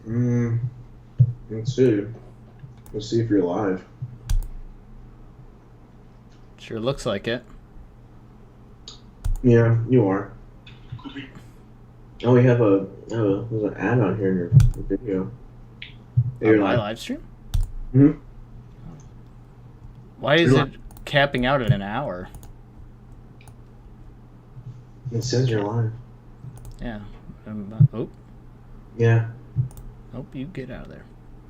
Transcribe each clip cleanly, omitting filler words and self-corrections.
Mm, let's see. Let's see if you're alive. Sure looks like it. Yeah, you are. Oh, we have there's an ad on here in your video. On my live stream? Mm-hmm. Why is it capping out at an hour? It says you're live. Yeah. Oh. Yeah. Oh, you get out of there.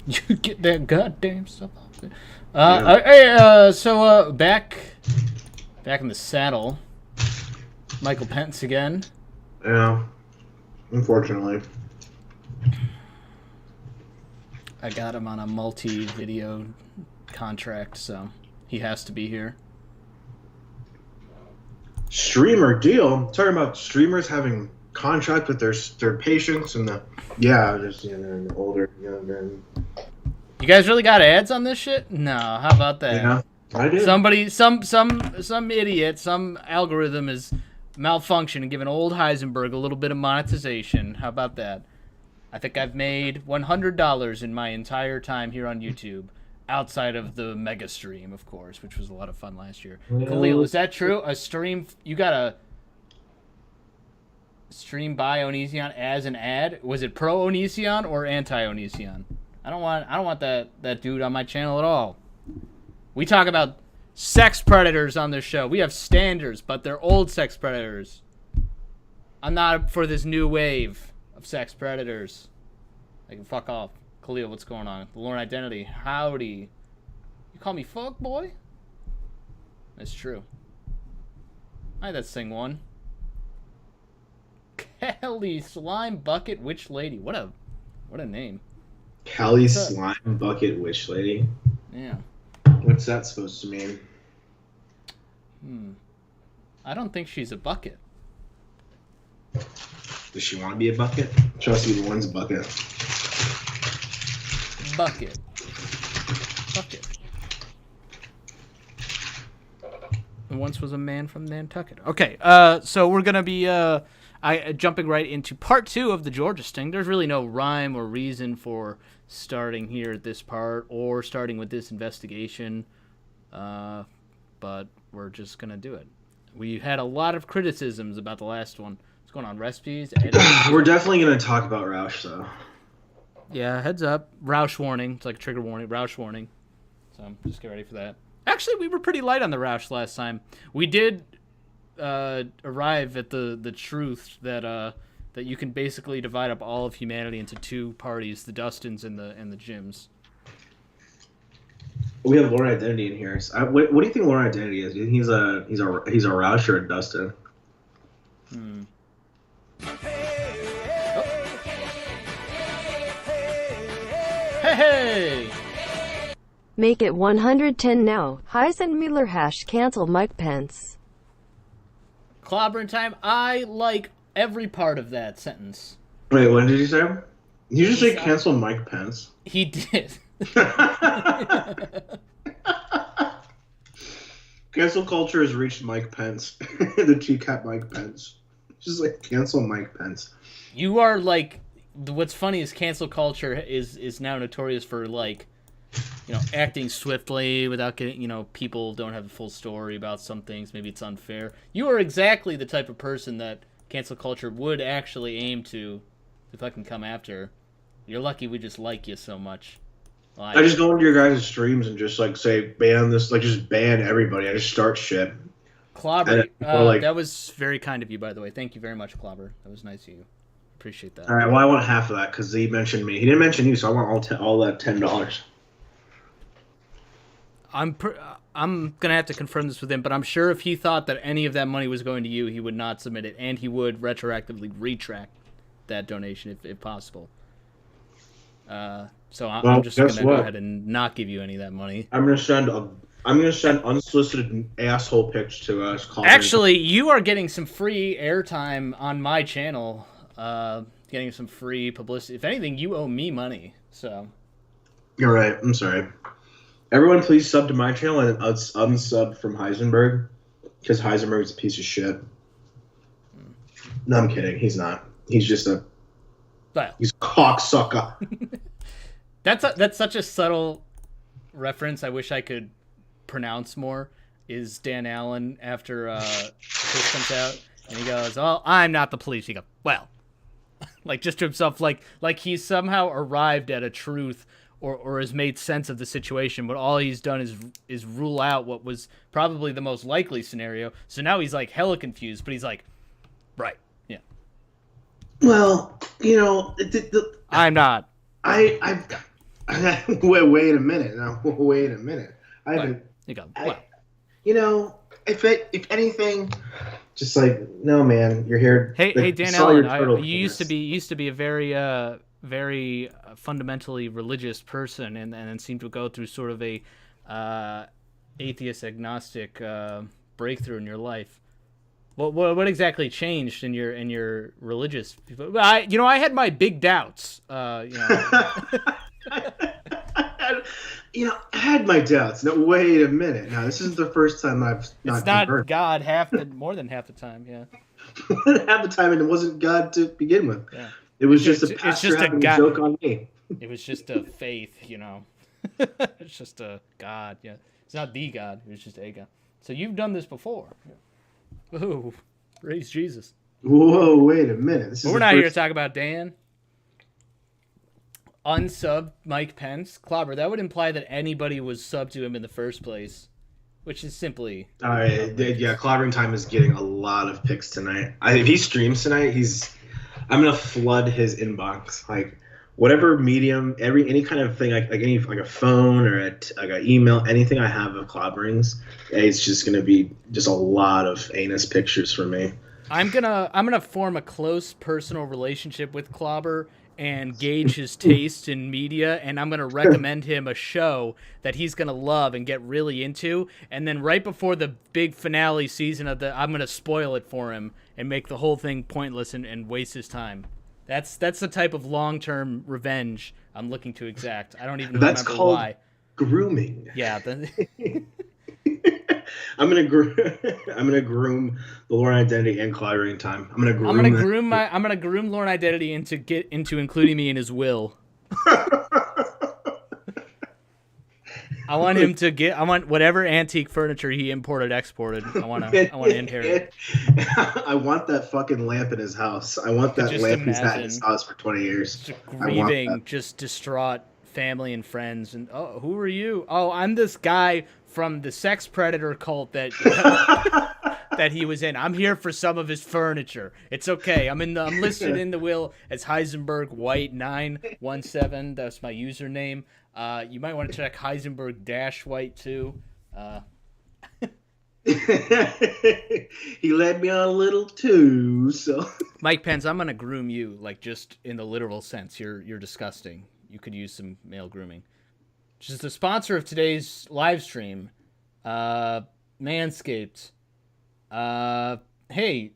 You get that goddamn stuff off there. So back in the saddle. Michael Pence again. Yeah. Unfortunately. I got him on a multi-video contract, so he has to be here. Streamer deal? Talking about streamers having contract with their patients and they're older, younger. You guys really got ads on this shit? No, how about that? Yeah, I did. Somebody, some idiot, some algorithm is malfunctioning and giving old Heisenberg a little bit of monetization. How about that? I think I've made $100 in my entire time here on YouTube, outside of the mega stream, of course, which was a lot of fun last year. Yeah. Khalil, is that true? A stream, you got a stream by Onision as an ad? Was it pro Onision or anti Onision? I don't want that dude on my channel at all. We talk about sex predators on this show. We have standards, but they're old sex predators. I'm not for this new wave of sex predators. I can fuck off. Khalil, what's going on? The Lorne Identity. Howdy. You call me fuck boy? That's true. Hi, that's thing one. Kelly Slime Bucket Witch Lady. What a name. Kelly Slime Bucket Witch Lady. Yeah. What's that supposed to mean? I don't think she's a bucket. Does she want to be a bucket? Show us who one's bucket. Bucket. Once was a man from Nantucket. Okay, so we're gonna be jumping right into part 2 of the Georgia Sting. There's really no rhyme or reason for starting here at this part or starting with this investigation, but we're just gonna do it. We had a lot of criticisms about the last one. What's going on, recipes? We're definitely gonna talk about Roush, though. Yeah, heads up. Roush warning. It's like a trigger warning. Roush warning. So just get ready for that. Actually, we were pretty light on the Roush last time. We did arrive at the truth that you can basically divide up all of humanity into two parties: the Dustins and the Jims. We have Lorne Identity in here. So what do you think Lorne Identity is? Do you think he's a Roush or a Dustin? Hey! Make it 110 now. Heisenberg # cancel Mike Pence. Clobbering time. I like every part of that sentence. Wait, what did you say? Did you just say cancel Mike Pence? He did. Cancel culture has reached Mike Pence. The TCAP Mike Pence. Just like cancel Mike Pence. You are like, what's funny is cancel culture is now notorious for like, acting swiftly without getting, people don't have a full story about some things. Maybe it's unfair. You are exactly the type of person that cancel culture would actually aim to fucking come after. You're lucky we just like you so much. I just go into your guys' streams and just like say ban this, like just ban everybody. I just start shit. Clobber, that was very kind of you, by the way. Thank you very much, Clobber. That was nice of you. Appreciate that. All right, well I want half of that because he mentioned me. He didn't mention you, so I want all that $10. I'm gonna have to confirm this with him, but I'm sure if he thought that any of that money was going to you, he would not submit it, and he would retroactively retract that donation if possible. So I'm just gonna go ahead and not give you any of that money. I'm gonna send unsolicited asshole pics to us. Actually, you are getting some free airtime on my channel. Getting some free publicity. If anything, you owe me money. So. You're right. I'm sorry. Everyone, please sub to my channel and unsub from Heisenberg, because Heisenberg's a piece of shit. No, I'm kidding. He's not. He's just a Well, He's cocksucker. that's such a subtle reference. I wish I could pronounce more. Is Dan Allen after Chris comes out and he goes, "Oh, I'm not the police." He goes, "Well," like just to himself, like he's somehow arrived at a truth or has made sense of the situation, but all he's done is rule out what was probably the most likely scenario. So now he's like hella confused, but he's like, right, yeah. Well, I'm not. I wait a minute. Now, wait a minute. I haven't. You go, well. If anything, just like, no, man, you're here. Hey, Dan Allen, you used to be a very fundamentally religious person, and then seemed to go through sort of a atheist agnostic breakthrough in your life. What exactly changed in your religious? I had my big doubts. I had my doubts. No, wait a minute. Now, this isn't the first time I've not It's not converted. God more than half the time, yeah. Half the time, and it wasn't God to begin with. Yeah. It was just a pastor having a joke on me. It was just a faith, It's just a God, yeah. It's not the God. It was just a God. So you've done this before. Whoa, praise Jesus. Whoa, wait a minute. We're not here to talk about Dan. Unsub Mike Pence. Clobber, that would imply that anybody was subbed to him in the first place, which is simply... yeah, Clobbering Time is getting a lot of picks tonight. If he streams tonight, I'm going to flood his inbox. Like, whatever medium, any kind of thing, like a phone or an email, anything I have of Clobberings, it's just going to be just a lot of anus pictures from me. I'm gonna form a close personal relationship with Clobber and gauge his taste in media, and I'm gonna recommend him a show that he's gonna love and get really into, and then right before the big finale season I'm gonna spoil it for him and make the whole thing pointless and waste his time. That's the type of long-term revenge I'm looking to exact. I don't even remember called why. Grooming. Yeah. I'm gonna groom the Lorne Identity and Clobbering Time. I'm gonna groom Lorne Identity into including me in his will. I want whatever antique furniture he exported. I want to inherit. I want that fucking lamp in his house. I want that lamp he's had in his house for 20 years. Just grieving, just distraught family and friends. And oh, who are you? Oh, I'm this guy from the sex predator cult that that he was in. I'm here for some of his furniture. It's okay. I'm listed in the will as Heisenberg White 917. That's my username. You might want to check Heisenberg White too. He led me on a little too. So Mike Pence, I'm gonna groom you, like just in the literal sense. You're disgusting. You could use some male grooming. Which is the sponsor of today's live stream, Manscaped. Hey,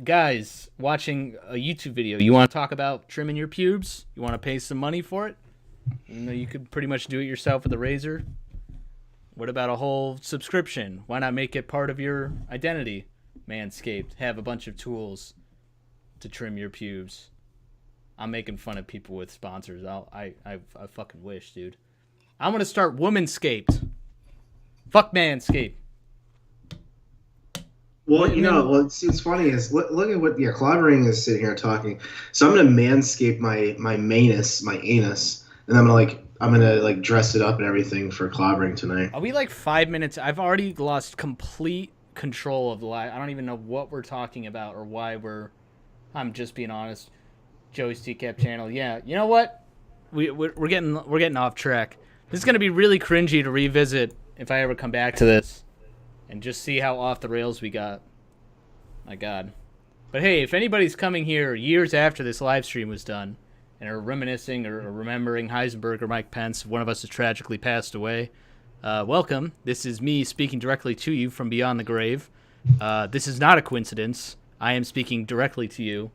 guys, watching a YouTube video, you want to talk about trimming your pubes? You want to pay some money for it? Even though you could pretty much do it yourself with a razor. What about a whole subscription? Why not make it part of your identity? Manscaped, have a bunch of tools to trim your pubes. I'm making fun of people with sponsors. I fucking wish, dude. I'm gonna start Womanscaped. Fuck Manscaped. Well, it's funny is look at what Clobbering is sitting here talking. So I'm gonna manscape my anus, and I'm gonna dress it up and everything for Clobbering tonight. Are we like 5 minutes? I've already lost complete control of the live. I don't even know what we're talking about or why I'm just being honest. Joey's TCAP channel. Yeah, you know what? We're getting off track. This is gonna be really cringy to revisit if I ever come back to this and just see how off the rails we got. My God. But hey, if anybody's coming here years after this live stream was done and are reminiscing or remembering Heisenberg or Mike Pence, one of us has tragically passed away, welcome. This is me speaking directly to you from beyond the grave. This is not a coincidence. I am speaking directly to you,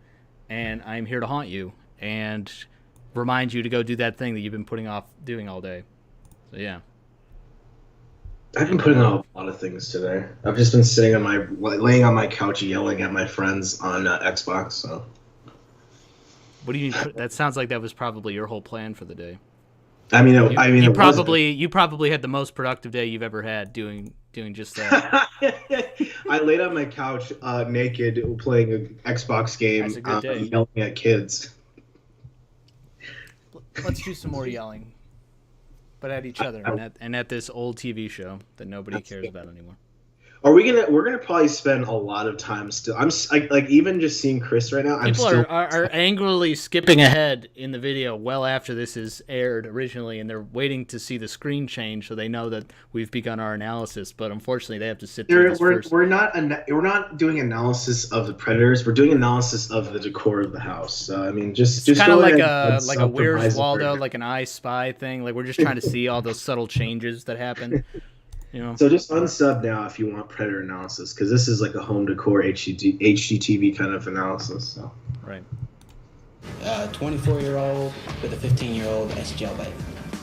and I am here to haunt you and remind you to go do that thing that you've been putting off doing all day. So yeah. I've been putting off a lot of things today. I've just been laying on my couch yelling at my friends on Xbox. So What do you mean? That sounds like that was probably your whole plan for the day. You probably had the most productive day you've ever had doing just that. I laid on my couch naked playing an Xbox game, That's a good day. yelling at kids. Let's do some more yelling, but at each other and at this old TV show that nobody cares about anymore. We're gonna probably spend a lot of time still. I'm like even just seeing Chris right now. People are angrily skipping ahead in the video well after this is aired originally, and they're waiting to see the screen change so they know that we've begun our analysis. But unfortunately, they have to sit through this first. We're not doing analysis of the predators. We're doing analysis of the decor of the house. So I mean, just kind of like a Where's Waldo, like an I Spy thing. Like we're just trying to see all those subtle changes that happen. You know? So just unsub now if you want Predator analysis, because this is like a home decor HGTV kind of analysis. So. Right. 24-year-old with a 15-year-old as jailbait.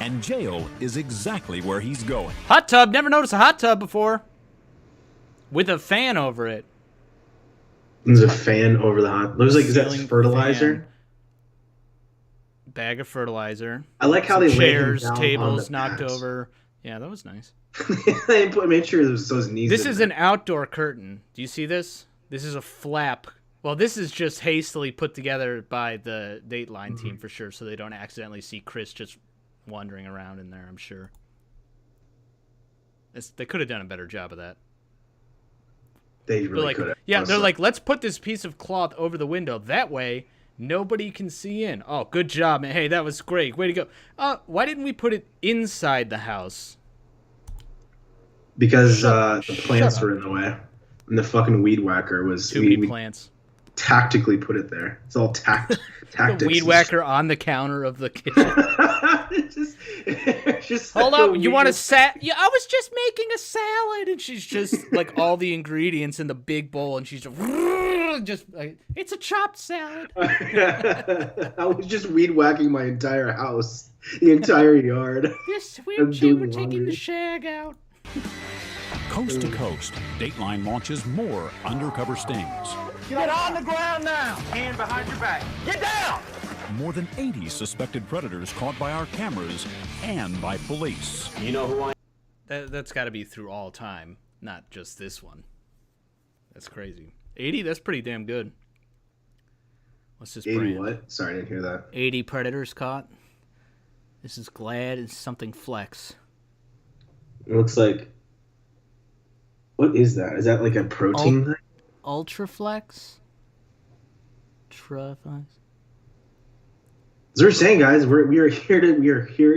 And jail is exactly where he's going. Hot tub. Never noticed a hot tub before. With a fan over it. There's a fan over the hot. Looks like is that fertilizer? Fan. Bag of fertilizer. I like how they chairs, laid him down tables on the knocked pads. over. Yeah, that was nice. They made sure those knees. This is an outdoor curtain. Do you see this? This is a flap. Well, this is just hastily put together by the Dateline team for sure, so they don't accidentally see Chris just wandering around in there. I'm sure. They could have done a better job of that. They really could have. Yeah, they're like, let's put this piece of cloth over the window. That way, nobody can see in. Oh, good job, man. Hey, that was great. Way to go. Why didn't we put it inside the house? Because the plants were in the way, and the fucking weed whacker was too many plants. Tactically put it there. It's all tactics. The weed whacker on the counter of the kitchen. just hold up. You want a salad? Yeah, I was just making a salad, and she's just like all the ingredients in the big bowl, and she's just like, it's a chopped salad. I was just weed whacking my entire house, the entire yard. We're taking the shag out. Coast to coast, Dateline launches more undercover stings. Get on the ground now! Hand behind your back. Get down! More than 80 suspected predators caught by our cameras and by police. You know who I am? That's got to be through all time, not just this one. That's crazy. 80? That's pretty damn good. What's this 80 brand? What? Sorry, I didn't hear that. 80 predators caught. This is Glad. It's something Flex. It looks like... What is that? Is that like a protein thing? Ultraflex? Traflex? As we're saying, guys, we are here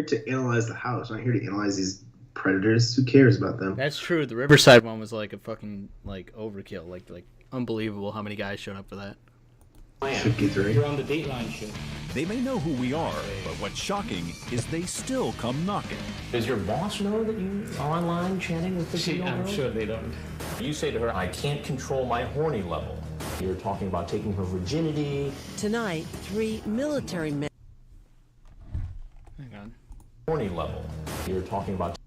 to analyze the house. We're not here to analyze these predators. Who cares about them? That's true. The Riverside one was like a fucking like overkill. Like unbelievable how many guys showed up for that. 53. You're on the Dateline show. They may know who we are, but what's shocking is they still come knocking. Does your boss know that you are online chatting with the I'm sure they don't. You say to her, I can't control my horny level. You're talking about taking her virginity. Tonight, 3 military men. Hang on. Horny level. You're talking about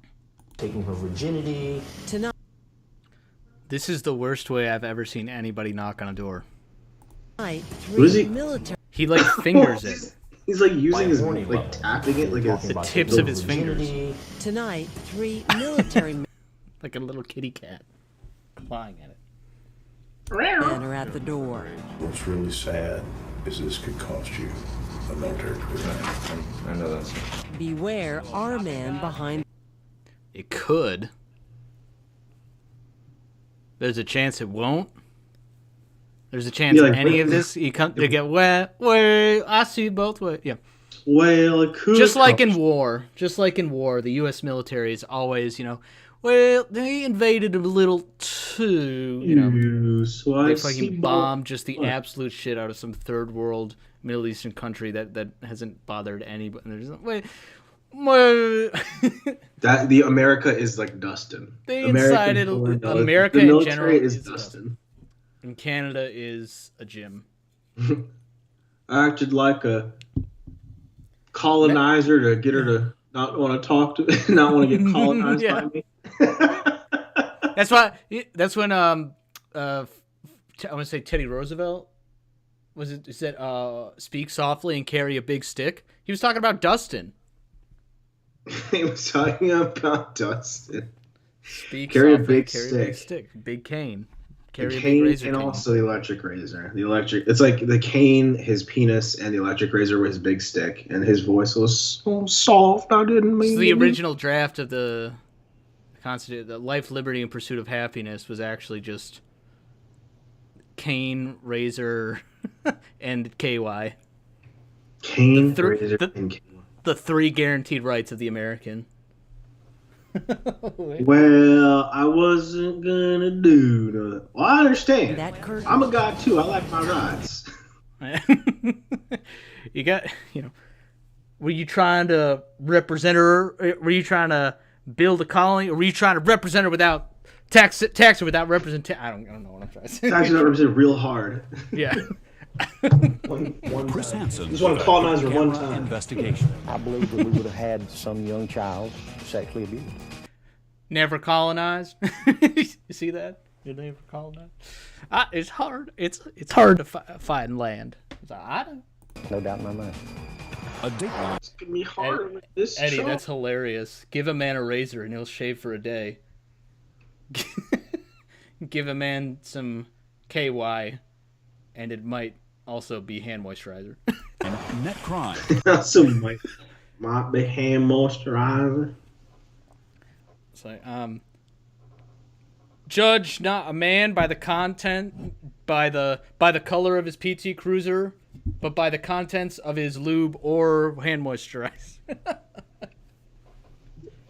taking her virginity. Tonight. This is the worst way I've ever seen anybody knock on a door. Military. He like fingers it. He's like using his like tapping it like the tips of his fingers. Tonight, 3 military men. Like a little kitty cat clawing at it. Men are at the door. What's really sad is this could cost you a military career. I know that. Beware our man behind. It could. There's a chance it won't. There's a chance any of this you come to get wet. Well, I see both ways. Yeah. Well, it could. Just like in war, the U.S. military is always, well, they invaded a little too, so they fucking bombed just the absolute shit out of some third world Middle Eastern country that hasn't bothered anybody. There's that the America is like Dustin. They incited America the in general is Dustin. And Canada is a gym. I acted like a colonizer to get her to not want to talk to me, not want to get colonized by me. That's when I want to say Teddy Roosevelt is it speak softly and carry a big stick? He was talking about Dustin. He was talking about Dustin. Carry a big stick. Big cane. Carry the a cane big razor and cane. also the electric razor. It's like the cane, his penis, and the electric razor were his big stick, and his voice was so soft. I didn't mean. So the original draft of the Constitution, the Life, Liberty, and Pursuit of Happiness, was actually just cane, razor, and KY. Cane, razor, and KY. The 3 guaranteed rights of the American. Well, I wasn't gonna do that. Well, I understand. I'm a guy too. I like my rights. You got, were you trying to represent her? Were you trying to build a colony, or were you trying to represent her without tax her without representation? I don't know what I'm trying to say. Tax her represent real hard. Yeah. Chris Hansen. Just want to colonize her one time. Investigation. I believe that we would have had some young child sexually abused. Never colonized. You see that? You never colonized. It's hard. It's hard to find land. I know. No doubt in my mind. A dateline. It's gonna be hard with this Eddie, show. that's hilarious. Give a man a razor and he'll shave for a day. Give a man some KY and it might also be hand moisturizer. Net crime. Also might be hand moisturizer. It's like, judge not a man by the content, by the color of his PT Cruiser, but by the contents of his lube or hand moisturizer.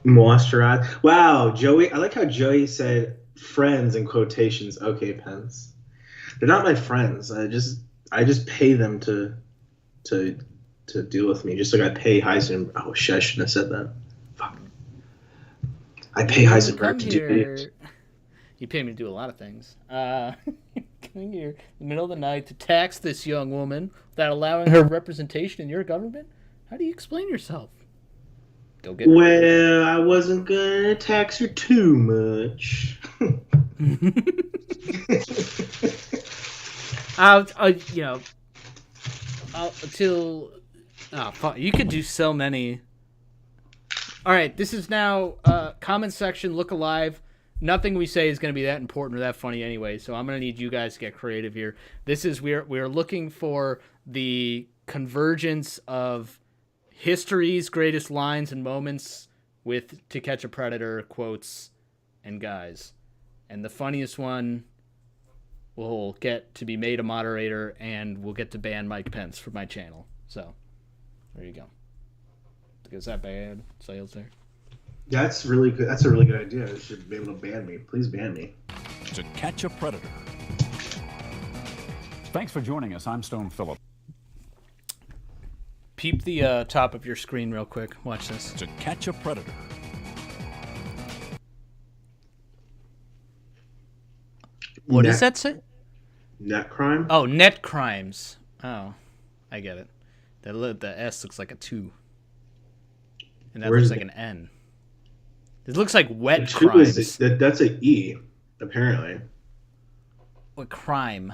Moisturize. Wow, Joey. I like how Joey said friends in quotations. Okay, Pence. They're not my friends. I just pay them to deal with me. Just like I pay Heisenberg. Oh shit! I shouldn't have said that. Fuck. I pay Heisenberg to do videos. You pay me to do a lot of things. Coming here in the middle of the night to tax this young woman without allowing her representation in your government? How do you explain yourself? Go get Well, I wasn't gonna tax her too much. You could do so many. All right, this is now comment section. Look alive. Nothing we say is going to be that important or that funny anyway, so I'm going to need you guys to get creative here. This is we're looking for the convergence of history's greatest lines and moments with To Catch a Predator quotes and guys. And the funniest one will get to be made a moderator and will get to ban Mike Pence from my channel. So, there you go. Is that bad sales there? That's really good. That's a really good idea. You should be able to ban me. Please ban me. To Catch a Predator. Thanks for joining us. I'm Stone Phillip. Peep the top of your screen real quick. Watch this. To Catch a Predator. What does that say? Net crime? Oh, net crimes. Oh, I get it. The S looks like a 2. And that looks like an N. It looks like wet crimes. That's an E, apparently. What crime?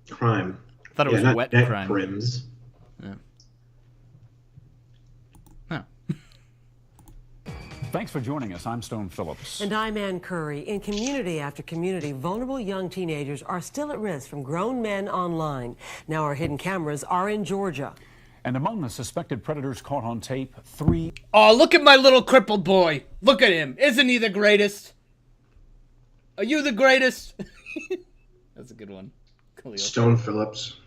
Crime. I thought it was wet crime. Crimes. Yeah. Huh. Thanks for joining us. I'm Stone Phillips. And I'm Ann Curry. In community after community, vulnerable young teenagers are still at risk from grown men online. Now our hidden cameras are in Georgia. And among the suspected predators caught on tape, 3... Oh, look at my little crippled boy. Look at him. Isn't he the greatest? Are you the greatest? That's a good one. Khalil. Stone Phillips.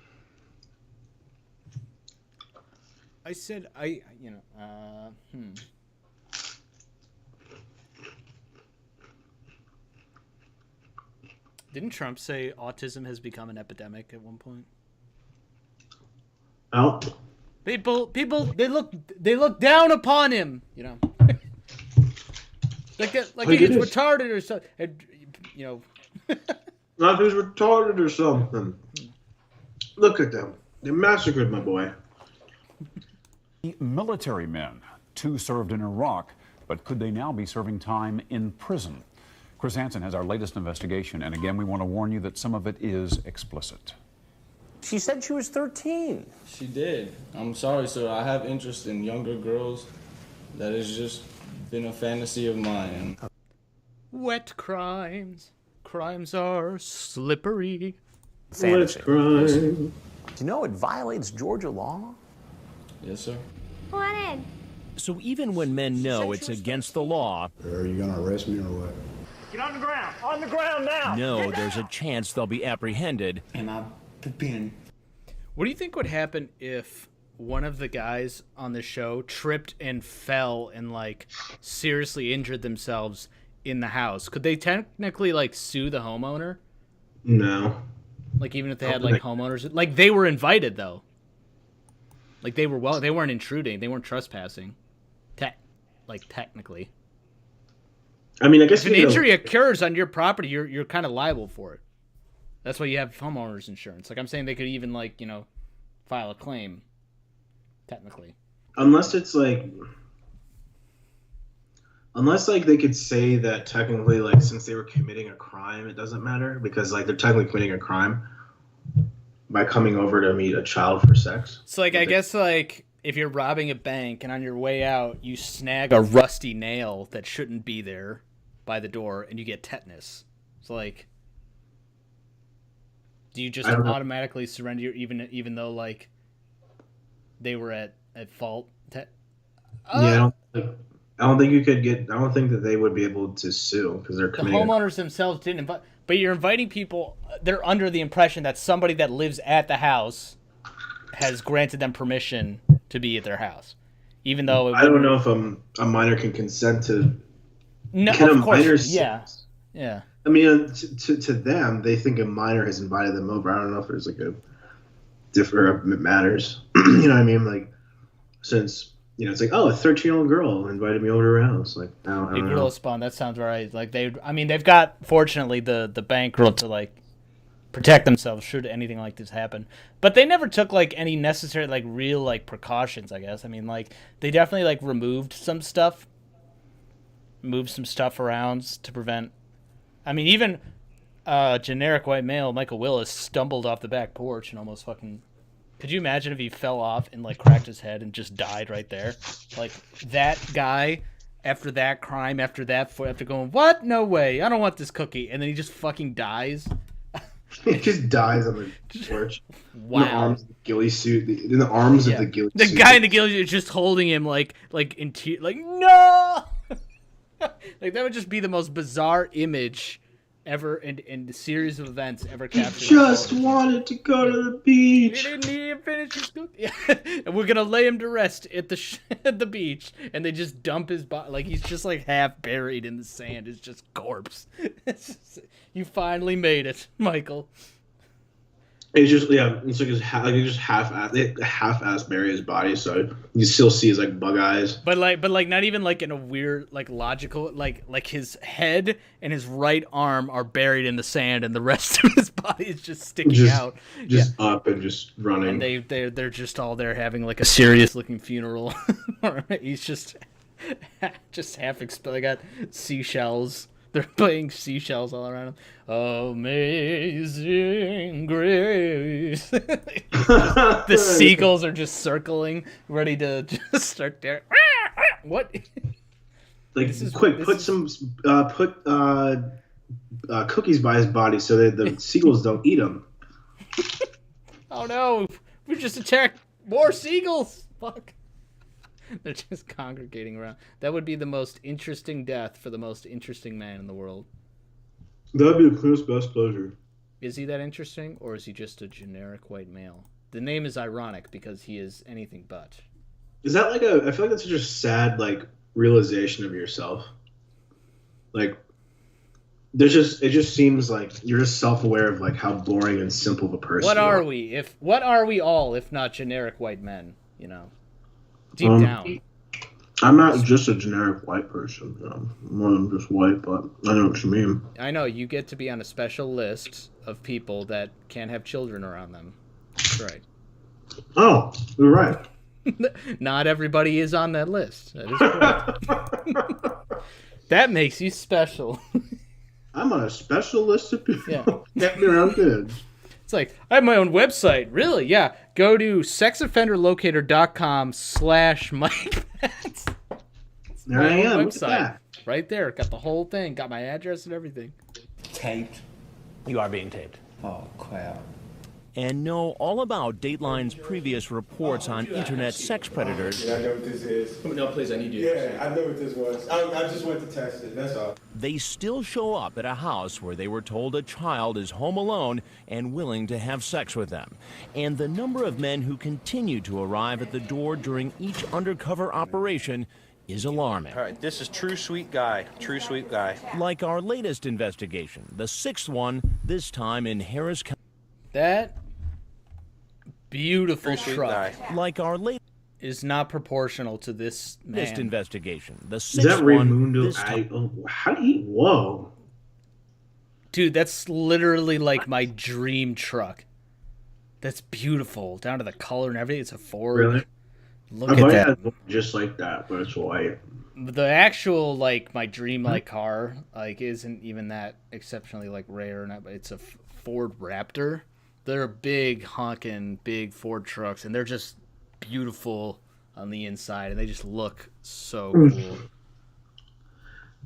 I said, Didn't Trump say autism has become an epidemic at one point? Oh. People, they look down upon him, you know. like he gets retarded or something, you know. Like he's retarded or something. Look at them. They massacred my boy. Military men. 2 served in Iraq, but could they now be serving time in prison? Chris Hansen has our latest investigation, and again, we want to warn you that some of it is explicit. She said she was 13. She did. I'm sorry, sir. I have interest in younger girls. That has just been a fantasy of mine. Wet crimes. Crimes are slippery. Fantasy. Wet crimes. Do you know it violates Georgia law? Yes, sir. What in? So even when men know it's against the law, Are you gonna arrest me or what? Get on the ground. On the ground now. know there's a chance they'll be apprehended. And I've been. What do you think would happen if one of the guys on the show tripped and fell and like seriously injured themselves in the house? Could they technically like sue the homeowner? No. Like even if they had like homeowners, like they were invited though. Like they weren't intruding, they weren't trespassing. Technically. I mean, I guess if an injury occurs on your property, you're kind of liable for it. That's why you have homeowners insurance. Like I'm saying, they could even like file a claim. Technically. Unless they could say that technically, like, since they were committing a crime, it doesn't matter because like they're technically committing a crime by coming over to meet a child for sex. So like I guess like if you're robbing a bank and on your way out you snag a rusty nail that shouldn't be there by the door and you get tetanus. So like, do you just automatically surrender even though like they were at fault? Yeah, I don't think you could get. I don't think that they would be able to sue because they're the homeowners themselves didn't invite. But you're inviting people. They're under the impression that somebody that lives at the house has granted them permission to be at their house, even though I don't know if a minor can consent to. No, of course. Yeah. I mean, to them, they think a minor has invited them over. I don't know if there's like a different matters. You know what I mean? Like, since it's like, oh, a 13-year-old girl invited me over to her house. Like, I don't know. Girl spawn. That sounds right. Like they've got fortunately the bankroll to like protect themselves should anything like this happen. But they never took like any necessary like real like precautions. I guess. I mean, like they definitely like moved some stuff around to prevent. I mean, even generic white male Michael Willis stumbled off the back porch and almost fucking. Could you imagine if he fell off and like cracked his head and just died right there? Like that guy, after that crime, after going, what? No way! I don't want this cookie, and then he just fucking dies. He just dies on the porch. Wow. In the arms of the ghillie suit. In the arms of the ghillie suit. The guy in the ghillie suit is just holding him like in like no. Like that would just be the most bizarre image ever in the series of events ever captured. Just wanted to go to the beach. He didn't even finish his cookie. Yeah. And we're gonna lay him to rest at the beach, and they just dump his body like he's just like half buried in the sand. It's just corpse. You finally made it, Michael. It's just it's like he just half-ass bury his body, so you still see his like bug eyes. But not even like in a weird like logical like his head and his right arm are buried in the sand, and the rest of his body is just sticking out, up and just running. And they're just all there having like a serious looking funeral. He's just half exposed. They got seashells. They're playing seashells all around him. Amazing Grace. The seagulls are just circling, ready to just start there. What? Like, put cookies by his body so that the seagulls don't eat him. Oh no! We just attacked more seagulls. Fuck. They're just congregating around. That would be the most interesting death for the most interesting man in the world. That'd be the clearest best pleasure. Is he that interesting, or is he just a generic white male? The name is ironic because he is anything but. Is that like I feel like that's such a sad like realization of yourself. Like, it just seems like you're just self-aware of like how boring and simple of a person. What are we all if not generic white men? Deep down. I'm not just a generic white person. I'm more than just white, but I know what you mean. I know. You get to be on a special list of people that can't have children around them. That's right. Oh, you're right. Not everybody is on that list. That is correct. That makes you special. I'm on a special list of people. Yeah. Get me around kids. It's like, I have my own website. Really? Yeah. Go to sexoffenderlocator.com/Mike Pence. There I am. Look at Website. that. Right there. Got the whole thing. Got my address and everything. Taped. You are being taped. Oh, crap. And know all about Dateline's previous reports on internet sex predators. Yeah, I know what this is. No, please, I need you. Yeah, I know what this was. I just went to test it, that's all. They still show up at a house where they were told a child is home alone and willing to have sex with them. And the number of men who continue to arrive at the door during each undercover operation is alarming. All right, this is true sweet guy. True sweet guy. Like our latest investigation, the sixth one, this time in Harris County. That beautiful True sweet truck guy. Like our latest is not proportional to this man. investigation, the Is sixth that one, Raymundo? this time. How do you? Whoa. Dude, that's literally like my dream truck. That's beautiful. Down to the color and everything. It's a Ford. Really? Look I at might that. have one just like that, but it's white. The actual, like, my dream, like, car, like, isn't even that exceptionally, like, rare or not, but it's a Ford Raptor. They're big, honking, big Ford trucks, and they're just beautiful on the inside, and they just look so cool.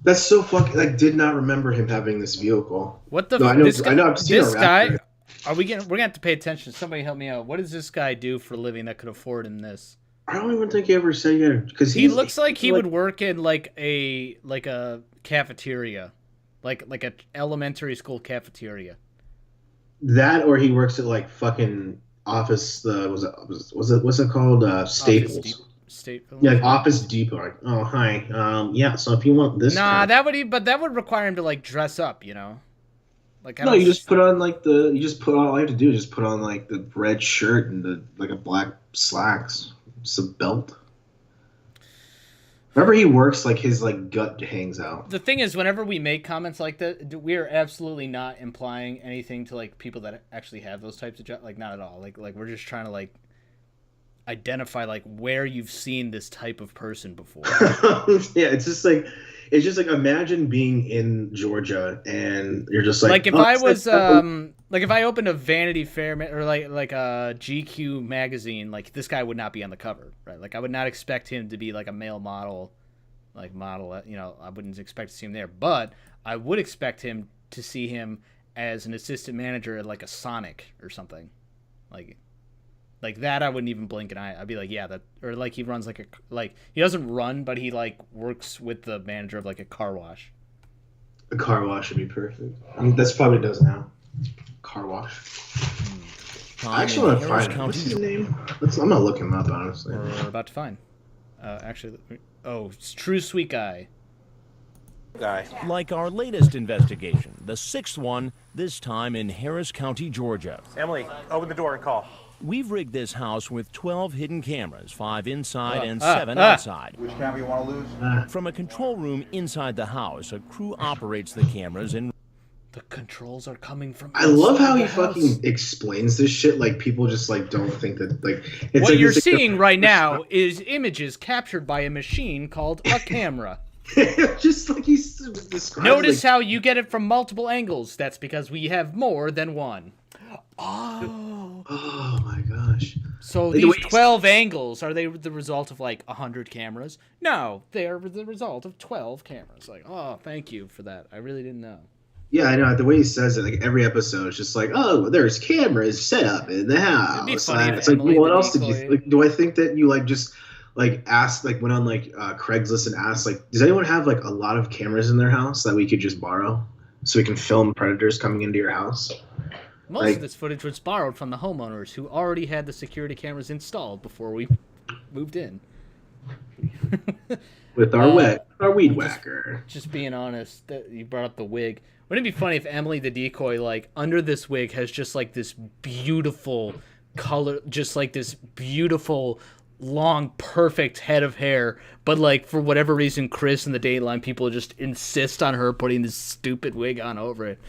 That's so fucking. I did not remember him having this vehicle. What the? No, I know. This guy, I know. I've seen this a guy. Raptor. We're gonna have to pay attention. Somebody help me out. What does this guy do for a living that could afford him this? I don't even think he ever said it because He looks like he would work in like a cafeteria, like a elementary school cafeteria. That, or he works at like fucking Office. What's it called? Staples. Yeah, like Office Depot. Like, oh hi. Yeah. So if you want this. Nah, that would require him to like dress up, you know. Like No, you just put on like all you have to do is just put on like the red shirt and the like a black slacks, just a belt. Remember, he works like his like gut hangs out. The thing is, whenever we make comments like that, we are absolutely not implying anything to like people that actually have those types of jobs. Like not at all. Like we're just trying to like identify like where you've seen this type of person before. Yeah, it's just like imagine being in Georgia and you're just like if I was like if I opened a Vanity Fair or like a GQ magazine, like this guy would not be on the cover, right? Like I would not expect him to be like a male model, you know, I wouldn't expect to see him there, but I would expect him to see him as an assistant manager at like a Sonic or something, like that. I wouldn't even blink an eye. I'd be like, yeah, that, or like he runs he doesn't run, but he like works with the manager of like a car wash. A car wash would be perfect. I mean, that's probably does now. Car wash. I actually want to find him. What's his name? I'm gonna look him up, honestly. We're about to find. It's True Sweet Guy. Like our latest investigation, the sixth one, this time in Harris County, Georgia. Emily, open the door and call. We've rigged this house with 12 hidden cameras, 5 inside and 7 outside. Which camera you want to lose? From a control room inside the house, a crew operates the cameras and the controls are coming from. I love how he fucking explains this shit. Like people just like don't think that like. It's what like, you're seeing right now is images captured by a machine called a camera. Just like he's describing. Notice how you get it from multiple angles. That's because we have more than one. Oh my gosh. So like these 12 angles, are they the result of like 100 cameras? No, they are the result of 12 cameras. Like, oh, thank you for that. I really didn't know. Yeah, I know. The way he says it, like every episode, is just like, oh, there's cameras set up in the house. It'd be funny it's like, well, what else did you like? Do I think that you like just like asked, like went on like Craigslist and asked, like, does anyone have like a lot of cameras in their house that we could just borrow so we can film predators coming into your house? Most of this footage was borrowed from the homeowners who already had the security cameras installed before we moved in. With our weed whacker. Just being honest, you brought up the wig. Wouldn't it be funny if Emily the decoy, like, under this wig has just, like, this beautiful color, just, like, this beautiful, long, perfect head of hair, but, like, for whatever reason, Chris and the Dateline people just insist on her putting this stupid wig on over it.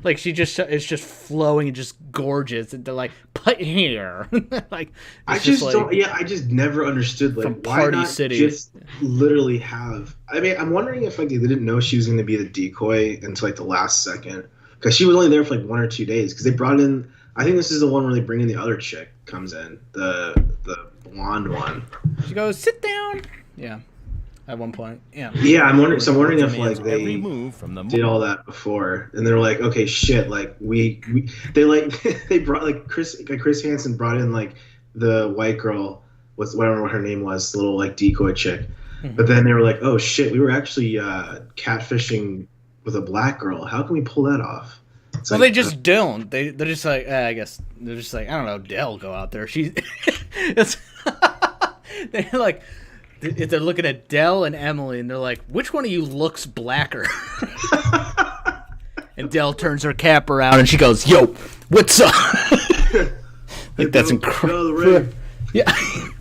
Like, it's just flowing and just gorgeous, and they're like, put here. Like, I just never understood, like, from why Party not City. Just literally have, I mean, I'm wondering if, like, they didn't know she was going to be the decoy until, like, the last second, because she was only there for, like, 1 or 2 days, because they brought in, I think this is the one where they bring in the other chick comes in, the blonde one. She goes, sit down. Yeah. At one point, yeah. Yeah, I'm wondering. So I'm wondering if like every they move from the did all that before, and they're like, okay, shit, like we they like they brought like Chris Hansen brought in like the white girl, whatever her name was, the little like decoy chick, but then they were like, oh shit, we were actually catfishing with a black girl. How can we pull that off? It's well, like, they just don't. They're just like, I guess they're just like, I don't know, Dell go out there. She's it's they're like. If they're looking at Dell and Emily, and they're like, which one of you looks blacker? And Dell turns her cap around, and she goes, yo, what's up? Like, that's incredible. Yeah.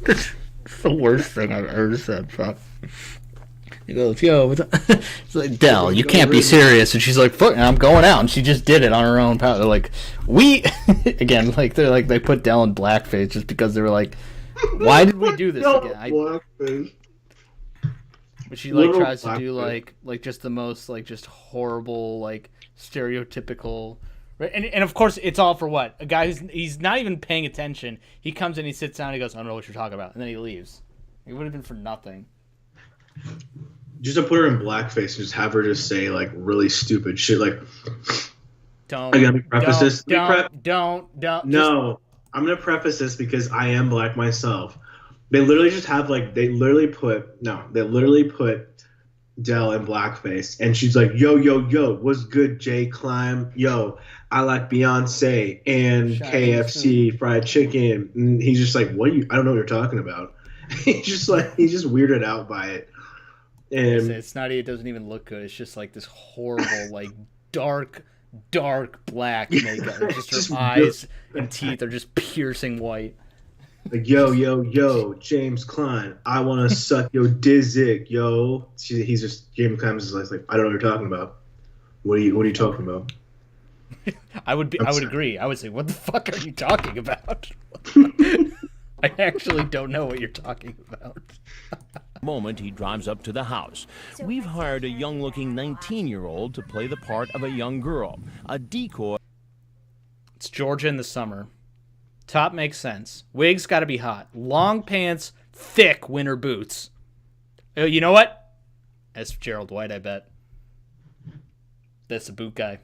It's the worst thing I've ever said. Fuck. He goes, yo, what's up? It's like, Dell, you can't be serious. And she's like, fuck, I'm going out. And she just did it on her own power. They're like, again, like, they're like, they put Dell in blackface just because they were like, why did we do this again? But she like tries to do like just the most like just horrible like stereotypical, right? And of course it's all for what? A guy he's not even paying attention. He comes in, he sits down, he goes, I don't know what you're talking about, and then he leaves. It would have been for nothing. Just to put her in blackface and just have her just say like really stupid shit like. Don't. I'm gonna preface this. Don't. No, I'm gonna preface this because I am black myself. They literally just have like they literally put Dell in blackface, and she's like, yo, what's good, Jay Climb? Yo, I like Beyonce and KFC fried chicken. And he's just like, I don't know what you're talking about. he's just weirded out by it. And it's not. It doesn't even look good. It's just like this horrible, like dark black makeup. Just her eyes and teeth are just piercing white. Like, yo, James Klein, I want to suck your dizzick, yo. He's just, James Klein is like, I don't know what you're talking about. What are you talking about? I would agree. I would say, what the fuck are you talking about? I actually don't know what you're talking about. Moment he drives up to the house. We've hired a young-looking 19-year-old to play the part of a young girl, a decoy. It's Georgia in the summer. Top makes sense. Wig's got to be hot. Long pants, thick winter boots. Oh, you know what? That's Gerald White, I bet. That's the boot guy.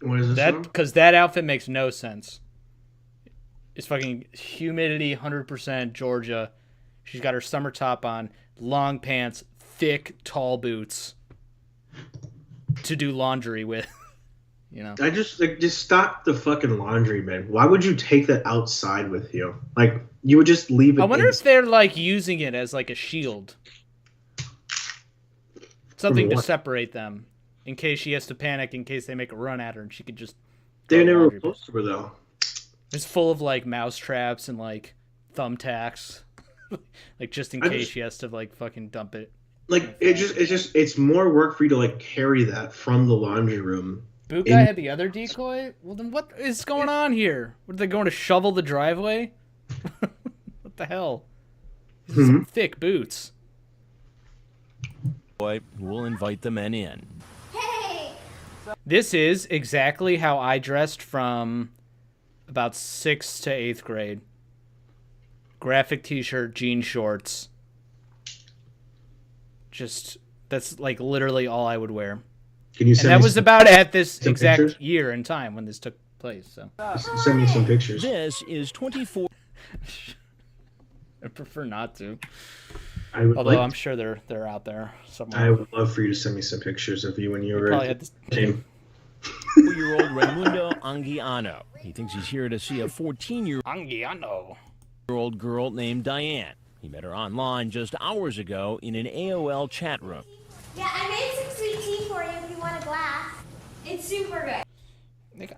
What is this? Because that outfit makes no sense. It's fucking humidity, 100% Georgia. She's got her summer top on, long pants, thick, tall boots to do laundry with. You know, I just stop the fucking laundry, man. Why would you take that outside with you? Like, you would just leave it. I wonder if they're like using it as like a shield, something to separate them in case she has to panic, in case they make a run at her, and she could just. They never were close to her though. It's full of like mouse traps and like thumbtacks, like just in case she has to like fucking dump it. Like it's more work for you to like carry that from the laundry room. Boot guy had the other decoy? Well, then what is going on here? What, are they going to shovel the driveway? What the hell? These are some thick boots. Boy, we'll invite the men in. Hey! This is exactly how I dressed from about 6th to 8th grade. Graphic t-shirt, jean shorts. Just, that's like literally all I would wear. Can you send and that was about at this exact pictures? Year and time when this took place. So send me some pictures. This is 24. I prefer not to. Although I'm sure they're out there somewhere. I would love for you to send me some pictures of you when you were a team. 4-year-old Raimundo Anguiano. He thinks he's here to see a 14-year-old girl named Diane. He met her online just hours ago in an AOL chat room. Yeah, I made some sweet tea for you if you want a glass. It's super good.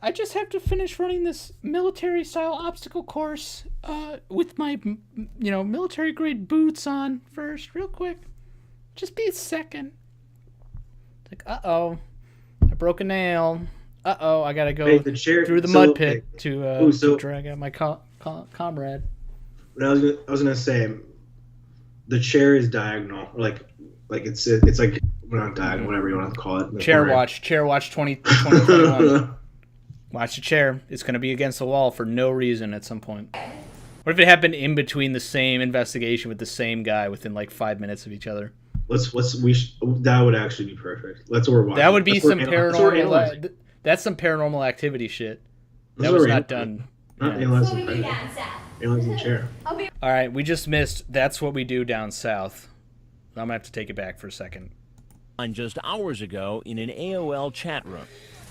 I just have to finish running this military-style obstacle course with my, military-grade boots on first, real quick. Just be a second. Like, uh-oh, I broke a nail. Uh-oh, I gotta go through the mud pit to drag out my comrade. I was gonna say, the chair is diagonal, like it's like not diagonal, whatever you want to call it. Chair watch 2021. Watch the chair. It's going to be against the wall for no reason at some point. What if it happened in between the same investigation with the same guy within like 5 minutes of each other? That would actually be perfect. That's what we're watching. That would be some paranormal. That's some paranormal activity shit. That was not done. Not analyzing the chair. All right, we just missed. That's what we do down south. I'm gonna have to take it back for a second. Just hours ago in an AOL chat room.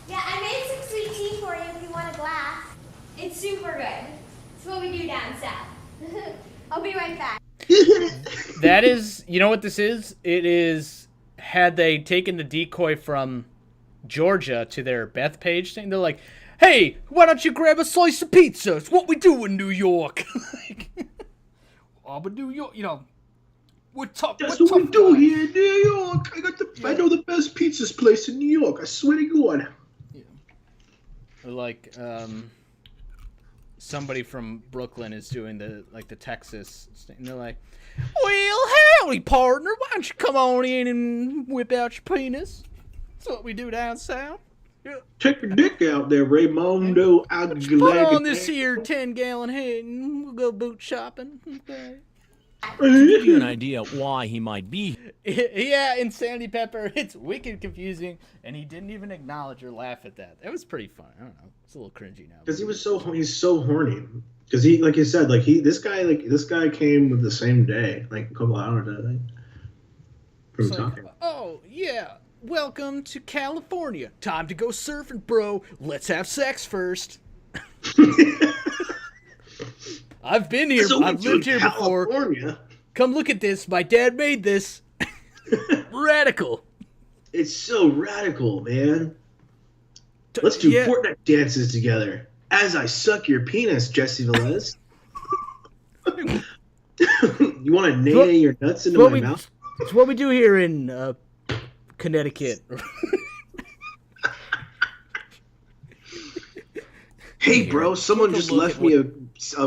Yeah, I made some sweet tea for you if you want a glass. It's super good. It's what we do down south. I'll be right back. That is, you know what this is? It is, had they taken the decoy from Georgia to their Beth Page thing, they're like, hey, why don't you grab a slice of pizza? It's what we do in New York. But New York, you know, That's what we do here in New York. I know the best pizza place in New York. I swear to God. Like, somebody from Brooklyn is doing the Texas thing. And they're like, well, howdy, partner. Why don't you come on in and whip out your penis? That's what we do down south. Yeah. Check your dick out there, Raymondo. Put on this here 10-gallon head and we'll go boot shopping. Okay. To give you an idea why he might be. Yeah, Insanity Pepper. It's wicked confusing, and he didn't even acknowledge or laugh at that. It was pretty fun. I don't know. It's a little cringy now. Because he's so horny. Because he, like you said, this guy came with the same day, like a couple hours, I think. From talking. Oh yeah, welcome to California. Time to go surfing, bro. Let's have sex first. I've been here. I've lived here before. Come look at this. My dad made this. Radical. It's so radical, man. Let's do Fortnite dances together. As I suck your penis, Jesse Velez. You want to nail your nuts into my mouth? It's what we do here in Connecticut. Hey, bro, someone just left me a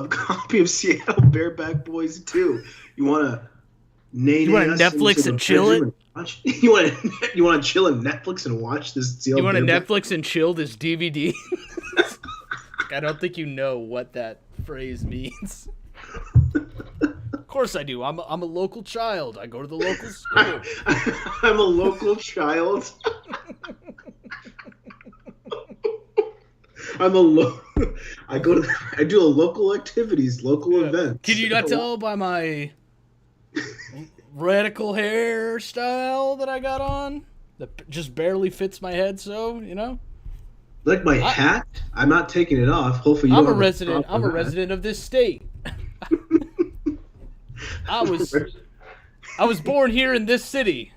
copy of Seattle Bareback Boys 2. You want to Netflix and chill it? You want to chill in Netflix and watch this? You want to Netflix and chill this DVD? I don't think you know what that phrase means. Of course I do. I'm a local child. I go to the local school. I'm a local child. I do a local activities, local events. Can you not tell by my radical hairstyle that I got on? That just barely fits my head, so, you know? Like my hat? I'm not taking it off. Hopefully I'm a resident of this state. I was born here in this city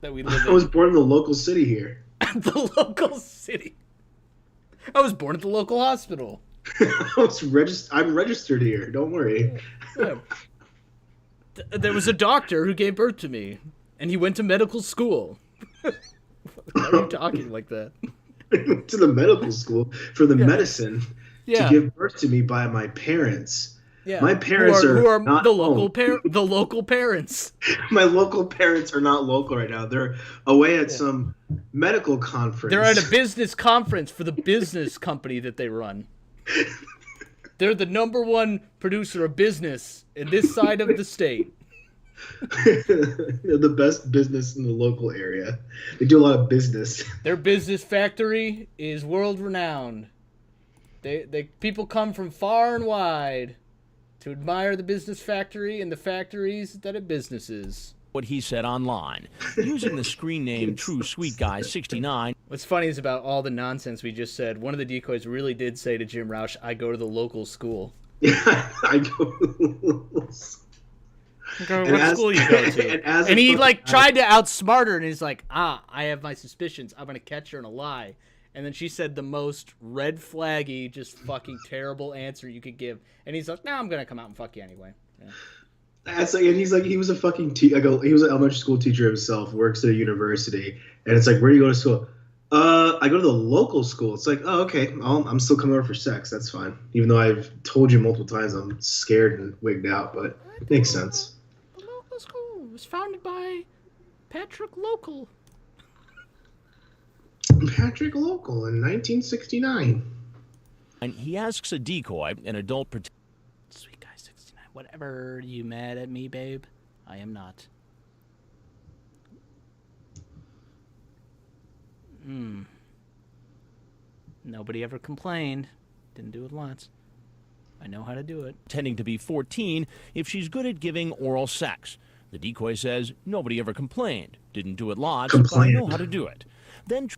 that we live in. I was born in the local city here. The local city. I was born at the local hospital. I'm registered here. Don't worry. Yeah. There was a doctor who gave birth to me, and he went to medical school. Why are you talking like that? To the medical school for the medicine to give birth to me by my parents. Yeah. My parents are not the local parents. My local parents are not local right now. They're away at some medical conference. They're at a business conference for the business company that they run. They're the #1 producer of business in this side of the state. They're the best business in the local area. They do a lot of business. Their business factory is world renowned. People come from far and wide to admire the business factory and the factories that it businesses. What he said online, using the screen name True Sweet Guy 69. What's funny is about all the nonsense we just said, one of the decoys really did say to Jim Roush, I go to the local school. Yeah, I go to the local school. What school you go to? And he tried to outsmart her, and he's like, I have my suspicions. I'm going to catch her in a lie. And then she said the most red flaggy, just fucking terrible answer you could give. And he's like, I'm going to come out and fuck you anyway. Yeah. That's like, and he's like, he was a fucking he was an elementary school teacher himself, works at a university, and it's like, where do you go to school? I go to the local school. It's like, oh, okay, I'm still coming over for sex. That's fine. Even though I've told you multiple times I'm scared and wigged out, but it makes sense. The local school was founded by Patrick Local. Patrick Local in 1969. And he asks a decoy, an adult Sweet guy 69. Whatever. You mad at me, babe? I am not. Nobody ever complained. Didn't do it once. I know how to do it. Pretending to be 14 if she's good at giving oral sex. The decoy says nobody ever complained. Didn't do it lots, but I know how to do it. Then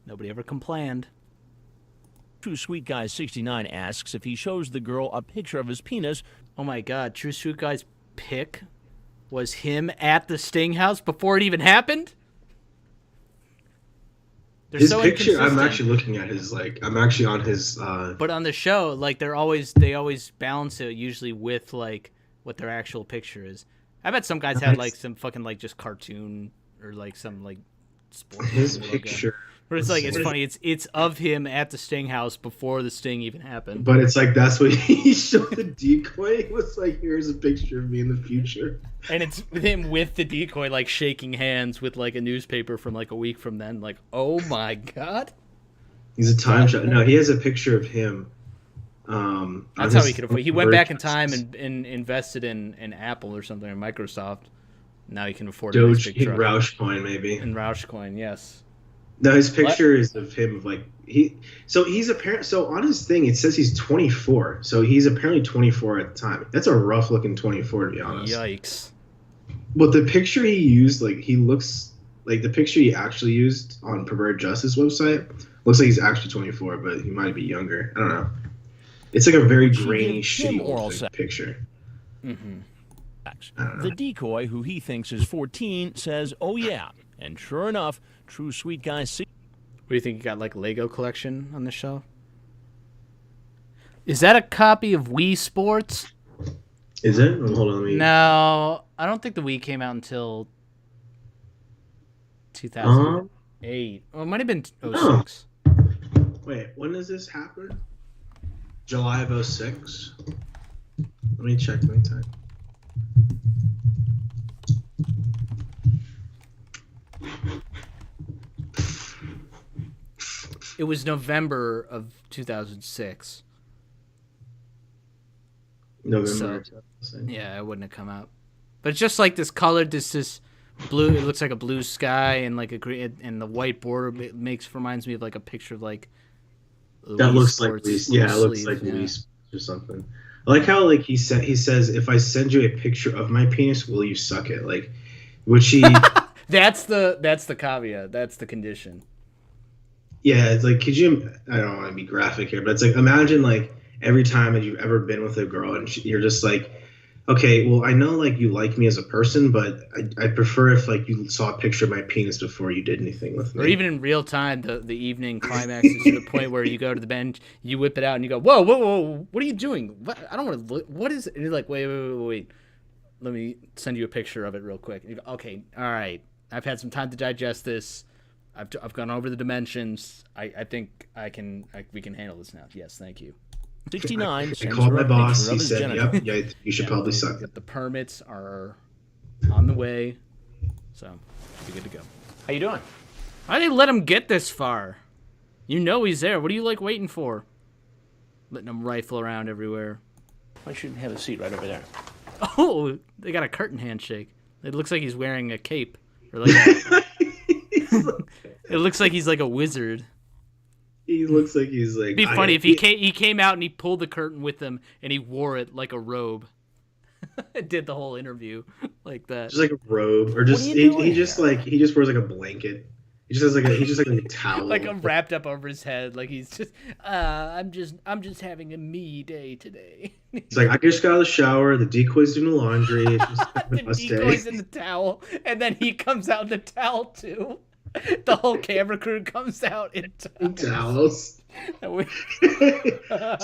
nobody ever complained. True Sweet Guy 69 asks if he shows the girl a picture of his penis. Oh my God, True Sweet Guy's pic was him at the Sting house before it even happened? They're his so picture, I'm actually looking at his, like, I'm actually on his, But on the show, like, they always balance it usually with, like, what their actual picture is. I bet some guys had, like, some fucking, like, just cartoon or, like, some, like, sports. His picture. But it's like, it's funny, it's of him at the Sting house before the Sting even happened. But it's like, that's what he showed the decoy. It was like, here's a picture of me in the future. And it's him with the decoy, like, shaking hands with, like, a newspaper from, like, a week from then. Like, oh my God. He's a time shot. No, he has a picture of him. That's how he could afford. He went back in time and invested in Apple or something, or Microsoft. Now he can afford Doge in Roushcoin, maybe. In Roushcoin, yes. No, his picture is of him, like, he's apparent. So on his thing, it says he's 24. So he's apparently 24 at the time. That's a rough looking 24, to be honest. Yikes. But the picture he used, like, he looks like the picture he actually used on Perverted Justice website looks like he's actually 24, but he might be younger. I don't know. It's like a very grainy, shitty picture. The decoy, who he thinks is 14, says, "Oh yeah," and sure enough, True Sweet Guy. What do you think? You got like Lego collection on the show? Is that a copy of Wii Sports? Is it? Hold on, let me... No, I don't think the Wii came out until 2008. Well, it might have been 06. Wait, when does this happen? July of 06. Let me check my time. It was November of 2006. November. So, yeah, it wouldn't have come out. But it's just like this color, this blue. It looks like a blue sky and like a green, and the white border reminds me of like a picture of like. That looks like Wii. Yeah, it looks like Wii or something. I like how like he says, if I send you a picture of my penis, will you suck it? Like, which he. That's the caveat. That's the condition. Yeah, it's like, could you? I don't want to be graphic here, but it's like, imagine like every time that you've ever been with a girl and you're just like, okay, well, I know like you like me as a person, but I'd prefer if like you saw a picture of my penis before you did anything with me. Or even in real time, the evening climax is to the point where you go to the bench, you whip it out, and you go, whoa, what are you doing? What? I don't want to look. What is it? And you're like, wait. Let me send you a picture of it real quick. And you go, okay, all right. I've had some time to digest this. I've gone over the dimensions. I think we can handle this now. Yes, thank you. 69. I called my boss. He said, "Yep, yeah, you should probably suck it." The permits are on the way, so should be good to go. How you doing? Why did they let him get this far? You know he's there. What are you like waiting for? Letting him rifle around everywhere. Why shouldn't have a seat right over there? Oh, they got a curtain handshake. It looks like he's wearing a cape. Or like it looks like he's like a wizard. He looks like he's like. It'd be funny if he came out and he pulled the curtain with him and he wore it like a robe. Did the whole interview like that. Just like a robe, or just he just wears like a blanket. He just has like a towel, like wrapped up over his head, like he's just I'm just having a me day today. He's like, I just got out of the shower, the decoy's doing the laundry, it's just the decoy's in the towel, and then he comes out in the towel too. The whole camera crew comes out in towels. So what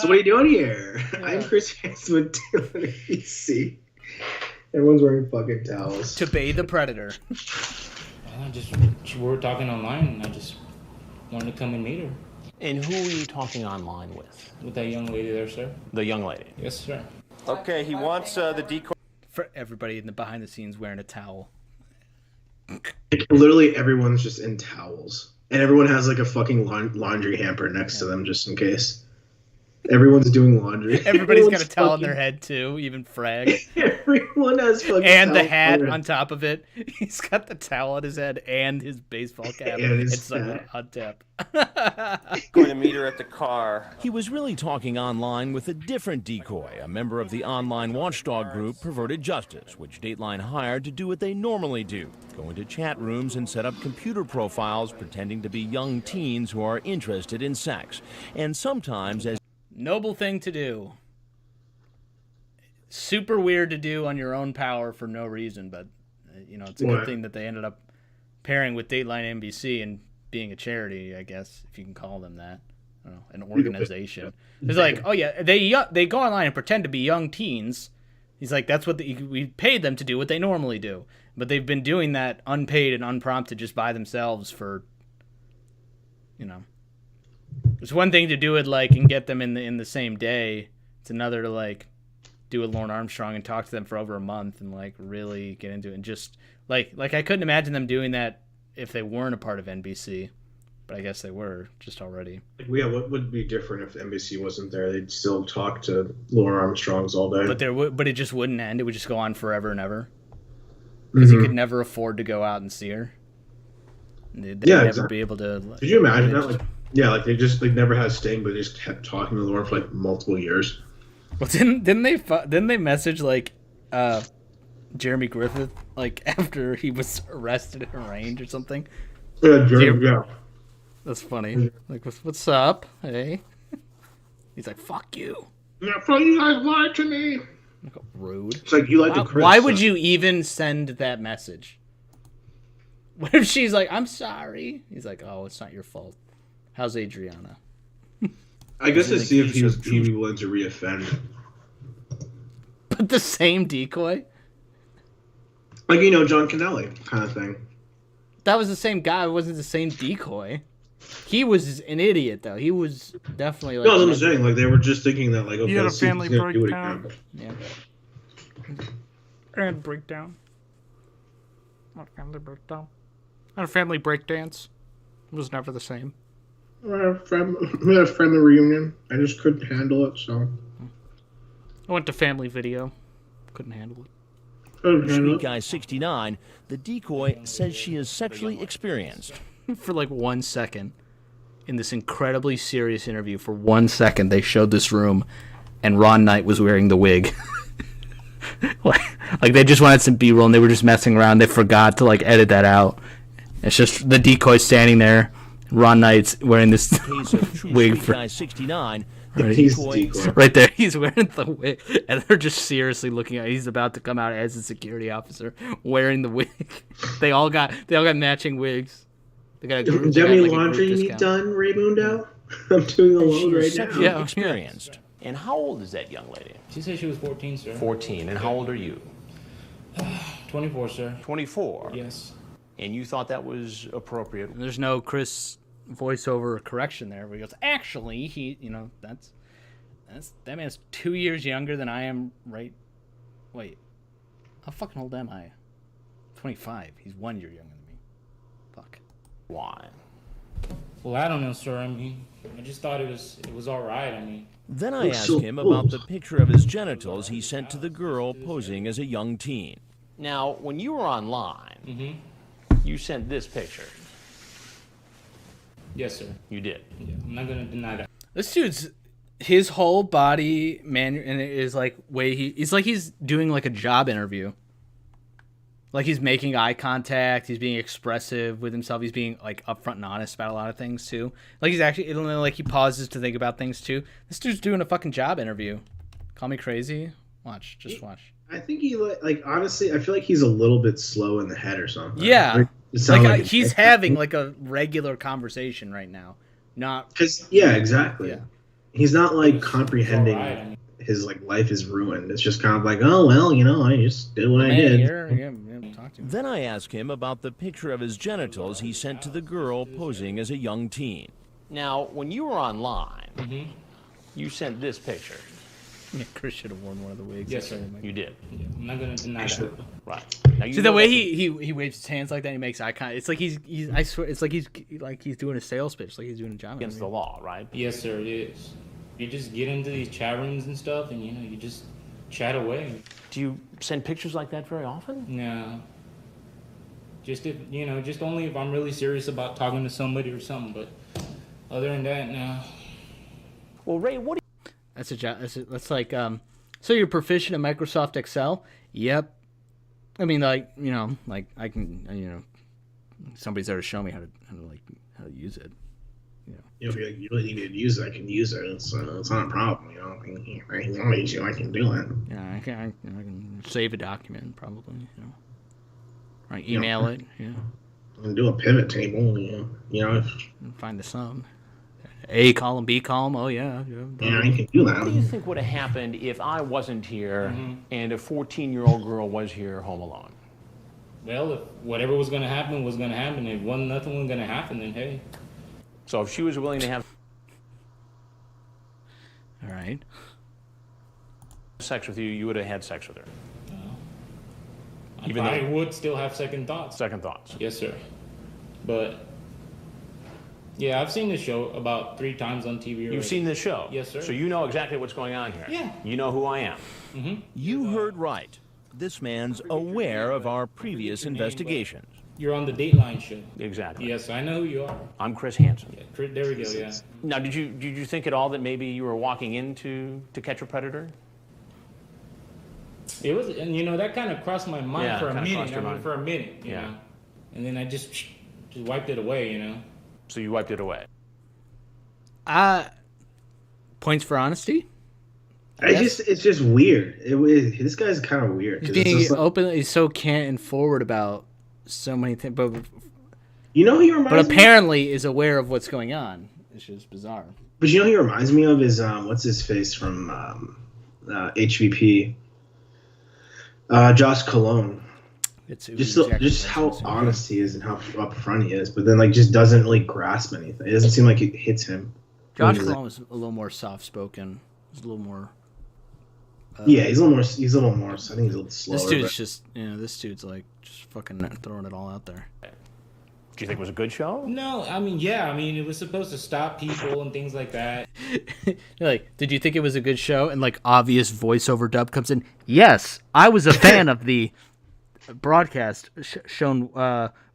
are you doing here? Yeah. I'm Chris Hansen with Taylor PC. Everyone's wearing fucking towels. To bathe the predator. We were talking online, and I just wanted to come and meet her. And who were you talking online with? With that young lady there, sir. The young lady? Yes, sir. Okay, he wants the decoy. For everybody in the behind the scenes wearing a towel. Literally everyone's just in towels. And everyone has like a fucking laundry hamper next to them just in case. Everyone's doing laundry. Everybody's got a towel in their head too, even Frag. Everyone has fucking and the towel hat on on top of it. He's got the towel on his head and his baseball cap. And his it's like on tap. Going to meet her at the car. He was really talking online with a different decoy, a member of the online watchdog group Perverted Justice, which Dateline hired to do what they normally do, go into chat rooms and set up computer profiles pretending to be young teens who are interested in sex. And sometimes, as noble thing to do. Super weird to do on your own power for no reason, but you know, it's a good thing that they ended up pairing with Dateline NBC and being a charity, I guess, if you can call them that. I don't know, an organization. It's like, oh yeah, they go online and pretend to be young teens. He's like, that's what we paid them to do what they normally do, but they've been doing that unpaid and unprompted just by themselves for, you know. It's one thing to do it like and get them in the same day. It's another to like do a Lauren Armstrong and talk to them for over a month and like really get into it. And just like I couldn't imagine them doing that if they weren't a part of NBC, but I guess they were just already. Yeah, what would be different if NBC wasn't there? They'd still talk to Lauren Armstrongs all day. But it just wouldn't end. It would just go on forever and ever. Because you could never afford to go out and see her. They'd never be able to. Could you imagine that? Like, yeah, like they never had Sting, but they just kept talking to Lauren for like multiple years. Well, didn't they message like Jeremy Griffith like after he was arrested in a range or something? Yeah, that's funny. Like, what's up? Hey, he's like, fuck you. Yeah, you guys lied to me. Like, rude. It's like you like the Chris. Why would you even send that message? What if she's like, I'm sorry? He's like, oh, it's not your fault. How's Adriana? I guess to see if he would be willing to reoffend. But the same decoy? Like, you know, John Kennelly kind of thing. That was the same guy. It wasn't the same decoy. He was an idiot, though. He was definitely like... No, I'm saying, like, they were just thinking that, like, okay, you had a family breakdown. Yeah. And breakdown. What family breakdown? I had a family breakdance. It was never the same. We had a family reunion. I just couldn't handle it, so... I went to family video. Couldn't handle it. Street Guy 69, the decoy says she is sexually experienced. For like 1 second, in this incredibly serious interview, for 1 second, they showed this room, and Ron Knight was wearing the wig. like they just wanted some B-roll, and they were just messing around. They forgot to like edit that out. It's just the decoy standing there. Ron Knight's wearing this wig for Guy 69. Right there, he's wearing the wig, and they're just seriously looking at. He's about to come out as a security officer wearing the wig. They all got matching wigs. They got a group. Demi laundry you need done, Raymundo? I'm doing the load right now. Yeah, experienced. And how old is that young lady? She said she was 14, sir. 14. And how old are you? 24, sir. 24. Yes. And you thought that was appropriate? And there's no Chris voiceover correction there where he goes, actually, that man's 2 years younger than I am, right? Wait, how fucking old am I? 25. He's 1 year younger than me. Fuck. Why? Well, I don't know, sir. I mean, I just thought it was all right. I mean. Then I asked him about the picture of his genitals he sent to the girl posing as a young teen. Now, when you were online, you sent this picture. Yes, sir. You did. Yeah, I'm not gonna deny that. This dude's his whole body and it is like he's like he's doing like a job interview. Like he's making eye contact, he's being expressive with himself, he's being like upfront and honest about a lot of things too. Like he's actually like he pauses to think about things too. This dude's doing a fucking job interview. Call me crazy. Just watch. I think he like honestly, I feel like he's a little bit slow in the head or something. Yeah. Like he's having like a regular conversation right now. Not because exactly. Yeah. He's not like comprehending his like life is ruined. It's just kind of like, oh well, you know, I just did what I did. Then I asked him about the picture of his genitals he sent to the girl posing as a young teen. Now, when you were online, you sent this picture. Yeah, Chris should have worn one of the wigs. Yes, sir. You did. Yeah, I'm not going to deny that. Right. Now, you See know the way that- he waves his hands like that, he makes eye contact. It's like he's I swear it's like he's doing a sales pitch, like he's doing a job against the law, right? Yes, sir, it is. You just get into these chat rooms and stuff, and you just chat away. Do you send pictures like that very often? No. Just if just only if I'm really serious about talking to somebody or something. But other than that, no. Well, Ray, what? That's a job. That's like So you're proficient in Microsoft Excel? Yep. I mean, like I can somebody's there to show me how to use it. If you really need to use it, I can use it. It's not a problem. I can do it. Yeah, I can save a document probably. Right, email it. Yeah. I can do a pivot table. Find the sum. A column, B column. Oh yeah. Yeah, I can do that. What do you think would have happened if I wasn't here and a 14-year-old girl was here home alone? Well, if whatever was going to happen was going to happen. If nothing was going to happen, then hey. So if she was willing to have all right sex with you, you would have had sex with her. Even I would still have second thoughts. Second thoughts. Yes, sir. But yeah, I've seen the show about 3 times on TV. You've seen this show? Yes, sir. So you know exactly what's going on here? Yeah. You know who I am? Mm-hmm. You heard right. This man's aware of our previous investigations. You're on the Dateline show. Exactly. Yes, I know who you are. I'm Chris Hansen. Yeah, there we go, yeah. Now, did you think at all that maybe you were walking into To Catch a Predator? It was, and that kind of crossed my mind for a minute. For a minute, you Yeah. know. And then I just wiped it away, So you wiped it away. Points for honesty. It's just weird. This guy's kind of weird. He's being openly so candid and forward about so many things, but he reminds but apparently is aware of what's going on. It's just bizarre. But he reminds me of is what's his face from HVP, Josh Cologne. Just how honest he is and how upfront he is, but then just doesn't really grasp anything. It doesn't seem like it hits him. Josh Cologne was a little more soft spoken. He's a little more. Yeah, he's a little more. I think he's a little slower. This dude's just this dude's just fucking throwing it all out there. Do you think it was a good show? No, it was supposed to stop people and things like that. Did you think it was a good show? And obvious voiceover dub comes in. Yes, I was a fan of the broadcast shown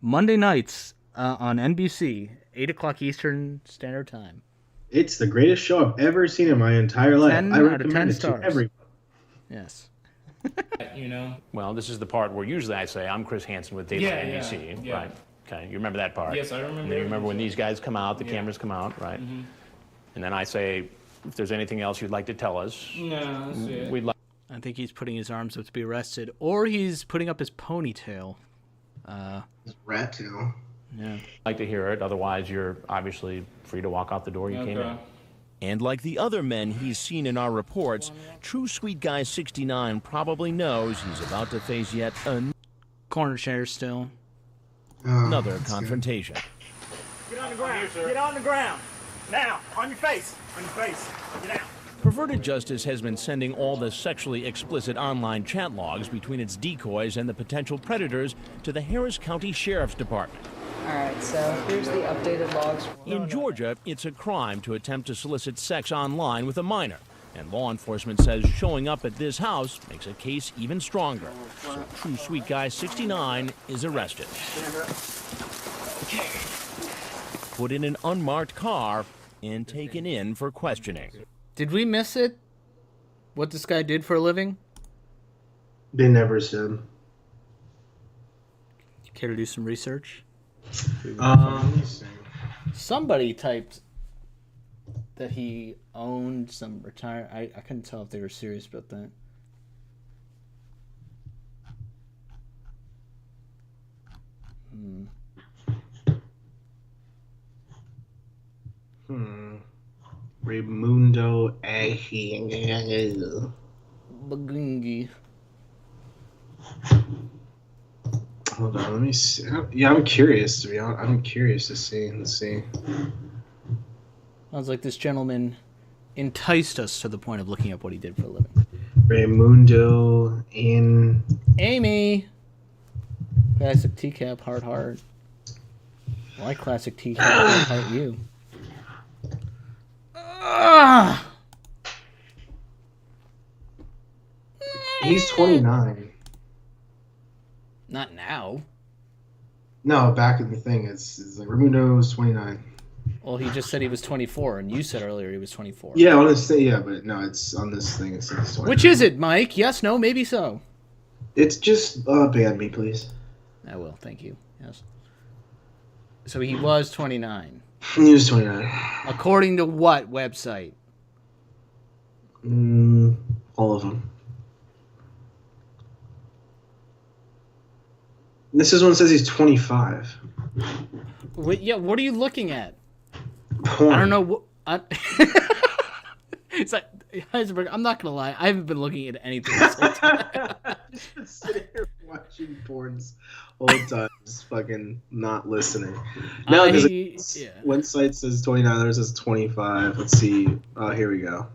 Monday nights on NBC, 8:00 Eastern Standard Time. It's the greatest show I've ever seen in my entire life. 10 I out of 10 recommend it stars. to everyone. Yes. Well, this is the part where usually I say I'm Chris Hansen with Dateline NBC, yeah. right? Okay, you remember that part? Yes, I remember. And then you remember when these guys come out, the cameras come out, right? Mm-hmm. And then I say, if there's anything else you'd like to tell us, no, that's it. we'd like. I think he's putting his arms up to be arrested, or he's putting up his ponytail. His rat tail. Yeah. Like to hear it. Otherwise, you're obviously free to walk out the door you came in. And like the other men he's seen in our reports, True Sweet Guy 69 probably knows he's about to face yet corner chair still. Another confrontation. Get on the ground. Get on the ground. Now, on your face. On your face. Get down. Perverted Justice has been sending all the sexually explicit online chat logs between its decoys and the potential predators to the Harris County Sheriff's Department. All right, so here's the updated logs. In Georgia, it's a crime to attempt to solicit sex online with a minor, and law enforcement says showing up at this house makes a case even stronger. So True Sweet Guy 69 is arrested. Put in an unmarked car and taken in for questioning. Did we miss it? What this guy did for a living? They never said. Care to do some research? Let me see. Somebody typed that he owned some retire. I couldn't tell if they were serious about that. Raimundo Bagungi. Hold on, let me see. Yeah, I'm curious to be honest. I'm curious to see. Let's see. Sounds like this gentleman enticed us to the point of looking up what he did for a living. Raimundo in Amy. Classic TCAP heart. I like classic TCAP heart you. He's 29. Not now. No, back in the thing, it's like Raimundo's 29. Well, he just said he was 24, and you said earlier he was 24. Yeah, on this thing, yeah, but no, it's on this thing. It says 29. Which is it, Mike? Yes, no, maybe so. It's just ban me, please. I will, thank you. Yes. So he was 29. He was 29. According to what website? All of them. This is one that says he's 25. Wait, yeah, what are you looking at? Porn. I don't know. It's like, Heisenberg, I'm not going to lie. I haven't been looking at anything this whole time. Just been sitting here watching porns all the time, just fucking not listening. No, because one site says 29, the other says 25. Let's see. Oh, here we go.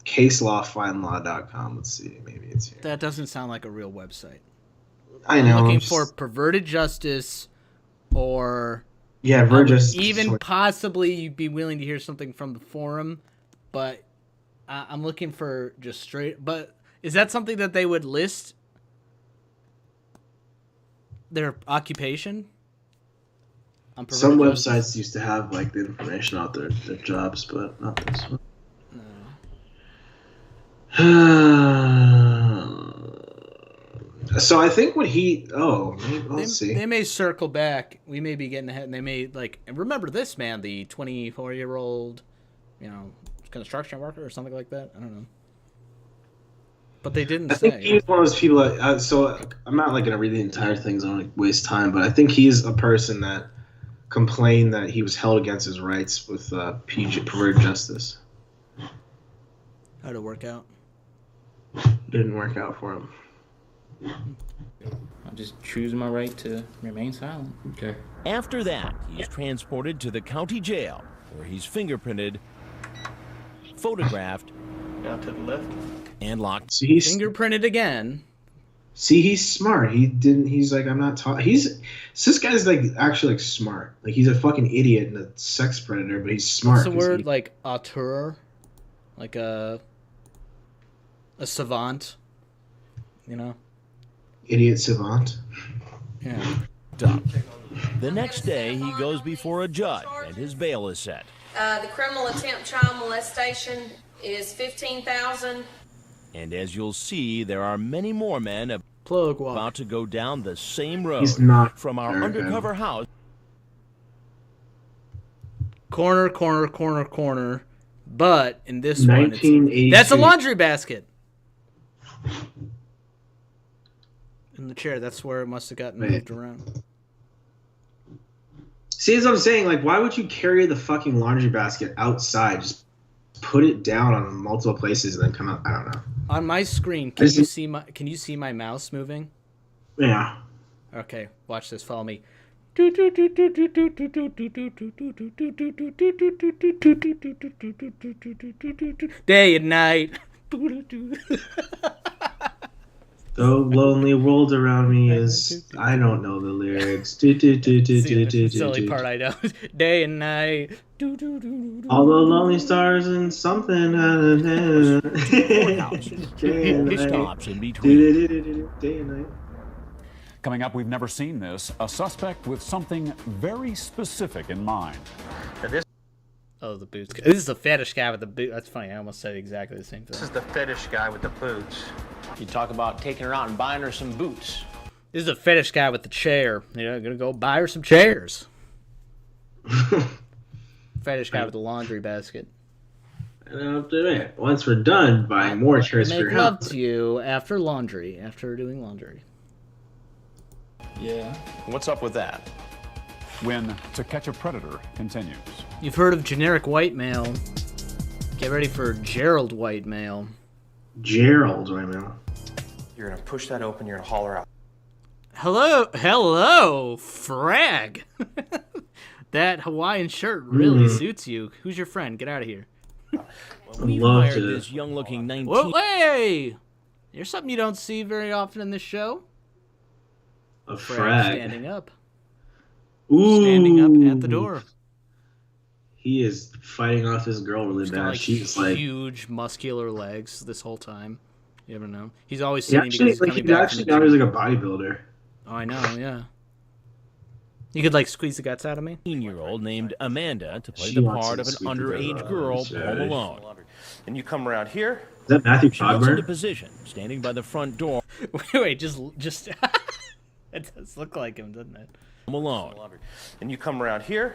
Caselawfindlaw.com. Let's see. Maybe it's here. That doesn't sound like a real website. I know. I'm looking for perverted justice or... Yeah, Vergis. Even possibly you'd be willing to hear something from the forum, but I'm looking for just straight... But is that something that they would list? Their occupation? Some websites used to have like the information out their jobs, but not this one. So I think what he... Oh, maybe, let's see. They may circle back. We may be getting ahead, and they may, like... And remember this man, the 24-year-old, construction worker or something like that? I don't know. But they didn't say. I think he's one of those people that... so I'm not like going to read the entire thing, so I don't want to waste time, but I think he's a person that complained that he was held against his rights with perverted justice. How'd it work out? Didn't work out for him. I just choose my right to remain silent. Okay. After that, he's transported to the county jail, where he's fingerprinted, photographed, down to the left, and locked. So he's fingerprinted again. See, he's smart. He's like, I'm not talking. This guy's like actually like smart. Like he's a fucking idiot and a sex predator, but he's smart. What's the word? Like auteur, like a savant. Idiot savant. Yeah. The next day, he goes before a judge, and his bail is set. The criminal attempt child molestation is $15,000. And as you'll see, there are many more men about to go down the same road. He's not from our undercover house. Corner. But in this one, that's a laundry basket. In the chair, that's where it must have gotten moved around. See, as I'm saying, like, why would you carry the fucking laundry basket outside? Just put it down on multiple places and then come out. I don't know. On my screen, can you see my mouse moving? Yeah. Okay, watch this. Follow me. Day and night. The lonely world around me is... I don't know the lyrics. The silly part I know. Day and night. All the lonely stars and something. Day and night. Coming up, we've never seen this. A suspect with something very specific in mind. Oh, the boots. This is the fetish guy with the boot. That's funny. I almost said exactly the same thing. This is the fetish guy with the boots. You talk about taking her out and buying her some boots. This is a fetish guy with the chair. Gonna go buy her some chairs. Fetish guy with the laundry basket. Once we're done buying more chairs for your house. Make love house. to you after laundry. After doing laundry. Yeah. What's up with that? When To Catch a Predator continues. You've heard of generic white male. Get ready for Gerald white male. Gerald white male. You're gonna push that open. You're gonna holler out. Hello, frag. That Hawaiian shirt really suits you. Who's your friend? Get out of here. We hired this young-looking 19. Whoa, hey! There's something you don't see very often in this show. A Frag standing up. Ooh. Standing up at the door. He is fighting off this girl really He's bad. got like She's like huge muscular legs this whole time. You ever know? He's always he sitting actually, because he's like, coming he back actually from the got gym. like a bodybuilder. Oh, I know, yeah. You could like squeeze the guts out of me. 18-year-old named Amanda to play She the wants part to of an squeeze the underage guts girl out. home alone. And you come around here. Is that Matthew She gets into Cogburn? position, standing by the front door. Wait, just it does look like him, doesn't it? Home alone. And you come around here.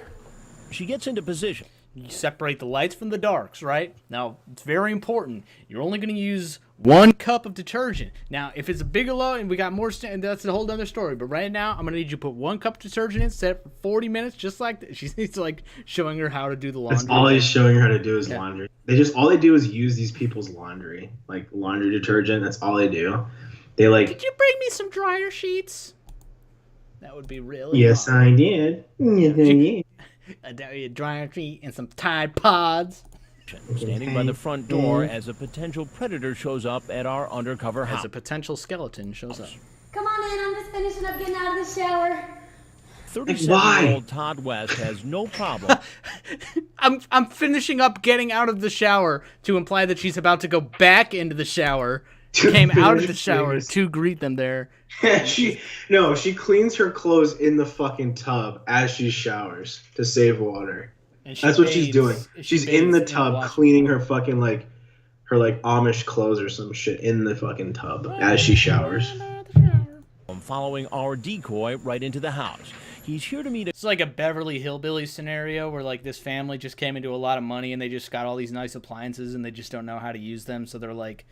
She gets into position. You separate the lights from the darks, right? Now, it's very important. You're only going to use 1 cup of detergent. Now, if it's a Bigelow and we got more, that's a whole other story. But right now, I'm going to need you to put 1 cup of detergent in, set it for 40 minutes, just like that. She's like showing her how to do the laundry. That's all he's showing her how to do is laundry. All they do is use these people's laundry, like laundry detergent. That's all they do. They like. Could you bring me some dryer sheets? That would be really. Yes, I did. Yes, I did. A dryer sheet and some Tide Pods. Standing by the front door as a potential predator shows up at our undercover house. As a potential skeleton shows up. Come on in, I'm just finishing up getting out of the shower. 37-year-old Todd West has no problem. I'm finishing up getting out of the shower to imply that she's about to go back into the shower. Came out of the shower to greet them there. she cleans her clothes in the fucking tub as she showers to save water. That's what she's doing. She's in the tub cleaning her fucking her Amish clothes or some shit in the fucking tub as she showers. Following our decoy right into the house. He's here to meet. It's like a Beverly Hillbillies scenario where like this family just came into a lot of money and they just got all these nice appliances and they just don't know how to use them, so they're like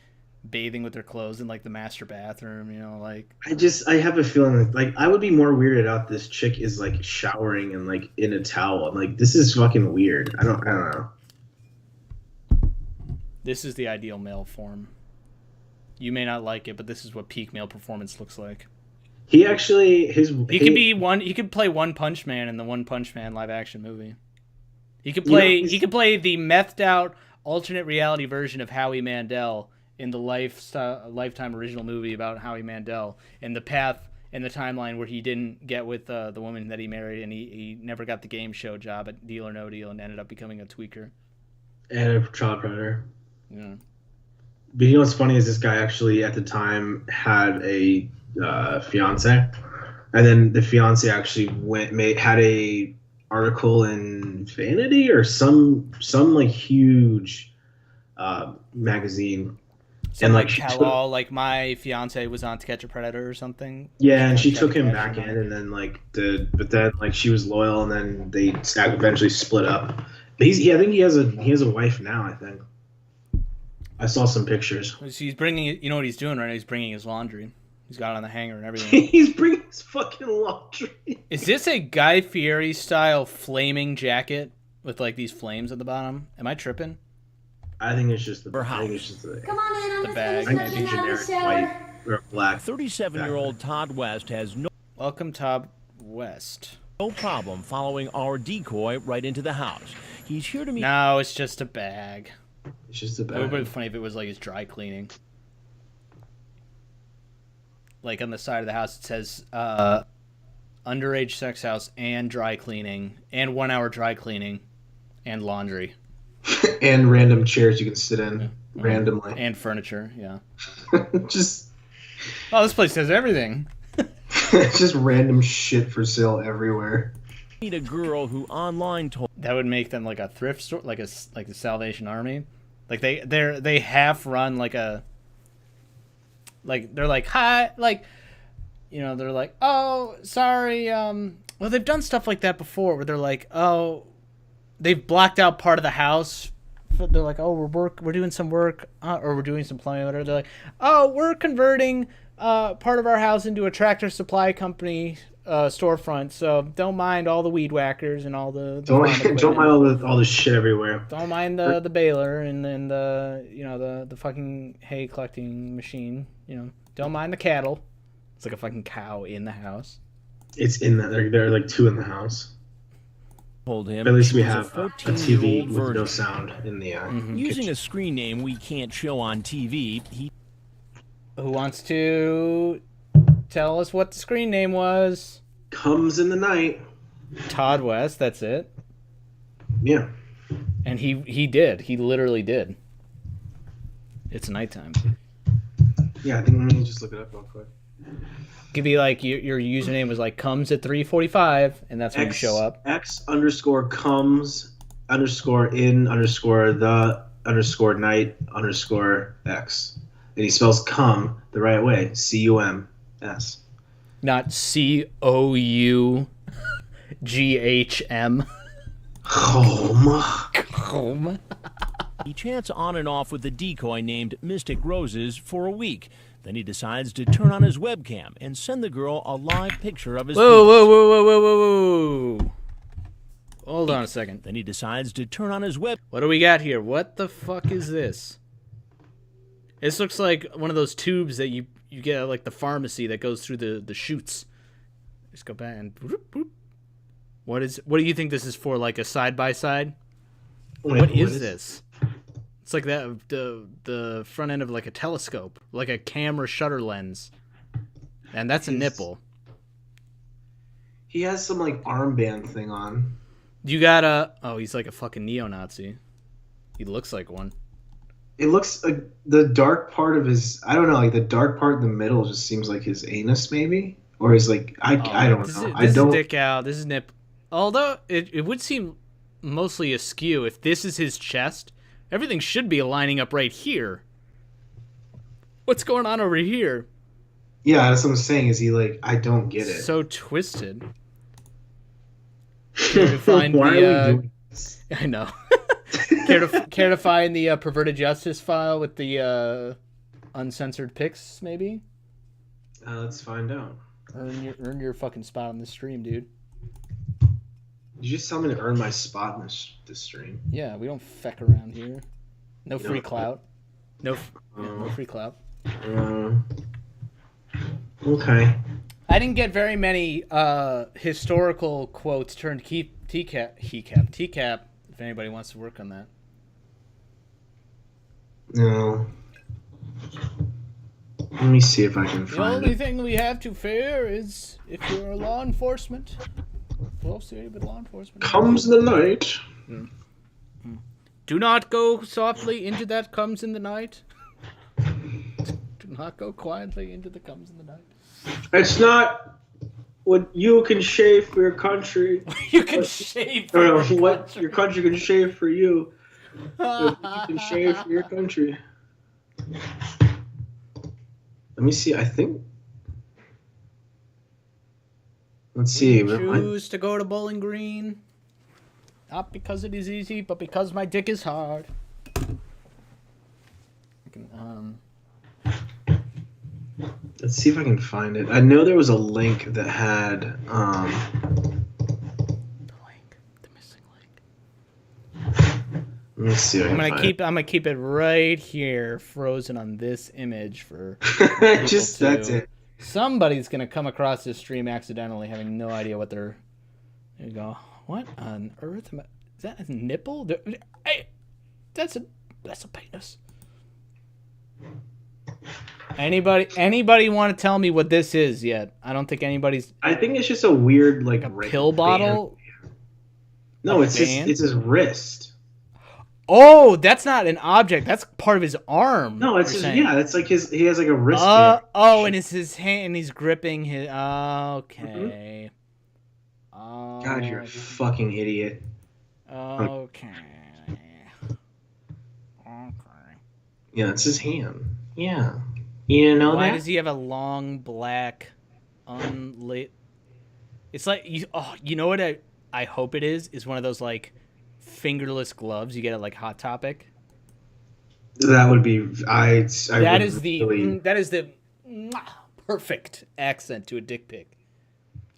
bathing with their clothes in like the master bathroom, like. I have a feeling like I would be more weirded out. This chick is like showering and like in a towel. I'm like, this is fucking weird. I don't know. This is the ideal male form. You may not like it, but this is what peak male performance looks like. He actually He could play One Punch Man in the One Punch Man live action movie. He could play the methed out alternate reality version of Howie Mandel in the Lifetime original movie about Howie Mandel, and the path and the timeline where he didn't get with the woman that he married, and he never got the game show job at Deal or No Deal and ended up becoming a tweaker. And a child predator. Yeah. But you know what's funny is this guy actually at the time had a fiance, and then the fiance actually had a article in Vanity or some like huge magazine. And like tell-all, like my fiance was on To Catch a Predator or something. Yeah, and she took him back in, and then but then she was loyal, and then they eventually split up. But I think he has a wife now. I think I saw some pictures. So he's bringing, you know what he's doing right now? He's bringing his laundry. He's got it on the hanger and everything. He's bringing his fucking laundry. Is this a Guy Fieri style flaming jacket with like these flames at the bottom? Am I tripping? I think it's just the Come on in, I'm just bag, finishing up getting out of the shower. Or black. 37-year-old Todd West has no. Welcome, Todd West. No problem following our decoy right into the house. He's here to meet. No, it's just a bag. It's just a bag. It would be funny if it was like his dry cleaning. Like on the side of the house, it says underage sex house and dry cleaning and 1 hour dry cleaning and laundry. And random chairs you can sit in randomly. And furniture, yeah. Just. Oh, this place has everything. It's just random shit for sale everywhere. Meet a girl who online told. That would make them like a thrift store, like the Salvation Army. Like they half run like a. Like they're like hi, like, they're like, oh sorry, well they've done stuff like that before where they're like, oh, they've blocked out part of the house. They're like, oh, we're doing some work, or we're doing some plumbing, or whatever. They're like, oh, we're converting part of our house into a Tractor Supply Company storefront, so don't mind all the weed whackers and all the don't mind all the shit everywhere. Don't mind the baler and then the fucking hay collecting machine. Don't mind the cattle. It's like a fucking cow in the house. It's in there are like two in the house. Told him. But at least we have a TV with version. no sound in the Using kitchen. a screen name we can't show on TV. Who wants to Tell us what the screen name was. Comes in the night. Todd West, that's it. Yeah. And he did. He literally did. It's nighttime. Yeah, I think let me just look it up real quick. Could be like your username was like comes at 3:45, and that's when you show up. X_comes_in_the_night_X. And he spells come the right way. CUMS. Not COUGHM. Home. He chats on and off with a decoy named Mystic Roses for a week. Then he decides to turn on his webcam and send the girl a live picture of his Whoa. Hold on a second. Then he decides to turn on his web. What do we got here? What the fuck is this? This looks like one of those tubes that you get at like the pharmacy that goes through the chutes. Just go back and boop, boop. What do you think this is for? Like a side-by-side? What is this? It's like that the front end of like a telescope, like a camera shutter lens. And that's a nipple. He has some like armband thing on. You got he's like a fucking neo-Nazi. He looks like one. It looks like the dark part of his, I don't know, like the dark part in the middle just seems like his anus maybe, or his like I don't know. This is dick out. This is nip. Although it would seem mostly askew if this is his chest. Everything should be lining up right here. What's going on over here? Yeah, that's what I'm saying. Is he like, I don't get it. So twisted. Why are we doing this? I know. care to find the perverted justice file with the uncensored pics, maybe? Let's find out. Earn your fucking spot on this stream, dude. You just tell me to earn my spot in this stream. Yeah, we don't feck around here. No free clout. No free clout. Okay. I didn't get very many historical quotes turned TCAP. If anybody wants to work on that. No. Let me see if I can find it. The only thing we have to fear is if you're a law enforcement. Well, see, but law enforcement. Comes the night. Do not go softly into that comes in the night. Do not go quietly into the comes in the night. It's not what you can shave for your country. You can shave for your country. What your country can shave for you. You can shave for your country. Let me see. I think. Let's see. Choose to go to Bowling Green. Not because it is easy, but because my dick is hard. Let's see if I can find it. I know there was a link that had The missing link. Let me see. I'm gonna keep it right here, frozen on this image for. Just that's it. Somebody's gonna come across this stream accidentally, having no idea what they're. There you go. What on earth? Is that a nipple? Hey, that's a penis. Anybody want to tell me what this is yet? I don't think anybody's. I think it's just a weird like a pill bottle. No, it's his wrist. Oh, that's not an object. That's part of his arm. No, it's it's like he has like a wristband. And it's his hand, and he's gripping his. Okay. God, you're a fucking idiot. Okay. Yeah, it's his hand. Yeah. You didn't know that? Why does he have a long black unlit? It's like you know what I hope it is one of those like fingerless gloves you get at like Hot Topic. That would be that is the perfect accent to a dick pic.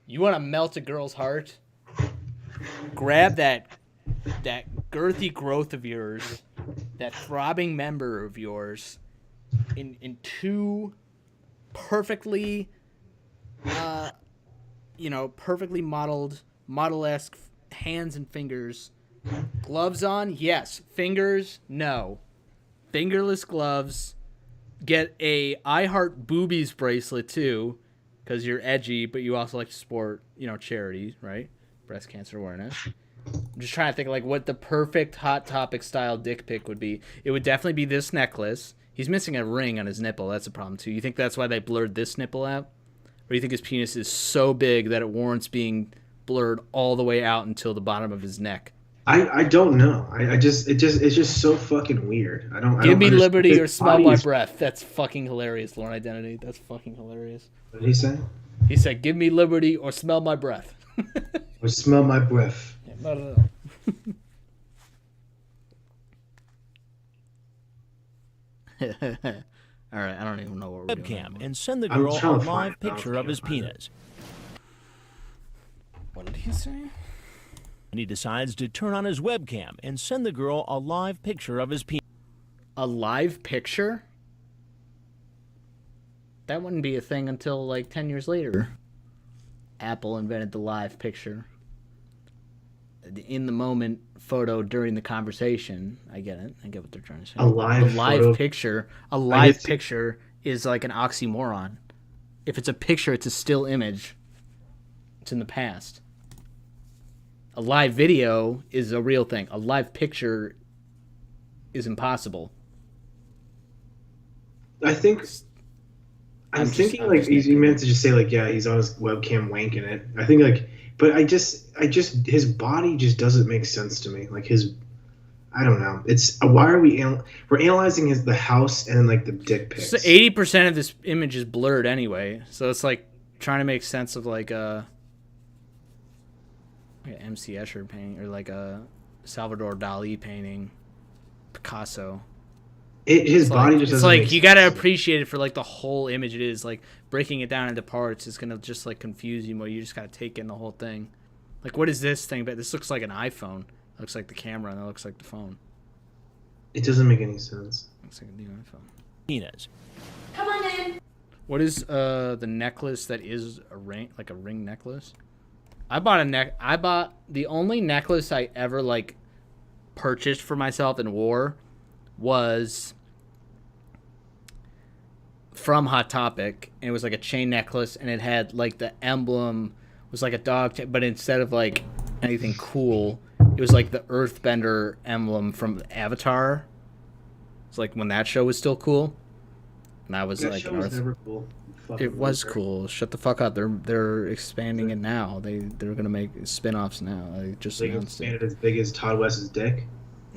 You want to melt a girl's heart? Grab that girthy growth of yours, that throbbing member of yours, in two perfectly, perfectly model-esque hands and fingers. Gloves on? Yes. Fingers? No. Fingerless gloves. Get a I Heart Boobies bracelet too. because you're edgy, but you also like to support, charity, right? Breast cancer awareness. I'm just trying to think like what the perfect Hot Topic style dick pic would be. It would definitely be this necklace. He's missing a ring on his nipple. That's a problem too. You think that's why they blurred this nipple out? Or do you think his penis is so big that it warrants being blurred all the way out until the bottom of his neck? I don't know. It's just so fucking weird. I don't. Give me understand. liberty His or smell body my is- breath. That's fucking hilarious, Lorne Identity. That's fucking hilarious. What did he say? He said, "Give me liberty or smell my breath." Or smell my breath. Yeah, no. All right, I don't even know what we're doing. Webcam and send the I'm girl a trying to find live it, but I picture of can't his find it. penis. What did he say? And he decides to turn on his webcam and send the girl a live picture of his penis. A live picture? That wouldn't be a thing until like 10 years later. Apple invented the live picture. The in the moment photo during the conversation. I get it. I get what they're trying to say. A live photo? picture. A I live guess- picture is like an oxymoron. If it's a picture, it's a still image. It's in the past. A live video is a real thing. A live picture is impossible. I think. I'm thinking like he meant to just say like, yeah, he's on his webcam wanking it. I think like, but I just his body just doesn't make sense to me. Like I don't know. It's why are we're analyzing the house and then like the dick pics. So 80% of this image is blurred anyway. So it's like trying to make sense of like a MC Escher painting or like a Salvador Dali painting, Picasso. His body just it's doesn't like make you gotta appreciate it for like the whole image it is. Like breaking it down into parts is gonna just like confuse you more. You just gotta take in the whole thing. Like what is this thing? But this looks like an iPhone. It looks like the camera and it looks like the phone. It doesn't make any sense. Looks like a new iPhone. Penis. Come on in. What is the necklace that is a ring, like a ring necklace? I bought the only necklace I ever like purchased for myself and wore was from Hot Topic, and it was like a chain necklace, and it had like the emblem was like a dog, but instead of like anything cool, it was like the Earthbender emblem from Avatar. It's like when that show was still cool, and I was That like, show was never cool. it was cool. Shut the fuck up. They're expanding it now. They're gonna make spin-offs now. They just They announced it. expanded as big as Todd West's dick.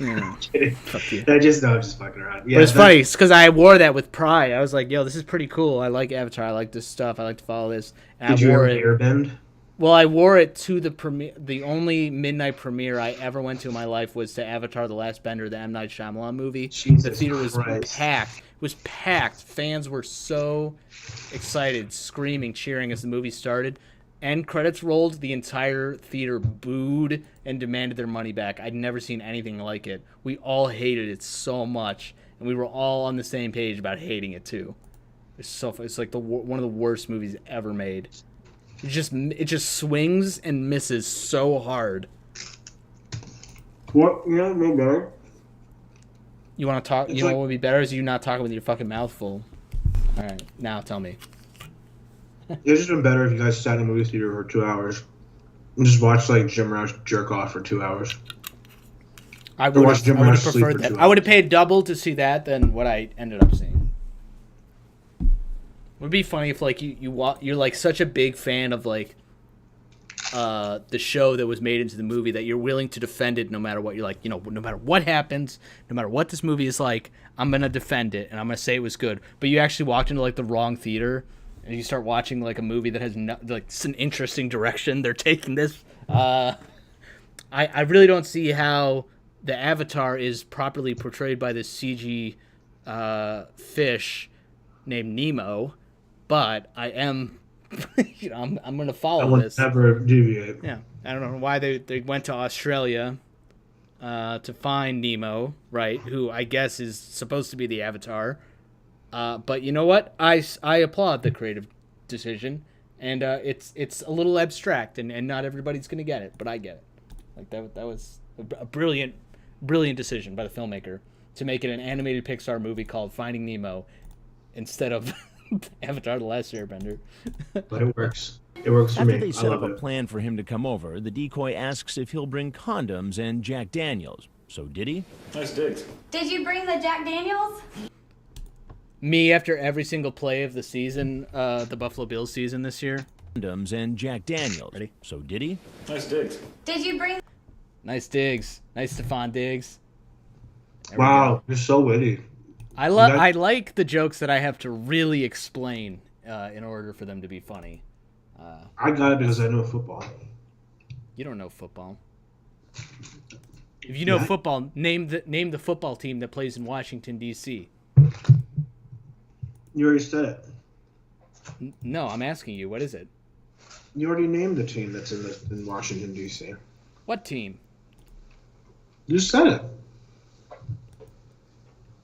Yeah. Fuck you. I'm just fucking around. Yeah, But it's funny, it's because I wore that with pride. I was like, yo, this is pretty cool. I like Avatar. I like this stuff. I like to follow this. And Did I you wore ever it. airbend? Well, I wore it to the premiere. The only midnight premiere I ever went to in my life was to Avatar: The Last Bender, the M. Night Shyamalan movie. Jesus the theater was Christ. packed. It was packed. Fans were so excited, screaming, cheering as the movie started. End credits rolled. The entire theater booed and demanded their money back. I'd never seen anything like it. We all hated it so much, and we were all on the same page about hating it too. It's like one of the worst movies ever made. It just swings and misses so hard. What? Yeah, no better. You want to talk? It's You know like- what would be better is you not talking with your fucking mouth full. All right, now tell me. It's just been better if you guys sat in a movie theater for 2 hours and just watched like Jim Rouse jerk off for 2 hours. I Or would watch Jim have Rouse sleep preferred for that. 2 I would have paid double to see that than what I ended up seeing. It would be funny if like you're like such a big fan of like the show that was made into the movie that you're willing to defend it no matter what. You're like, no matter what happens, no matter what this movie is like, I'm gonna defend it and I'm gonna say it was good. But you actually walked into like the wrong theater and you start watching like a movie that has like it's an interesting direction they're taking this. I really don't see how the Avatar is properly portrayed by this CG fish named Nemo, but I am, I'm going to I follow will this. never deviate. Yeah, I don't know why they went to Australia to find Nemo, right? Who I guess is supposed to be the Avatar. But you know what? I applaud the creative decision, and it's a little abstract, and not everybody's gonna get it, but I get it. Like that was a brilliant decision by the filmmaker to make it an animated Pixar movie called Finding Nemo instead of Avatar: The Last Airbender. But it works. It works for After me. they I set up love a it. plan for him to come over, the decoy asks if he'll bring condoms and Jack Daniels. So did he? Nice digs. Did you bring the Jack Daniels? Me after every single play of the season, the Buffalo Bills season this year. Condoms and Jack Daniels. Ready? So did he? Nice digs. Did you bring? Nice digs. Nice Stephon Diggs. Wow, you're so witty. I like the jokes that I have to really explain in order for them to be funny. I got it because I know football. You don't know football. If you know football, name the football team that plays in Washington D.C. You already said it. No, I'm asking you. What is it? You already named the team that's in Washington D.C. What team? You said it.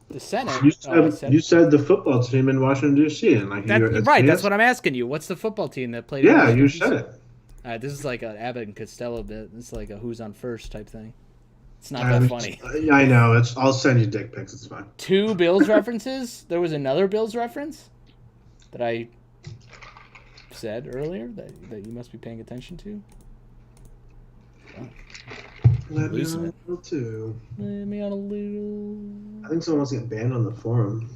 The Senate. You said the football team in Washington D.C. and like right. That's what I'm asking you. What's the football team that played? Yeah, you said it. All right, this is like an Abbott and Costello bit. This is like a who's on first type thing. It's not that funny. I know. I'll send you dick pics. It's fine. 2 Bills references. There was another Bills reference that I said earlier that you must be paying attention to. Oh. Let me on a little too. Let me on a little. I think someone wants to get banned on the forum.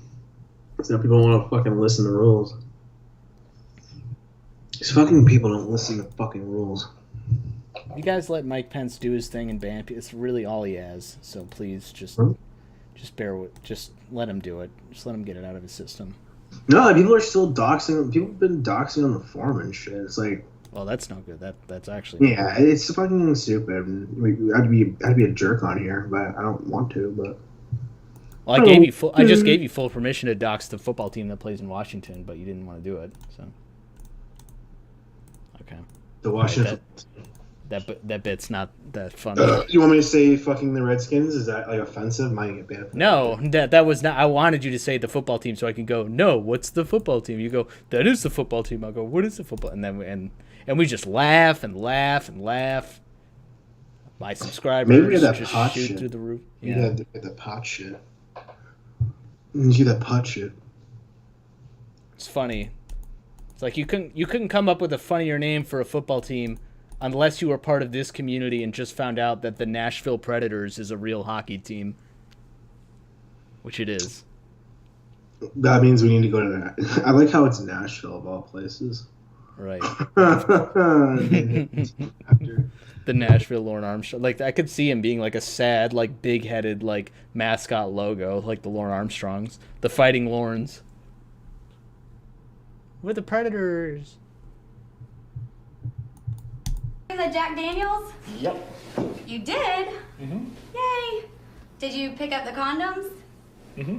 So people want to fucking listen to rules. These fucking people don't listen to fucking rules. You guys let Mike Pence do his thing and ban people. It's really all he has. So please just let him do it. Just let him get it out of his system. No, people are still doxing. People have been doxing on the forum and shit. It's like, well, that's no good. That's actually it's fucking stupid. I'd be a jerk on here, but I don't want to. But well, I just gave you full permission to dox the football team that plays in Washington, but you didn't want to do it. So okay. The Washington. That bit's not that funny. You want me to say fucking the Redskins? Is that like offensive? Might get banned. No, that was not. I wanted you to say the football team so I can go. No, what's the football team? You go. That is the football team. I'll go. What is the football? And then and we just laugh and laugh and laugh. My subscribers maybe that just pot shoot shit. through the roof. You Yeah, gotta get the pot shit. You get that pot shit. it's funny. It's like you couldn't come up with a funnier name for a football team unless you were part of this community and just found out that the Nashville Predators is a real hockey team, which it is. That means we need to go to that. I like how it's Nashville of all places. Right. The Nashville Lorne Armstrong. Like, I could see him being like a sad, like big-headed, like mascot logo, like the Lorne Armstrongs, the Fighting Lornes. We're the Predators. The Jack Daniels? Yep. You did? Mm-hmm. Yay! Did you pick up the condoms? Mm-hmm.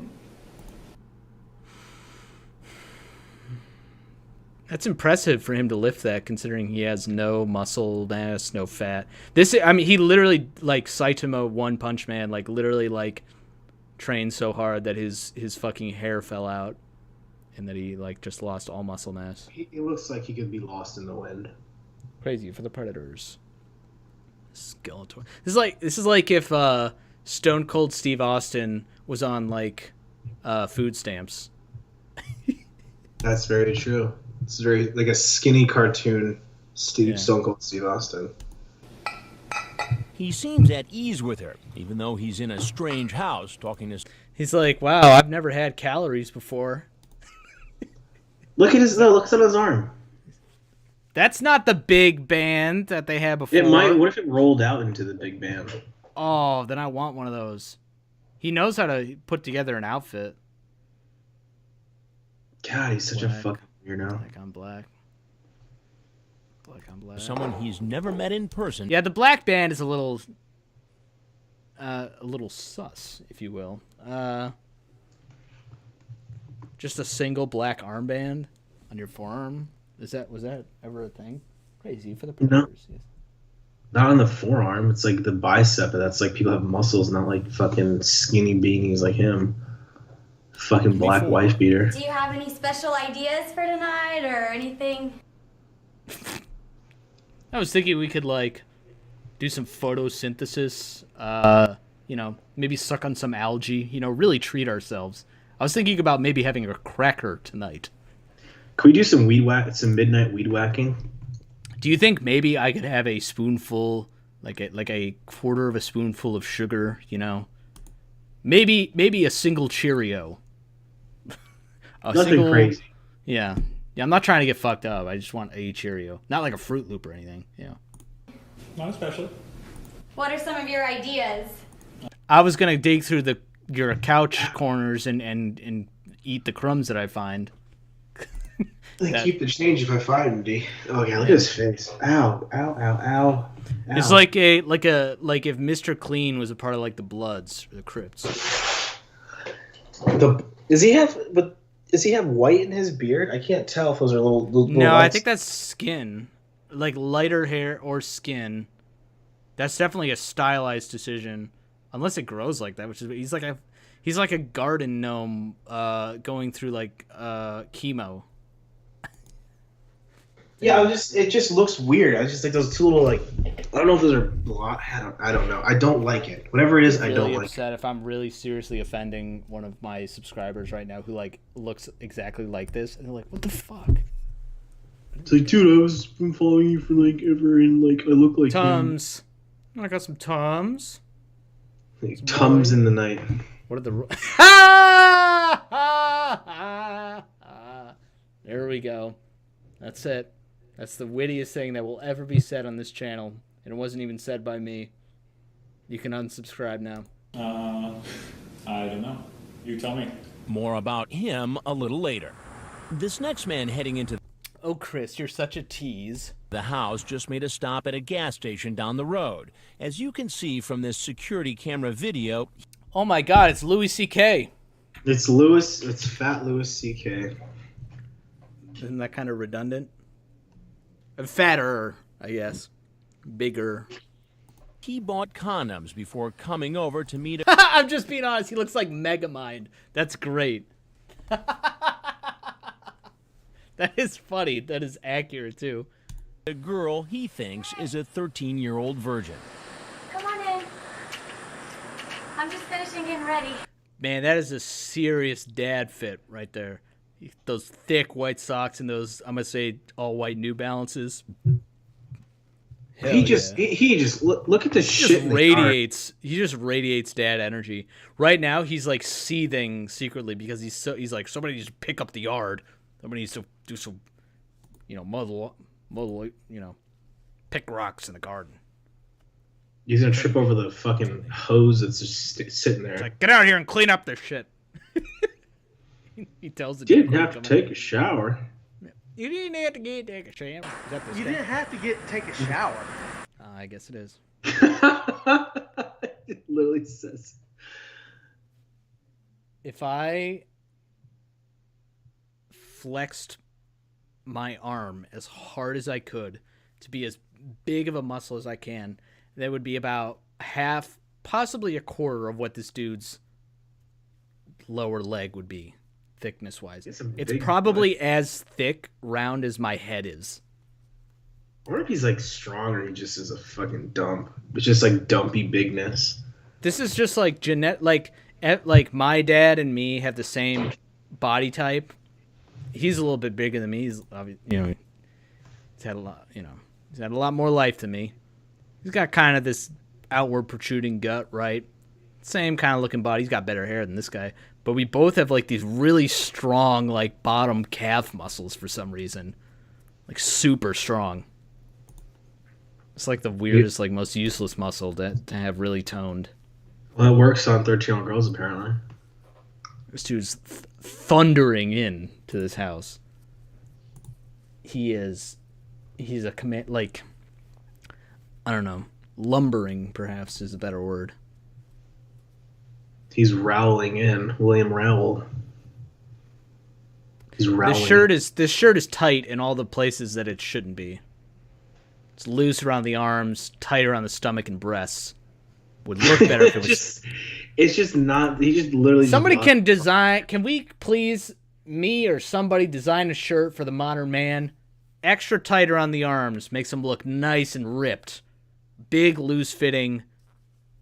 That's impressive for him to lift that, considering he has no muscle mass, no fat. He literally, like, Saitama One Punch Man, like, literally, like, trained so hard that his fucking hair fell out, and that he, like, just lost all muscle mass. He looks like he could be lost in the wind. Crazy for the Predators. Skeletor. This is like if Stone Cold Steve Austin was on, like, food stamps. That's very true. It's very like a skinny cartoon Stone Cold Steve Austin. He seems at ease with her, even though he's in a strange house talking to... He's like, wow, I've never had calories before. Look at his arm. That's not the big band that they had before. It might. What if it rolled out into the big band? Oh, then I want one of those. He knows how to put together an outfit. God, he's such a fucking weirdo. Black on black. Black on black. Someone he's never met in person. Yeah, the black band is a little sus, if you will. Just a single black armband on your forearm. Was that ever a thing? Crazy for the Predators. No. Not on the forearm. It's like the bicep, but that's like people have muscles, not like fucking skinny beanies like him. Fucking black wife beater. Do you have any special ideas for tonight or anything? I was thinking we could, like, do some photosynthesis, maybe suck on some algae, really treat ourselves. I was thinking about maybe having a cracker tonight. Can we do some some midnight weed whacking? Do you think maybe I could have a spoonful, like a quarter of a spoonful of sugar? You know, maybe a single Cheerio. Nothing crazy. Yeah. I'm not trying to get fucked up. I just want a Cheerio, not like a Fruit Loop or anything. Yeah. Not especially. What are some of your ideas? I was gonna dig through your couch corners and eat the crumbs that I find. Keep the change if I find him, D. Oh yeah, look at his face. Ow, ow, ow, ow. It's like if Mr. Clean was a part of like the Bloods or the Crips. Does he have white in his beard? I can't tell if those are little No, lights. I think that's skin, like lighter hair or skin. That's definitely a stylized decision, unless it grows like that. Which is he's like a garden gnome going through like chemo. Yeah, it just looks weird. I just like those two little I don't know if those are blot. I don't know. I don't like it. Whatever it is, I don't like it. Upset if I'm really seriously offending one of my subscribers right now who like looks exactly like this, and they're like, "What the fuck?" It's like, dude, I was been following you for like ever, and like I look like Tums. I got some Tums. Like, Tums in the night. What are the? There we go. That's it. That's the wittiest thing that will ever be said on this channel, and it wasn't even said by me. You can unsubscribe now. I don't know. You tell me. More about him a little later. This next man heading into Oh, Chris, you're such a tease. The house just made a stop at a gas station down the road. As you can see from this security camera video. Oh my God, it's Louis C.K. It's Fat Louis C.K. Isn't that kind of redundant? Fatter, I guess. Bigger. He bought condoms before coming over to meet I'm just being honest. He looks like Megamind. That's great. That is funny. That is accurate, too. A girl he thinks is a 13-year-old virgin. Come on in. I'm just finishing getting ready. Man, that is a serious dad fit right there. Those thick white socks and those, I'm going to say, all-white New Balances. He just look at this shit. He just radiates dad energy. Right now, he's like seething secretly because he's like, somebody needs to pick up the yard. Somebody needs to do some, muddle, pick rocks in the garden. He's gonna trip over the fucking hose that's just sitting there. It's like, get out here and clean up this shit. He tells the didn't have to take a shower. You didn't have to take a shower. You didn't have to take a shower. I guess it is. It literally says. If I flexed my arm as hard as I could to be as big of a muscle as I can, that would be about half, possibly a quarter of what this dude's lower leg would be, thickness-wise. It's probably as thick, round as my head is. I wonder if he's like stronger. He just is a fucking dump. It's just like dumpy bigness. This is just like like my dad and me have the same body type. He's a little bit bigger than me. He's he's had a lot. He's had a lot more life than me. He's got kind of this outward protruding gut, right? Same kind of looking body. He's got better hair than this guy. But we both have like these really strong like bottom calf muscles for some reason. Like super strong. It's like the weirdest, like most useless muscle to have really toned. Well, it works on 13-year-old girls apparently. This dude's thundering in to this house. He's a command, like, I don't know, lumbering perhaps is a better word. He's rowling in, William Rowell. He's rowling. This shirt is tight in all the places that it shouldn't be. It's loose around the arms, tight around the stomach and breasts. Would look better if it was. It's just not. He just literally. Somebody can design. Can we please, me or somebody, design a shirt for the modern man? Extra tight around the arms makes him look nice and ripped. Big, loose-fitting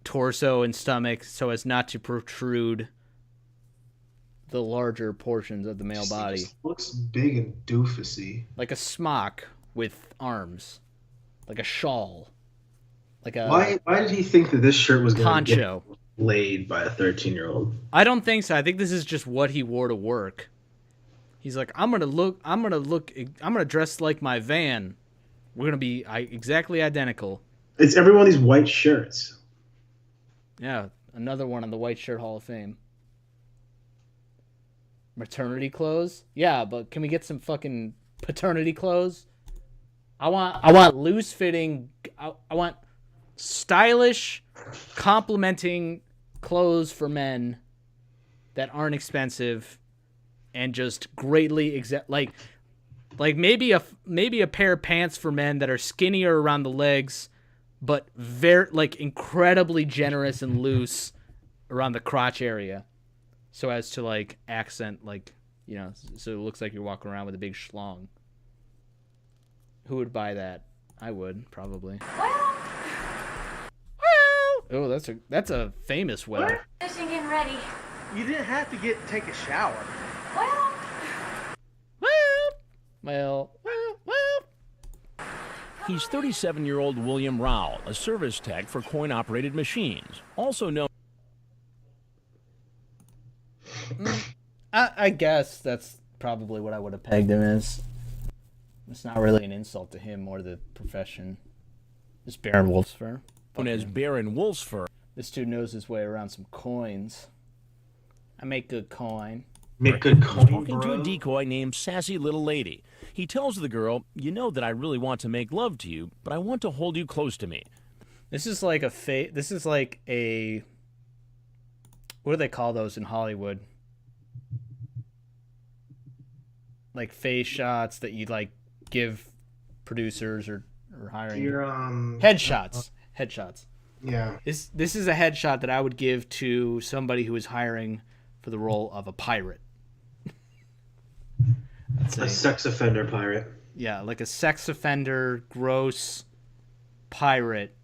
torso and stomach so as not to protrude the larger portions of the male body. Just looks big and doofusy. Like a smock with arms. Like a shawl. Like a Why did he think that this shirt was going to poncho get laid by a 13-year-old? I don't think so. I think this is just what he wore to work. He's like, I'm gonna dress like my van. We're gonna be exactly identical. It's every one of these white shirts. Yeah, another one on the White Shirt Hall of Fame. Maternity clothes? Yeah, but can we get some fucking paternity clothes? I want loose fitting. I want stylish, complimenting clothes for men that aren't expensive and just greatly like maybe a pair of pants for men that are skinnier around the legs, but very incredibly generous and loose around the crotch area, so as to accent so it looks like you're walking around with a big schlong. Who would buy that? I would, probably. Oh, that's a famous well. Just getting ready. You didn't have to take a shower. Well. He's 37-year-old William Rowell, a service tech for coin-operated machines, also known. I guess that's probably what I would have pegged him as. It's not really an insult to him or the profession. It's Baron Wolfsfur. Known as Baron Wolfsfur. This dude knows his way around some coins. I make good coin. Make good coin, talking to a decoy named Sassy Little Lady. He tells the girl, "You know that I really want to make love to you, but I want to hold you close to me." This is like a what do they call those in Hollywood? Like face shots that you give producers or hiring. Headshots. Headshots. Yeah. This is a headshot that I would give to somebody who is hiring for the role of a pirate. A sex offender pirate. Yeah, like a sex offender, gross pirate.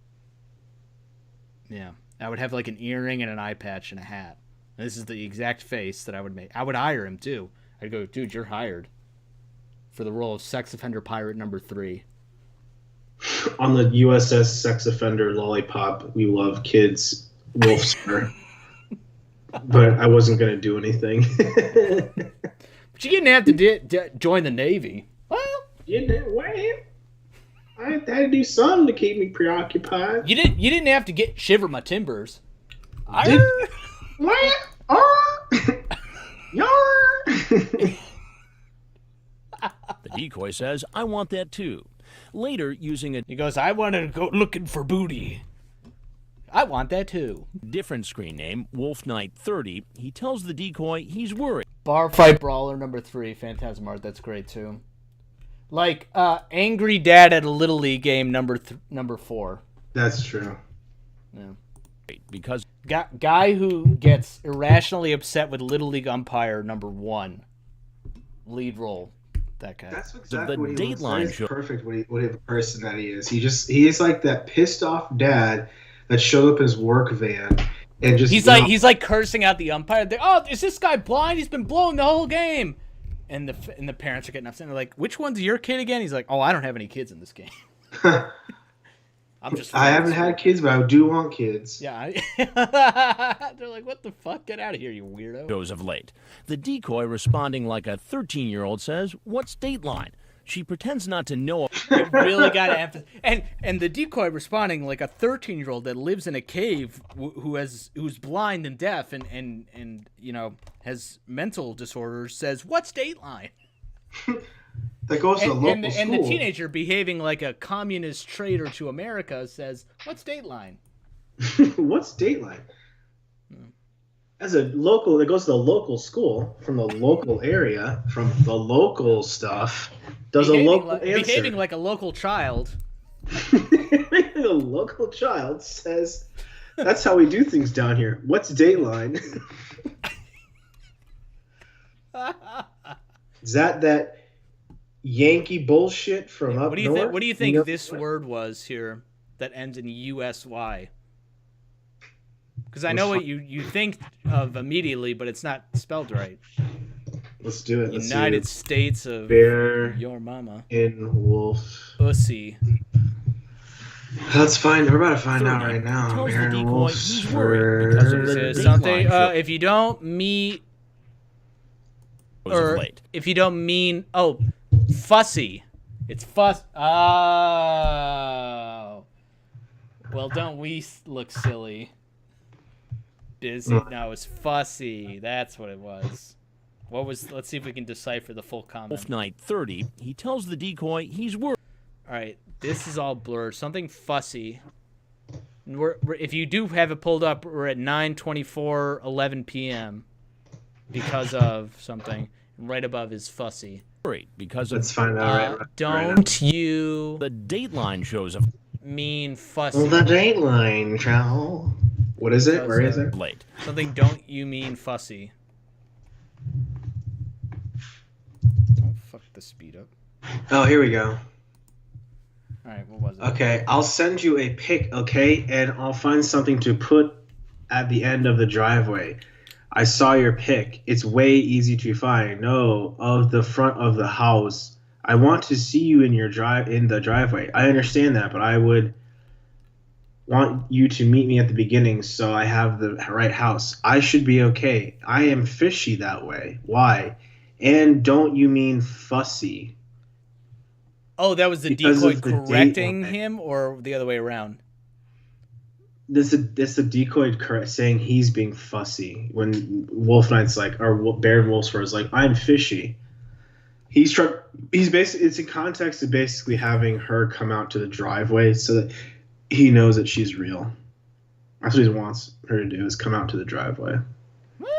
Yeah. I would have an earring and an eye patch and a hat. And this is the exact face that I would make. I would hire him too. I'd go, dude, you're hired for the role of sex offender pirate number 3. On the USS Sex Offender Lollipop, we love kids, Wolfsburg. But I wasn't going to do anything. But you didn't have to join the Navy. Well, I had to do something to keep me preoccupied. You didn't have to shiver my timbers. The decoy says, "I want that too." Later, he goes, "I want to go looking for booty. I want that too." Different screen name, Wolf Knight 30. He tells the decoy he's worried. Bar Fight Brawler number 3, Phantasm Art. That's great too. Angry Dad at a Little League game number 4. That's true. Yeah. Because guy who gets irrationally upset with Little League umpire number 1. Lead role. That guy. That's exactly what he Dateline looks like. Perfect. What a person that he is. He is like that pissed off dad that showed up in his work van and just he's cursing out the umpire. Oh, is this guy blind? He's been blowing the whole game. And the parents are getting upset. They're like, "Which one's your kid again?" He's like, "Oh, I don't have any kids in this game." I haven't had kids, but I do want kids. Yeah. They're like, "What the fuck? Get out of here, you weirdo." Goes of late. The decoy, responding like a 13-year-old, says, "What's Dateline?" She pretends not to know. You really got to emphasize. And the decoy responding like a 13-year-old that lives in a cave who's blind and deaf and has mental disorders says, "What's Dateline?" That goes to the local school. And the teenager behaving like a communist traitor to America says, "What's Dateline?" What's Dateline? As a local, it goes to the local school from the local area, from the local stuff. Does a local answer. Behaving like a local child. The local child says, "That's how we do things down here. What's Dateline?" Is that Yankee bullshit from up north? What do you think this word was here that ends in USY? Because I know what you think of immediately, but it's not spelled right. Let's do it. United States of Bear your mama. in wolf. Pussy. Let's find. We're about to find out right now. Bear in wolf. He's worried because of the Something. If you don't meet, or if you don't mean, fussy. It's fuss. Oh. Well, don't we look silly? Busy? No, it's fussy. That's what it was. What was? Let's see if we can decipher the full comment. Wolf Night 30. He tells the decoy he's worried. All right, this is all blurred. Something fussy. If you do have it pulled up, we're at 9:24:11 p.m. because of something. Right above is fussy. Because let's find out. Don't you? The Dateline shows of mean fussy. Well, the Dateline show. What is it? Where is it? Late. Something. Don't you mean fussy? Don't fuck the speed up. Oh, here we go. All right, what was it? Okay, I'll send you a pic, okay? And I'll find something to put at the end of the driveway. I saw your pic. It's way easy to find. No, of the front of the house. I want to see you in the driveway. I understand that, but I would want you to meet me at the beginning so I have the right house. I should be okay. I am fishy that way. Why? And don't you mean fussy? Oh, that was the decoy correcting him, or the other way around? This is the decoy saying he's being fussy when Wolf Knight's like, or Bear and Wolf's is like, I'm fishy. He's basically, it's in context of basically having her come out to the driveway so that he knows that she's real. That's what he wants her to do, is come out to the driveway. Well,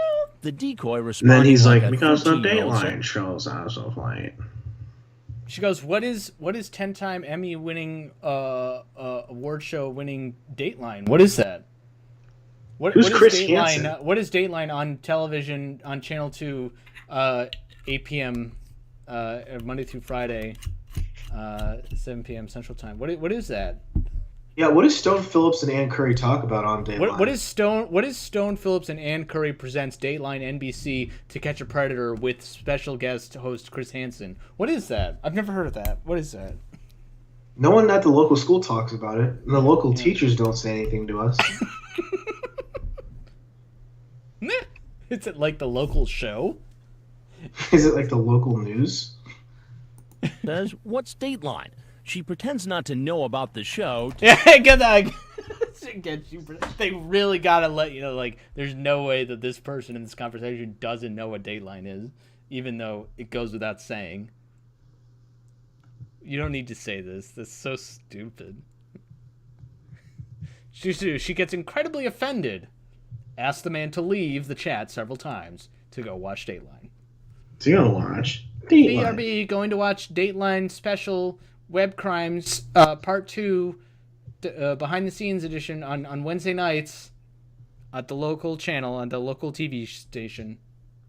the decoy responds. And then he's like, because the Dateline shows us of late. She goes, what is 10-time Emmy winning award show winning Dateline? What is that? Who's Chris Hansen? What is Dateline on television on Channel 2, 8 p.m. Monday through Friday, 7 p.m. Central Time? What is that? Yeah, what does Stone Phillips and Ann Curry talk about on Dateline? What is Stone Phillips and Ann Curry presents Dateline NBC To Catch a Predator with special guest host Chris Hansen? What is that? I've never heard of that. What is that? No one at the local school talks about it. And the local teachers don't say anything to us. Is it like the local show? Is it like the local news? Says, what's Dateline? She pretends not to know about the show. Yeah, get that. They really gotta let you know, like, there's no way that this person in this conversation doesn't know what Dateline is, even though it goes without saying. You don't need to say this. That's so stupid. She gets incredibly offended. Asks the man to leave the chat several times to go watch Dateline. To go watch Dateline. BRB going to watch Dateline special Web Crimes Part 2 behind the scenes edition on Wednesday nights at the local channel on the local TV station.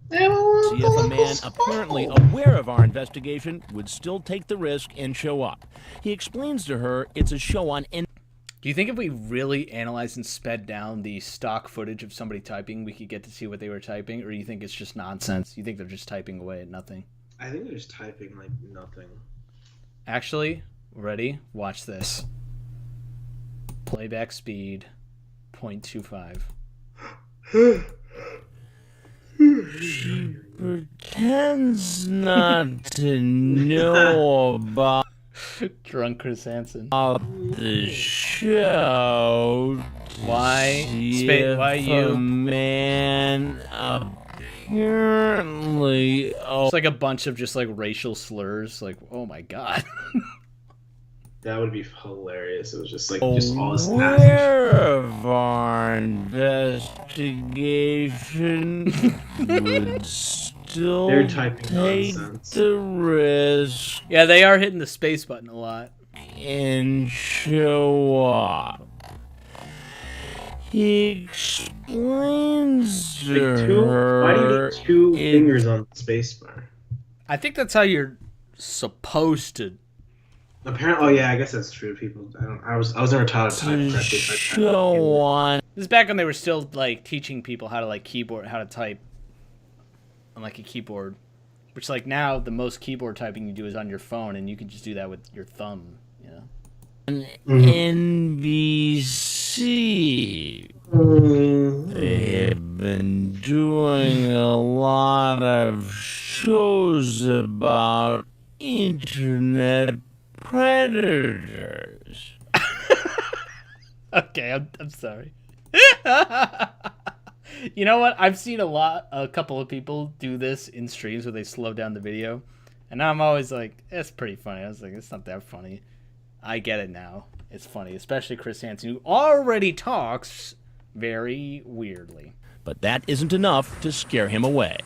See if a man apparently aware of our investigation would still take the risk and show up. He explains to her it's a show on... Do you think if we really analyzed and sped down the stock footage of somebody typing, we could get to see what they were typing? Or do you think it's just nonsense? You think they're just typing away at nothing? I think they're just typing like nothing. Actually, ready? Watch this. Playback speed 0.25. She pretends not to know about drunk Chris Hansen the show. Why? Why you? Man apparently. It's like a bunch of just like racial slurs. Like, oh my god. That would be hilarious. It was just like just all this aware of our investigation would still they're typing take nonsense. the risk. Yeah, they are hitting the space button a lot. And show up. He explains to her. Why do you need two fingers on the space bar? I think that's how you're supposed to. Apparently, oh yeah, I guess that's true. People, I was never taught to type correctly. Show on This is back when they were still like teaching people how to like how to type on like a keyboard, which like now the most keyboard typing you do is on your phone, and you can just do that with your thumb, you know. NBC. They've been doing a lot of shows about internet predators. Okay, I'm sorry. You know what? I've seen a couple of people do this in streams where they slow down the video, and I'm always like, it's pretty funny. I was like, it's not that funny. I get it now. It's funny, especially Chris Hansen, who already talks very weirdly. But that isn't enough to scare him away.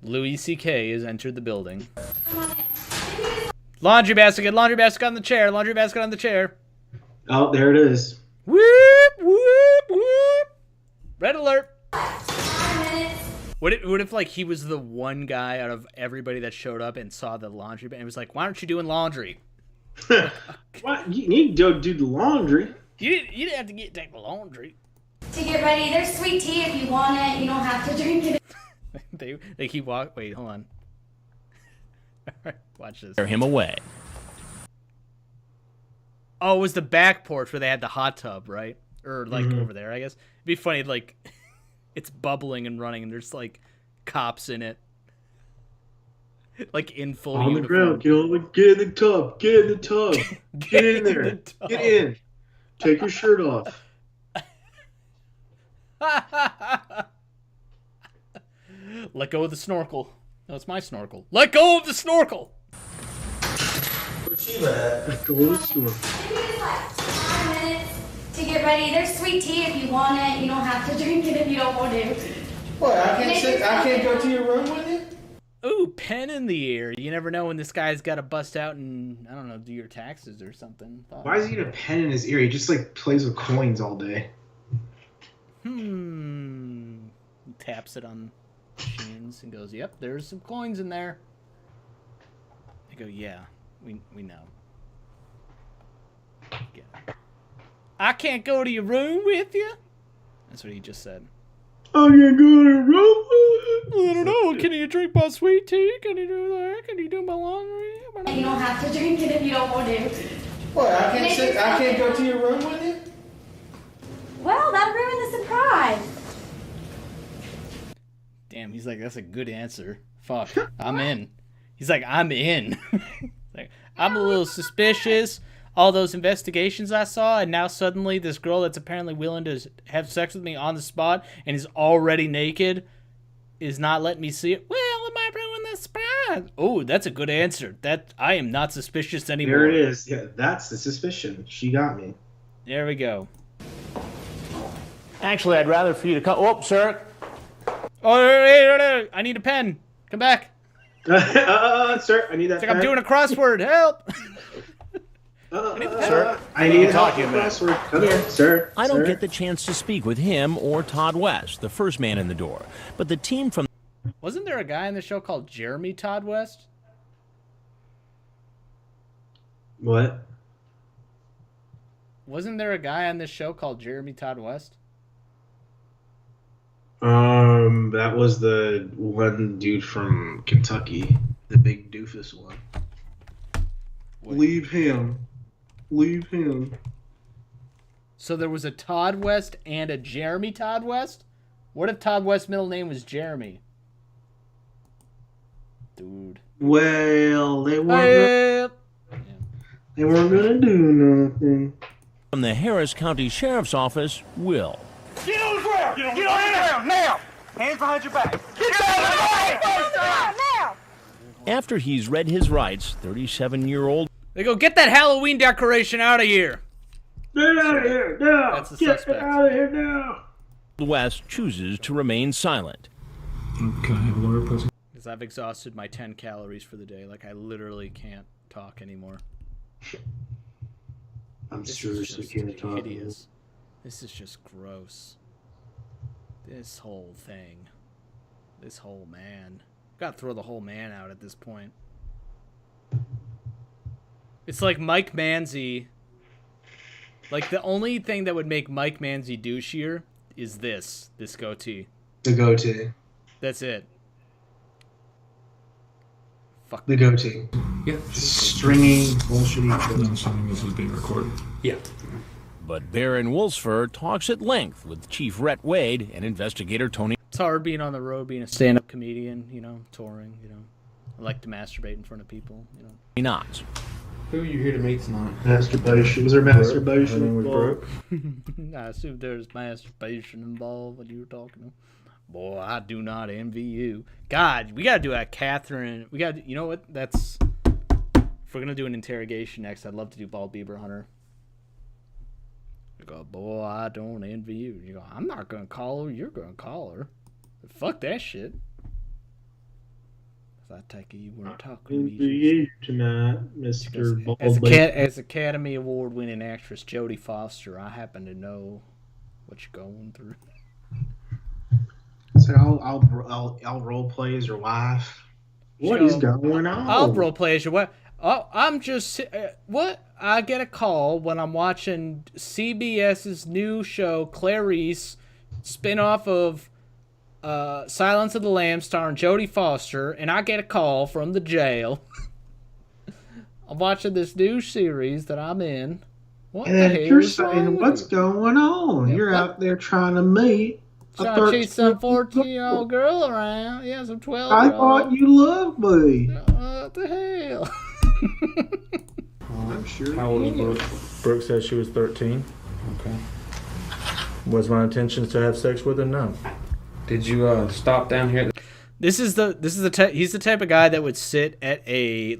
Louis C.K. has entered the building. Laundry basket on the chair, laundry basket on the chair. Oh, there it is. Whoop, whoop, whoop. Red alert. What if like he was the one guy out of everybody that showed up and saw the laundry and was like, why aren't you doing laundry? What? You need to do the laundry. You didn't have to take the laundry. To get ready, there's sweet tea if you want it. You don't have to drink it. They keep walking. Wait, hold on. Watch this. Scare him away. Oh, it was the back porch where they had the hot tub, right? Or like over there, I guess. It'd be funny, like it's bubbling and running, and there's like cops in it, like in full on uniform. The ground, get in the tub, get in the tub, get in there, get in, take your shirt off. Let go of the snorkel. No, it's my snorkel. Let go of the snorkel. Where's she at? Let go of the snorkel. 5 minutes to get ready. There's sweet tea if you want it. You don't have to drink it if you don't want to. What? I can't go to your room with you? Ooh, pen in the ear. You never know when this guy's got to bust out and, I don't know, do your taxes or something. Why is he got a pen in his ear? He just like plays with coins all day. He taps it on machines and goes, yep, there's some coins in there. I go, yeah, we know. Yeah. I can't go to your room with you. That's what he just said. I can't go to your room. I don't know. Can you drink my sweet tea? Can you do that? Can you do my laundry? You don't have to drink it if you don't want to. What? I can't go to your room with you? Well, that ruined the surprise. Damn, he's like, that's a good answer. Fuck, I'm in. He's like, I'm in. Like, I'm a little suspicious. All those investigations I saw, and now suddenly this girl that's apparently willing to have sex with me on the spot and is already naked is not letting me see it. Well, it might ruin the surprise. Oh, that's a good answer. That I am not suspicious anymore. There it is. Yeah, that's the suspicion. She got me. There we go. Actually, I'd rather for you to come. Oh, sir. Oh, I need a pen. Come back. Sir, I need that. It's like I'm doing a crossword. Help. Sir, I need to talk to you, crossword. Come here, sir. I don't get the chance to speak with him or Todd West, the first man in the door. But the team from... Wasn't there a guy on the show called Jeremy Todd West? What? Wasn't there a guy on this show called Jeremy Todd West? That was the one dude from Kentucky, the big doofus one. Leave him. Leave him. So there was a Todd West and a Jeremy Todd West? What if Todd West's middle name was Jeremy? Dude. Well, they weren't gonna do nothing. From the Harris County Sheriff's Office, Will. Get on the ground! Get on the ground now! Hands behind your back. Get on the ground now! After he's read his rights, 37-year-old... They go, get that Halloween decoration out of here! Get out of here now! That's the Get suspect. out of here now! West chooses to remain silent. Can I have water, please? Because I've exhausted my 10 calories for the day. Like, I literally can't talk anymore. I'm This seriously is just can't talk. hideous. This is just gross. This whole thing. This whole man. Gotta throw the whole man out at this point. It's like Mike Manzi Like, the only thing that would make Mike Manzi douchier is this goatee. The goatee. That's it. Fuck the goatee. Yeah. Stringy, bullshitty. I'm assuming this is being recorded. Yeah. But Baron Wolfsfer talks at length with Chief Rhett Wade and investigator Tony. It's hard being on the road, being a stand-up comedian, touring, I like to masturbate in front of people, Knots. Who are you here to meet tonight? Masturbation. Was there masturbation? Her name was Brooke. I assume there's masturbation involved when you were talking. Boy, I do not envy you. God, we gotta do a Catherine. You know what? If we're gonna do an interrogation next, I'd love to do Bald Beaver Hunter. You go, boy, I don't envy you. You go, I'm not gonna call her. You're gonna call her. Fuck that shit. I take it you weren't talking to me. You tonight, Mr. Bald. As Academy Award winning actress Jodie Foster, I happen to know what you're going through. So I'll role play as your wife. What is going on? I'll role play as your wife. Oh, I'm just what? I get a call when I'm watching CBS's new show Clarice, spinoff of Silence of the Lambs, starring Jodie Foster, and I get a call from the jail. I'm watching this new series that I'm in. What the hell you're is wrong saying, with what's you? going on? You're out there trying to meet Trying to chase some 14-year-old girl around. Yeah, some 12-year-old. I thought you loved me. What the hell? I'm sure. How old is Brooke? Brooke says she was 13. Okay. Was my intention to have sex with her? No. Did you stop down here? He's the type of guy that would sit at a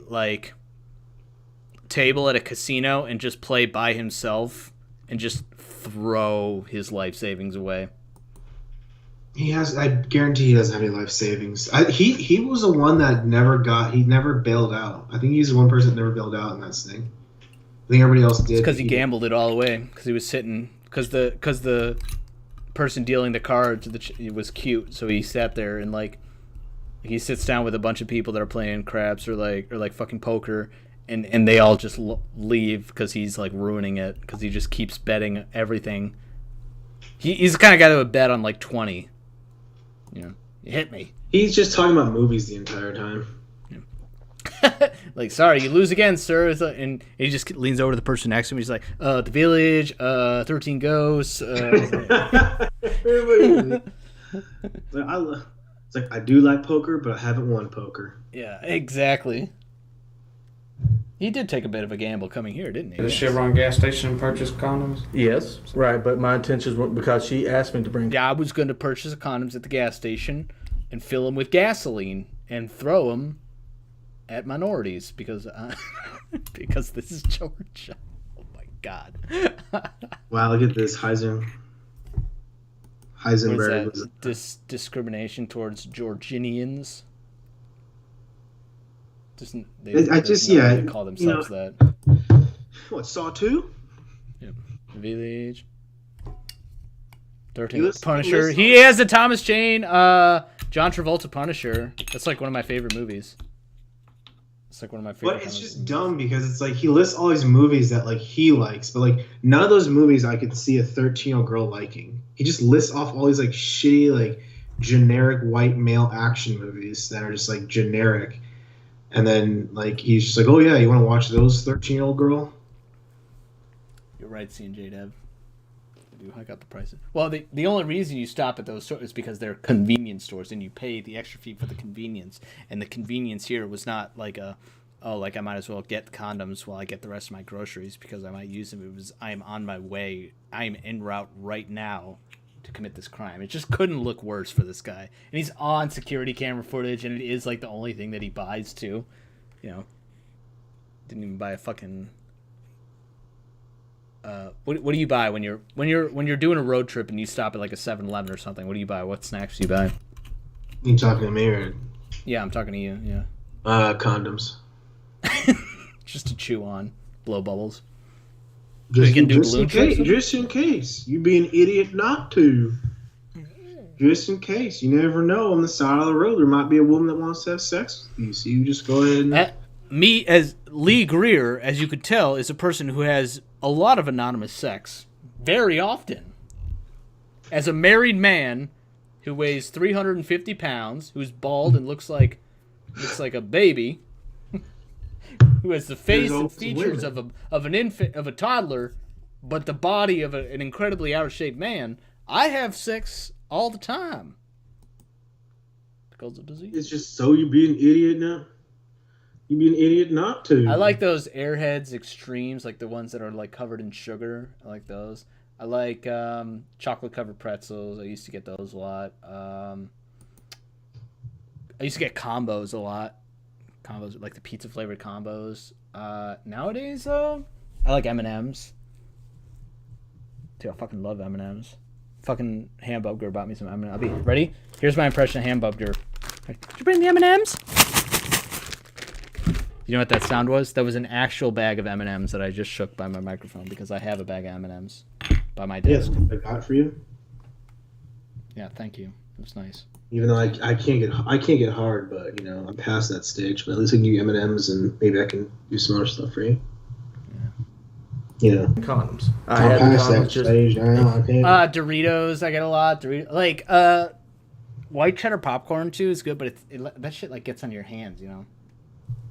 table at a casino and just play by himself and just throw his life savings away. I guarantee he doesn't have any life savings. He was the one that he never bailed out. I think he's the one person that never bailed out in that thing. I think everybody else did. Because he gambled it all away. Because he was sitting. Because the person dealing the cards was cute, so he sat there and he sits down with a bunch of people that are playing craps or fucking poker, and they all just leave because he's ruining it because he just keeps betting everything. He's the kind of guy that would bet on 20. You hit me. He's just talking about movies the entire time. Sorry, you lose again, sir. And he just leans over to the person next to him. He's like, The Village, 13 Ghosts. I do like poker, but I haven't won poker. Yeah, exactly. He did take a bit of a gamble coming here, didn't he? The Chevron gas station purchase condoms? Yes, right. But my intentions were because she asked me to bring. Yeah, I was going to purchase condoms at the gas station and fill them with gasoline and throw them at minorities because this is Georgia. Oh my God! Wow, look at this Heisenberg. Was discrimination towards Georgians. They call themselves that. What, Saw 2? Yep. Village. 13 Punisher. He has the Thomas Jane, John Travolta Punisher. That's one of my favorite movies. It's one of my favorite. But it's just dumb because it's he lists all these movies that he likes, but none of those movies I could see a 13-year-old girl liking. He just lists off all these shitty generic white male action movies that are just generic. And then, he's just oh, yeah, you want to watch those 13-year-old girl? You're right, C&J Dev. I do hike up the prices. Well, the only reason you stop at those stores is because they're convenience stores, and you pay the extra fee for the convenience. And the convenience here was not I might as well get the condoms while I get the rest of my groceries because I might use them. It was, I am on my way. I am en route right now to commit this crime. It just couldn't look worse for this guy. And he's on security camera footage, and it is the only thing that he buys too. Didn't even buy a fucking. What do you buy when you're doing a road trip and you stop at a 7-Eleven or something? What do you buy? What snacks do you buy? You talking to me or? Yeah, I'm talking to you. Yeah. Condoms. Just to chew on, blow bubbles. Just in case. You'd be an idiot not to. Just in case. You never know. On the side of the road, there might be a woman that wants to have sex with you. So you just go ahead and... me as Lee Greer, as you could tell, is a person who has a lot of anonymous sex very often. As a married man who weighs 350 pounds, who's bald and looks like a baby, who has the face and features of an infant, of a toddler, but the body of an incredibly out of shape man, I have sex all the time. Because of disease. It's just so you be an idiot now. You be an idiot not to. I like those Airheads Extremes, like the ones that are like covered in sugar. I like those. I like chocolate covered pretzels. I used to get those a lot. I used to get combos a lot. Combos like the pizza flavored combos. Nowadays though, I like M&Ms. Dude, I fucking love M&Ms. Fucking Hamburger bought me some M&Ms. I'll be ready. Here's my impression of Hamburger. Did you bring the M&Ms? You know what that sound was? That was an actual bag of M&Ms that I just shook by my microphone because I have a bag of M&Ms by my desk. Yes, I got for you. Yeah, thank you. It was nice. Even though I can't get hard, but you know I'm past that stage. But at least I can give you M&Ms and maybe I can do some other stuff for you. Yeah. You know, condoms. I had past that stage. Doritos, I get a lot. Like white cheddar popcorn too is good, but that shit like gets on your hands, you know.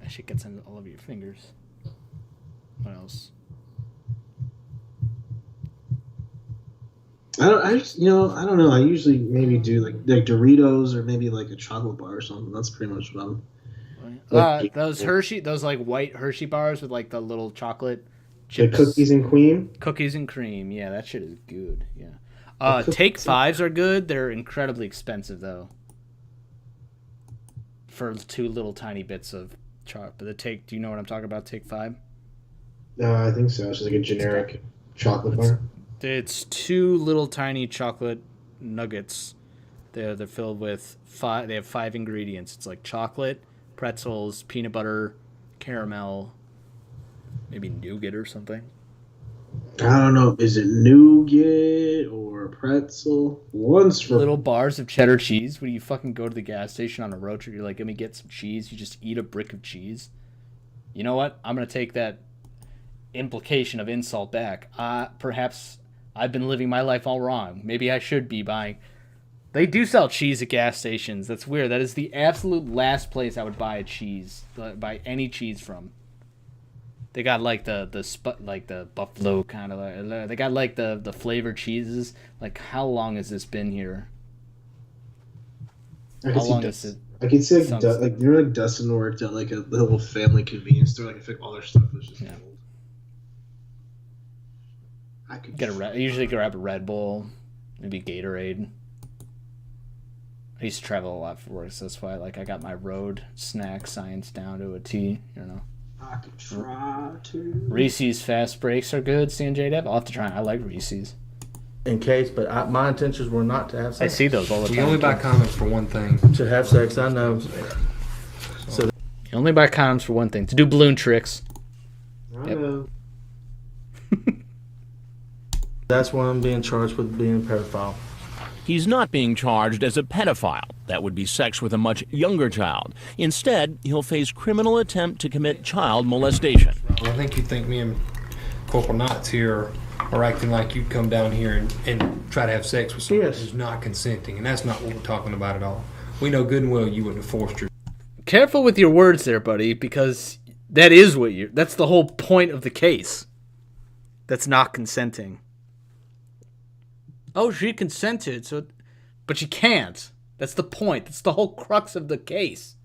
That shit gets on all of your fingers. What else? I don't know. I usually maybe do like Doritos or maybe like a chocolate bar or something. That's pretty much what I'm. Those Hershey, those like white Hershey bars with like the little chocolate chips. The cookies and cream. Cookies and cream. Yeah, that shit is good. Yeah. Take Fives are good. They're incredibly expensive though. For 2 little tiny bits of chocolate. But do you know what I'm talking about? Take 5. I think so. It's just like a generic chocolate bar. It's 2 little tiny chocolate nuggets. They're filled with 5. They have 5 ingredients. It's like chocolate, pretzels, peanut butter, caramel, maybe nougat or something. I don't know. Is it nougat or pretzel? One's for little bars of cheddar cheese. When you fucking go to the gas station on a road trip, you're like, "Let me get some cheese." You just eat a brick of cheese. You know what? I'm gonna take that implication of insult back. Perhaps I've been living my life all wrong. Maybe I should be buying. They do sell cheese at gas stations. That's weird. That is the absolute last place I would buy buy any cheese from. They got like the buffalo kind of. They got like the flavored cheeses. Like, how long has this been here? How long is it? I can see like you know, like Dustin worked at like a little family convenience store. Like I think all their stuff was just old. I could usually grab a Red Bull, maybe Gatorade. I used to travel a lot for work, so that's why I got my road snack science down to a T. You know. I could try to. Reese's Fast Breaks are good. CNJ Dev. I'll have to try. I like Reese's. In case, but my intentions were not to have sex. I see those all the time. You only buy condoms for one thing. To have sex, I know. So you only buy condoms for one thing. To do balloon tricks. I know. That's why I'm being charged with being a pedophile. He's not being charged as a pedophile. That would be sex with a much younger child. Instead, he'll face criminal attempt to commit child molestation. I think you think me and Corporal Knotts here are acting like you'd come down here and try to have sex with someone who's not consenting, and that's not what we're talking about at all. We know good and well you wouldn't have forced her. Careful with your words there, buddy, because that is that's the whole point of the case. That's not consenting. Oh, she consented, but she can't. That's the point. That's the whole crux of the case.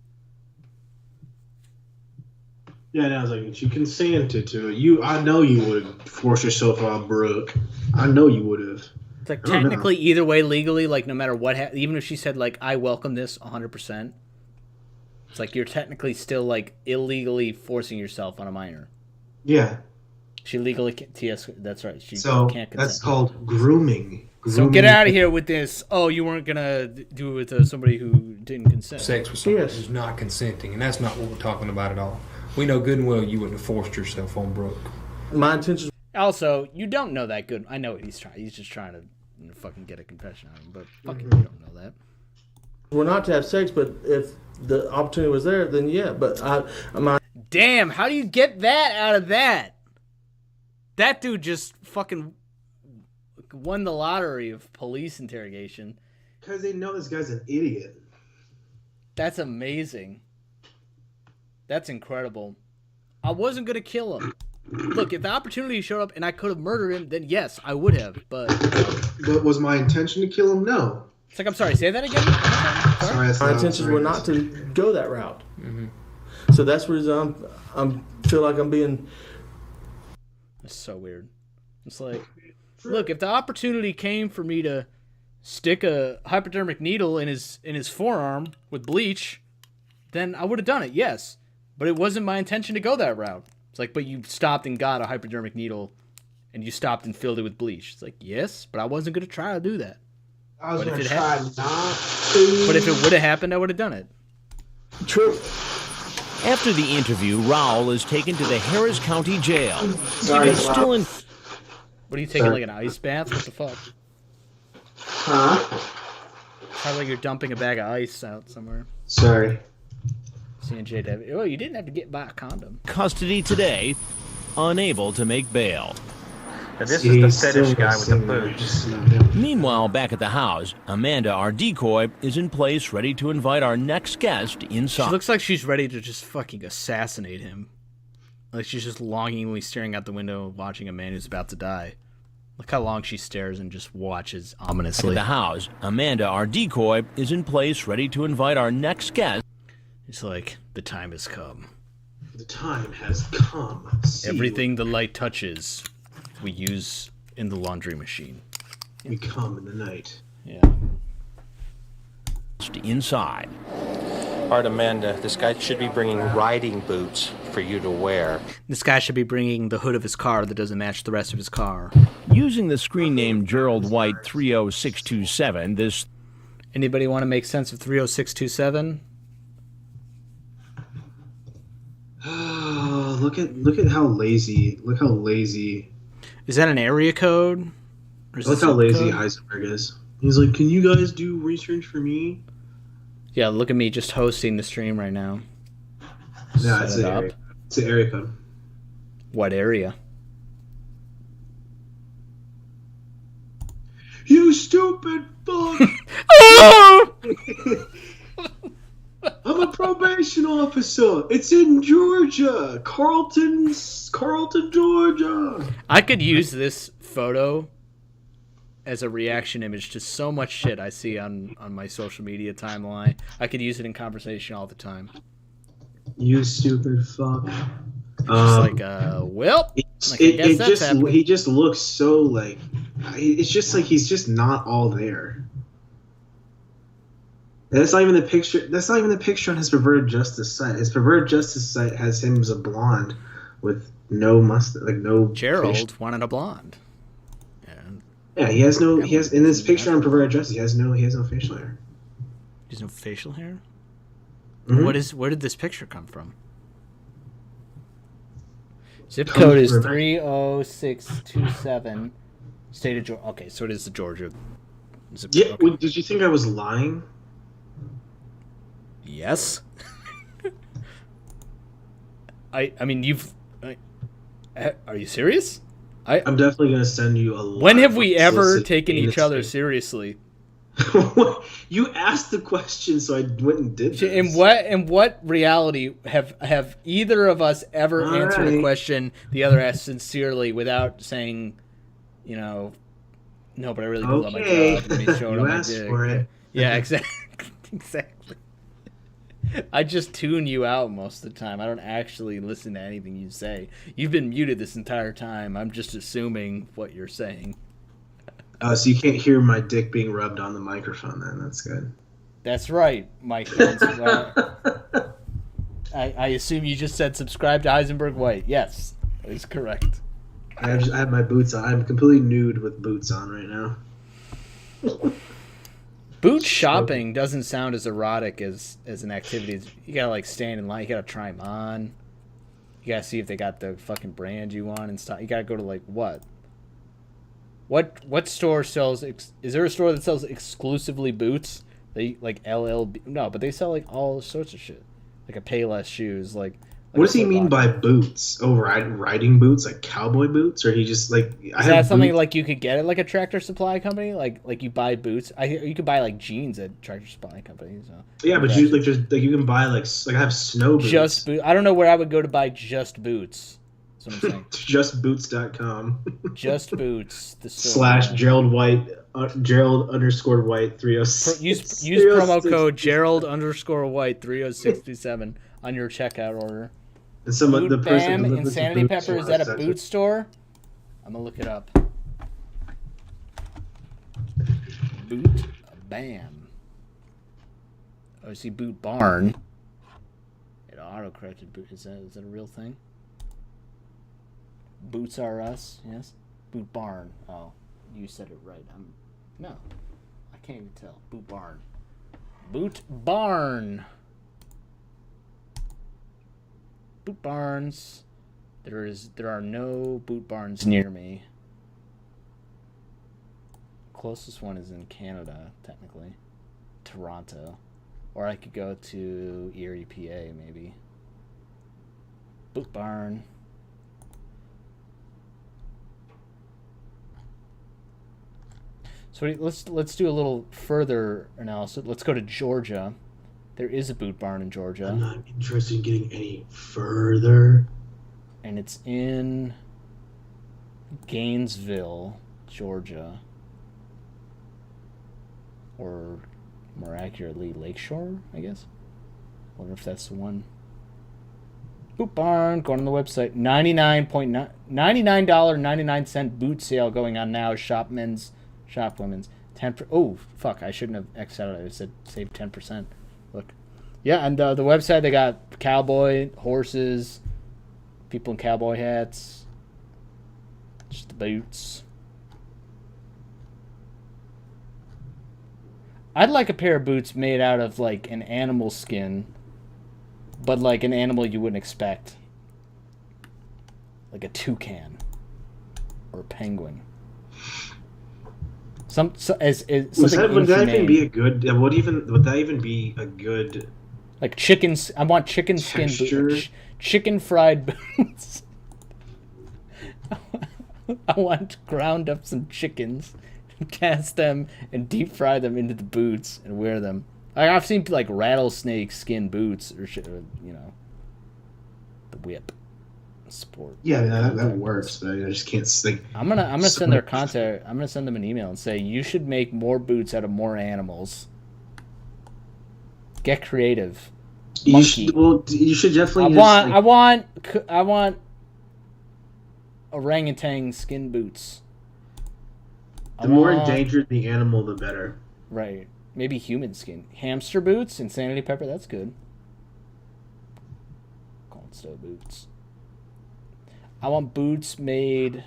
Yeah, and I was like, she consented to it. I know you would have forced yourself on Brooke. I know you would have. It's like technically, either way, legally, like no matter what, even if she said like, I welcome this 100%, it's like you're technically still like illegally forcing yourself on a minor. Yeah. She legally can't. That's right. She can't consent. That's called grooming. So get out of here with this. Oh, you weren't gonna do it with somebody who didn't consent. Sex with someone who's not consenting, and that's not what we're talking about at all. We know good and well you wouldn't have forced yourself on Brooke. My intentions. Also, you don't know that good. I know what he's trying. He's just trying to fucking get a confession out of him. But fucking, you don't know that. We're not to have sex, but if the opportunity was there, then yeah. But Damn, how do you get that out of that? That dude just fucking won the lottery of police interrogation. Because they know this guy's an idiot. That's amazing. That's incredible. I wasn't going to kill him. Look, if the opportunity showed up and I could have murdered him, then yes, I would have. But was my intention to kill him? No. It's like, I'm sorry, say that again? My intentions were not to go that route. Mm-hmm. So that's where I'm feel like I'm being... That's so weird. It's like, look, if the opportunity came for me to stick a hypodermic needle in his forearm with bleach, then I would have done it, yes. But it wasn't my intention to go that route. It's like, but you stopped and got a hypodermic needle, and you stopped and filled it with bleach. It's like, yes, but I wasn't going to try to do that. I was going to try not to. But if it would have happened, I would have done it. True. After the interview, Raul is taken to the Harris County Jail. Sorry, He's still in... What are you taking, like an ice bath? What the fuck? Huh? Sounds like you're dumping a bag of ice out somewhere. Sorry. CNJW. Oh, you didn't have to get by a condom. Custody today, unable to make bail. Now, this is the fetish guy with the boots. Meanwhile, back at the house, Amanda, our decoy, is in place, ready to invite our next guest inside. She looks like she's ready to just fucking assassinate him. Like she's just longingly staring out the window, watching a man who's about to die. Look how long she stares and just watches ominously. At the house, Amanda, our decoy, is in place, ready to invite our next guest. It's like, the time has come. The time has come. Everything the light touches, we use in the laundry machine. We come in the night. Yeah. Inside. All right, Amanda, this guy should be bringing riding boots for you to wear. This guy should be bringing the hood of his car that doesn't match the rest of his car. Using the screen name Gerald White 30627, this... Anybody want to make sense of 30627? Oh, look at how lazy. Look how lazy. Is that an area code? Look how lazy Heisenberg is. He's like, can you guys do research for me? Yeah, look at me just hosting the stream right now. Yeah, it's an area code. What area? You stupid fuck! I'm a probation officer. It's in Georgia, Carlton, Georgia. I could use this photo as a reaction image to so much shit I see on my social media timeline. I could use it in conversation all the time. You stupid fuck. It's just like, well, he just looks so like, it's just like he's just not all there. And that's not even the picture. That's not even the picture on his perverted justice site. His perverted justice site has him as a blonde with no mustache, like no. Gerald facial. wanted a blonde. Yeah, he has no. He has in this picture on perverted justice. He has no facial hair. He has no facial hair. Mm-hmm. Where did this picture come from? Zip code is 30627. State of Georgia. Okay, so it is the Georgia. Yeah. Okay. Well, did you think I was lying? Yes. I mean, are you serious? I'm definitely going to send you a lot. When have we ever taken each other seriously? You asked the question, so I went and did this. In what reality have either of us ever answered a question the other asked sincerely without saying, no, but I really do love my job. Let me show it on my dick. For it. Yeah, exactly. I just tune you out most of the time. I don't actually listen to anything you say. You've been muted this entire time. I'm just assuming what you're saying. So you can't hear my dick being rubbed on the microphone then. That's good. That's right, Mike Pence. I assume you just said subscribe to Heisenberg White. Yes, that is correct. I have my boots on. I'm completely nude with boots on right now. Boot shopping doesn't sound as erotic as an activity. You gotta stand in line. You gotta try them on. You gotta see if they got the fucking brand you want and stuff. You gotta go to what? What store sells? Is there a store that sells exclusively boots? They LLB? No, but they sell all sorts of shit. Like a Payless shoes. What does he mean by boots? Oh, riding boots, like cowboy boots, or he just like? Is that something like you could get at like a Tractor Supply company? Like you buy boots? You could buy like jeans at Tractor Supply companies. So. Yeah, but you you can buy like I have snow boots. Just boots. I don't know where I would go to buy just boots. That's what I'm saying. Justboots.com. Just Boots. / Gerald White. Gerald_White 306. Use promo code Gerald_White 30627 on your checkout order. And some of the person Bam Insanity Pepper, is that a boot store? I'm gonna look it up. Boot Bam. Oh, I see Boot Barn. It auto-corrected boot. Is that a real thing? Boots R Us, yes. Boot Barn. Oh, you said it right. No, I can't even tell. Boot Barn. Boot Barn. Boot barns. There are no boot barns near me. Closest one is in Canada, technically. Toronto. Or I could go to Erie, PA, maybe. Boot barn. So let's do a little further analysis. Let's go to Georgia. There is a boot barn in Georgia. I'm not interested in getting any further. And it's in Gainesville, Georgia. Or more accurately, Lakeshore, I guess. Wonder if that's the one. Boot barn, going on the website. $99.99 boot sale going on now. Shop men's, shop women's. 10%. Oh, fuck, I shouldn't have X'd out. I said save 10%. Look. Yeah, and the website, they got cowboy, horses, people in cowboy hats, just the boots. I'd like a pair of boots made out of, like, an animal skin, but, like, an animal you wouldn't expect. Like a toucan or a penguin. Would that even be a good? Would that even be a good? Like chickens, I want chicken skin boots. Chicken fried boots. I want to ground up some chickens, cast them, and deep fry them into the boots and wear them. I've seen like rattlesnake skin boots or shit, or, you know, the whip sport. Yeah, that works, but I just can't think. I'm gonna send their contact. I'm gonna send them an email and say you should make more boots out of more animals. Get creative. Monkey. You should definitely. I want orangutan skin boots. The more endangered the animal, the better. Right. Maybe human skin. Hamster boots, Insanity Pepper. That's good. Cold stove boots. I want boots made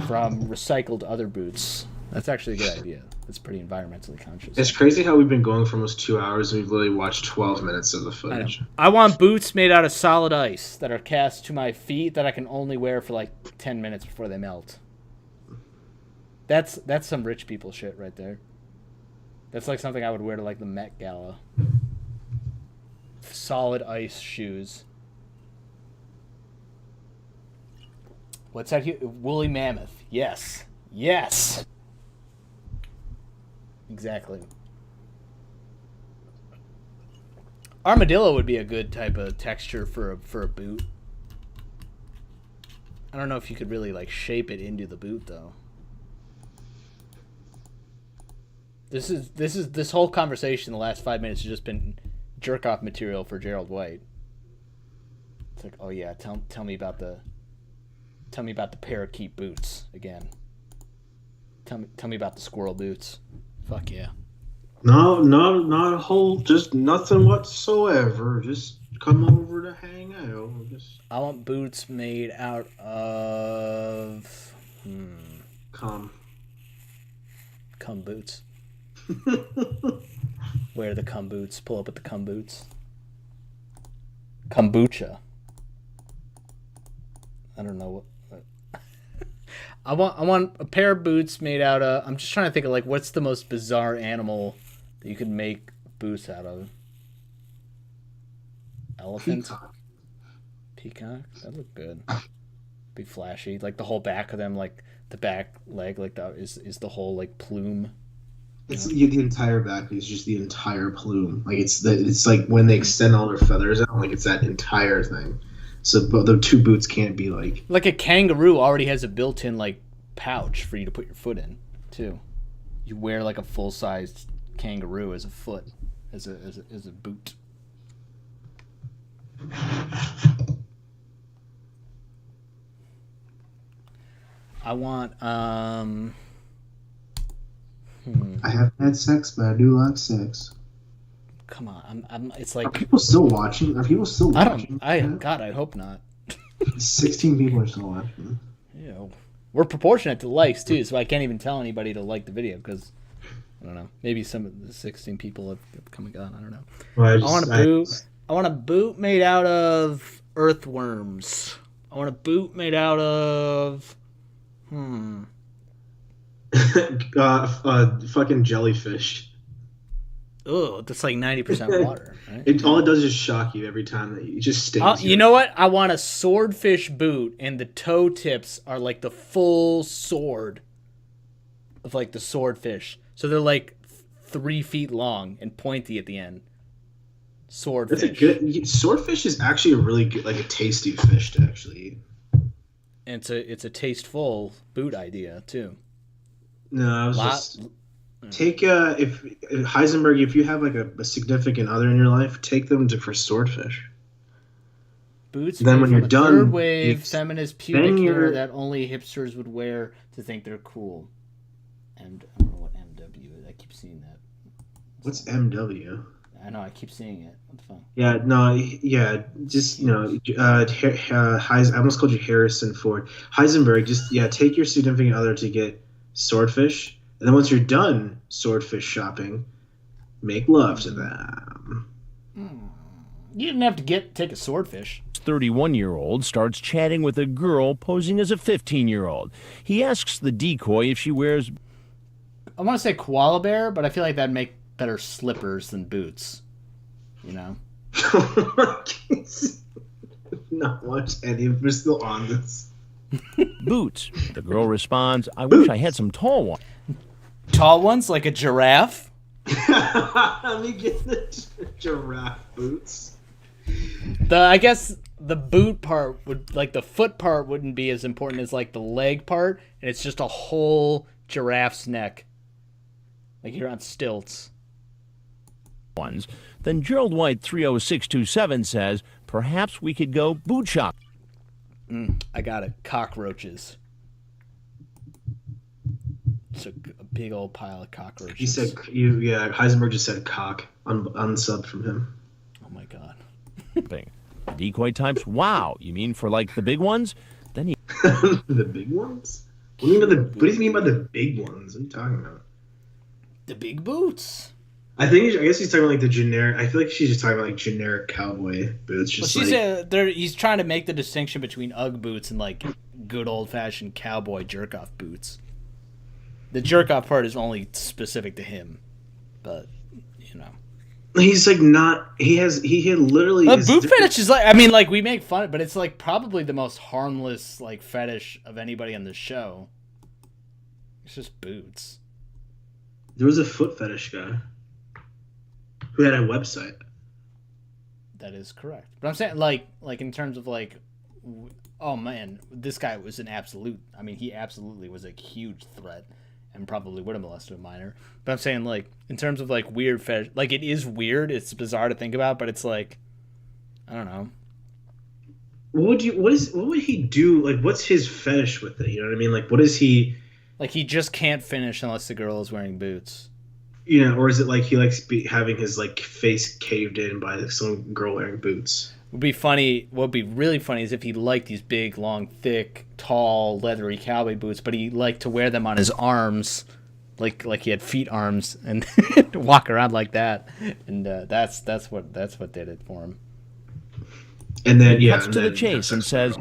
from recycled other boots. That's actually a good idea. That's pretty environmentally conscious. It's crazy how we've been going for almost 2 hours and we've literally watched 12 minutes of the footage. I want boots made out of solid ice that are cast to my feet that I can only wear for like 10 minutes before they melt. That's some rich people shit right there. That's like something I would wear to like the Met Gala. Solid ice shoes. What's that here? Woolly mammoth. Yes. Yes. Exactly. Armadillo would be a good type of texture for a boot. I don't know if you could really like shape it into the boot though. This whole conversation the last 5 minutes has just been jerk off material for Gerald White. It's like, oh yeah, tell me about the parakeet boots again. Tell me about the squirrel boots. Fuck yeah. No, not a whole, just nothing whatsoever. Just come over to hang out. I want boots made out of cum boots. Wear the cum boots. Pull up with the cum boots. Kombucha. I don't know what. I want a pair of boots made out of. I'm just trying to think of like what's the most bizarre animal that you could make boots out of. Elephant. Peacock? That look good. Be flashy. Like the whole back of them, like the back leg, like that is the whole like plume. It's the entire back is just the entire plume. Like it's like when they extend all their feathers out, like it's that entire thing. So the two boots can't be like a kangaroo already has a built-in like pouch for you to put your foot in too. You wear like a full-sized kangaroo as a foot, as a boot. I want I haven't had sex, but I do like sex. Come on, I'm. It's like. Are people still watching? Are people still watching? God, I hope not. 16 people are still watching. Yeah, we're proportionate to likes too, so I can't even tell anybody to like the video because I don't know. Maybe some of the 16 people have come and gone. I don't know. Well, I want a boot made out of earthworms. I want a boot made out of. Fucking jellyfish. Oh, that's like 90% water. Right? All it does is shock you every time that you just stings. You know what? I want a swordfish boot, and the toe tips are like the full sword of like the swordfish. So they're like 3 feet long and pointy at the end. Swordfish. That's a good. Swordfish is actually a really good, like a tasty fish to actually eat. And it's a tasteful boot idea too. No, I was just take if Heisenberg, if you have like a significant other in your life, take them for swordfish. Boots. Then when you're done, third wave feminist pubic hair that only hipsters would wear to think they're cool. And I don't know what MW is. I keep seeing that. What's MW? I know. I keep seeing it. What the fuck? Yeah. No. Yeah. Just I almost called you Harrison Ford. Heisenberg. Just take your significant other to get swordfish, and then once you're done swordfish shopping, make love to them. You didn't have to take a swordfish. 31-year-old starts chatting with a girl posing as a 15-year-old. He asks the decoy if she wears. I want to say koala bear, but I feel like that'd make better slippers than boots. You know. Not watch any of. We're still on this. Boots. The girl responds, I wish I had some tall ones. Tall ones like a giraffe? Let me get the giraffe boots. I guess the boot part would, like the foot part wouldn't be as important as like the leg part, and it's just a whole giraffe's neck. Like you're on stilts. Ones. Then Gerald White 30627 says, perhaps we could go boot shop. I got it. Cockroaches. It's a big old pile of cockroaches. He said, Heisenberg just said cock unsub from him. Oh my god. The decoy types, wow, you mean for like the big ones? Then he. The big ones? What do you mean by the big ones? What are you talking about? The big boots. I guess he's talking about like the generic. I feel like she's just talking about like generic cowboy boots. Just he's trying to make the distinction between UGG boots and like good old fashioned cowboy jerk off boots. The jerk off part is only specific to him, but you know, he's like not. He had literally. Boot fetish is like. I mean, like we make fun, but it's like probably the most harmless like fetish of anybody on the show. It's just boots. There was a foot fetish guy who had a website. That is correct. But I'm saying, like in terms of like, oh man, this guy was an absolute. I mean, he absolutely was a huge threat, and probably would have molested a minor. But I'm saying, like, in terms of like weird fetish, like it is weird. It's bizarre to think about, but it's like, I don't know. What would he do? Like, what's his fetish with it? You know what I mean? Like, what is he? Like, he just can't finish unless the girl is wearing boots. Yeah, or is it like he likes having his like face caved in by some girl wearing boots? Would be funny. What would be really funny is if he liked these big, long, thick, tall, leathery cowboy boots, but he liked to wear them on his arms, like he had feet arms, and walk around like that. And that's what did it for him. And then cuts to the chase and says,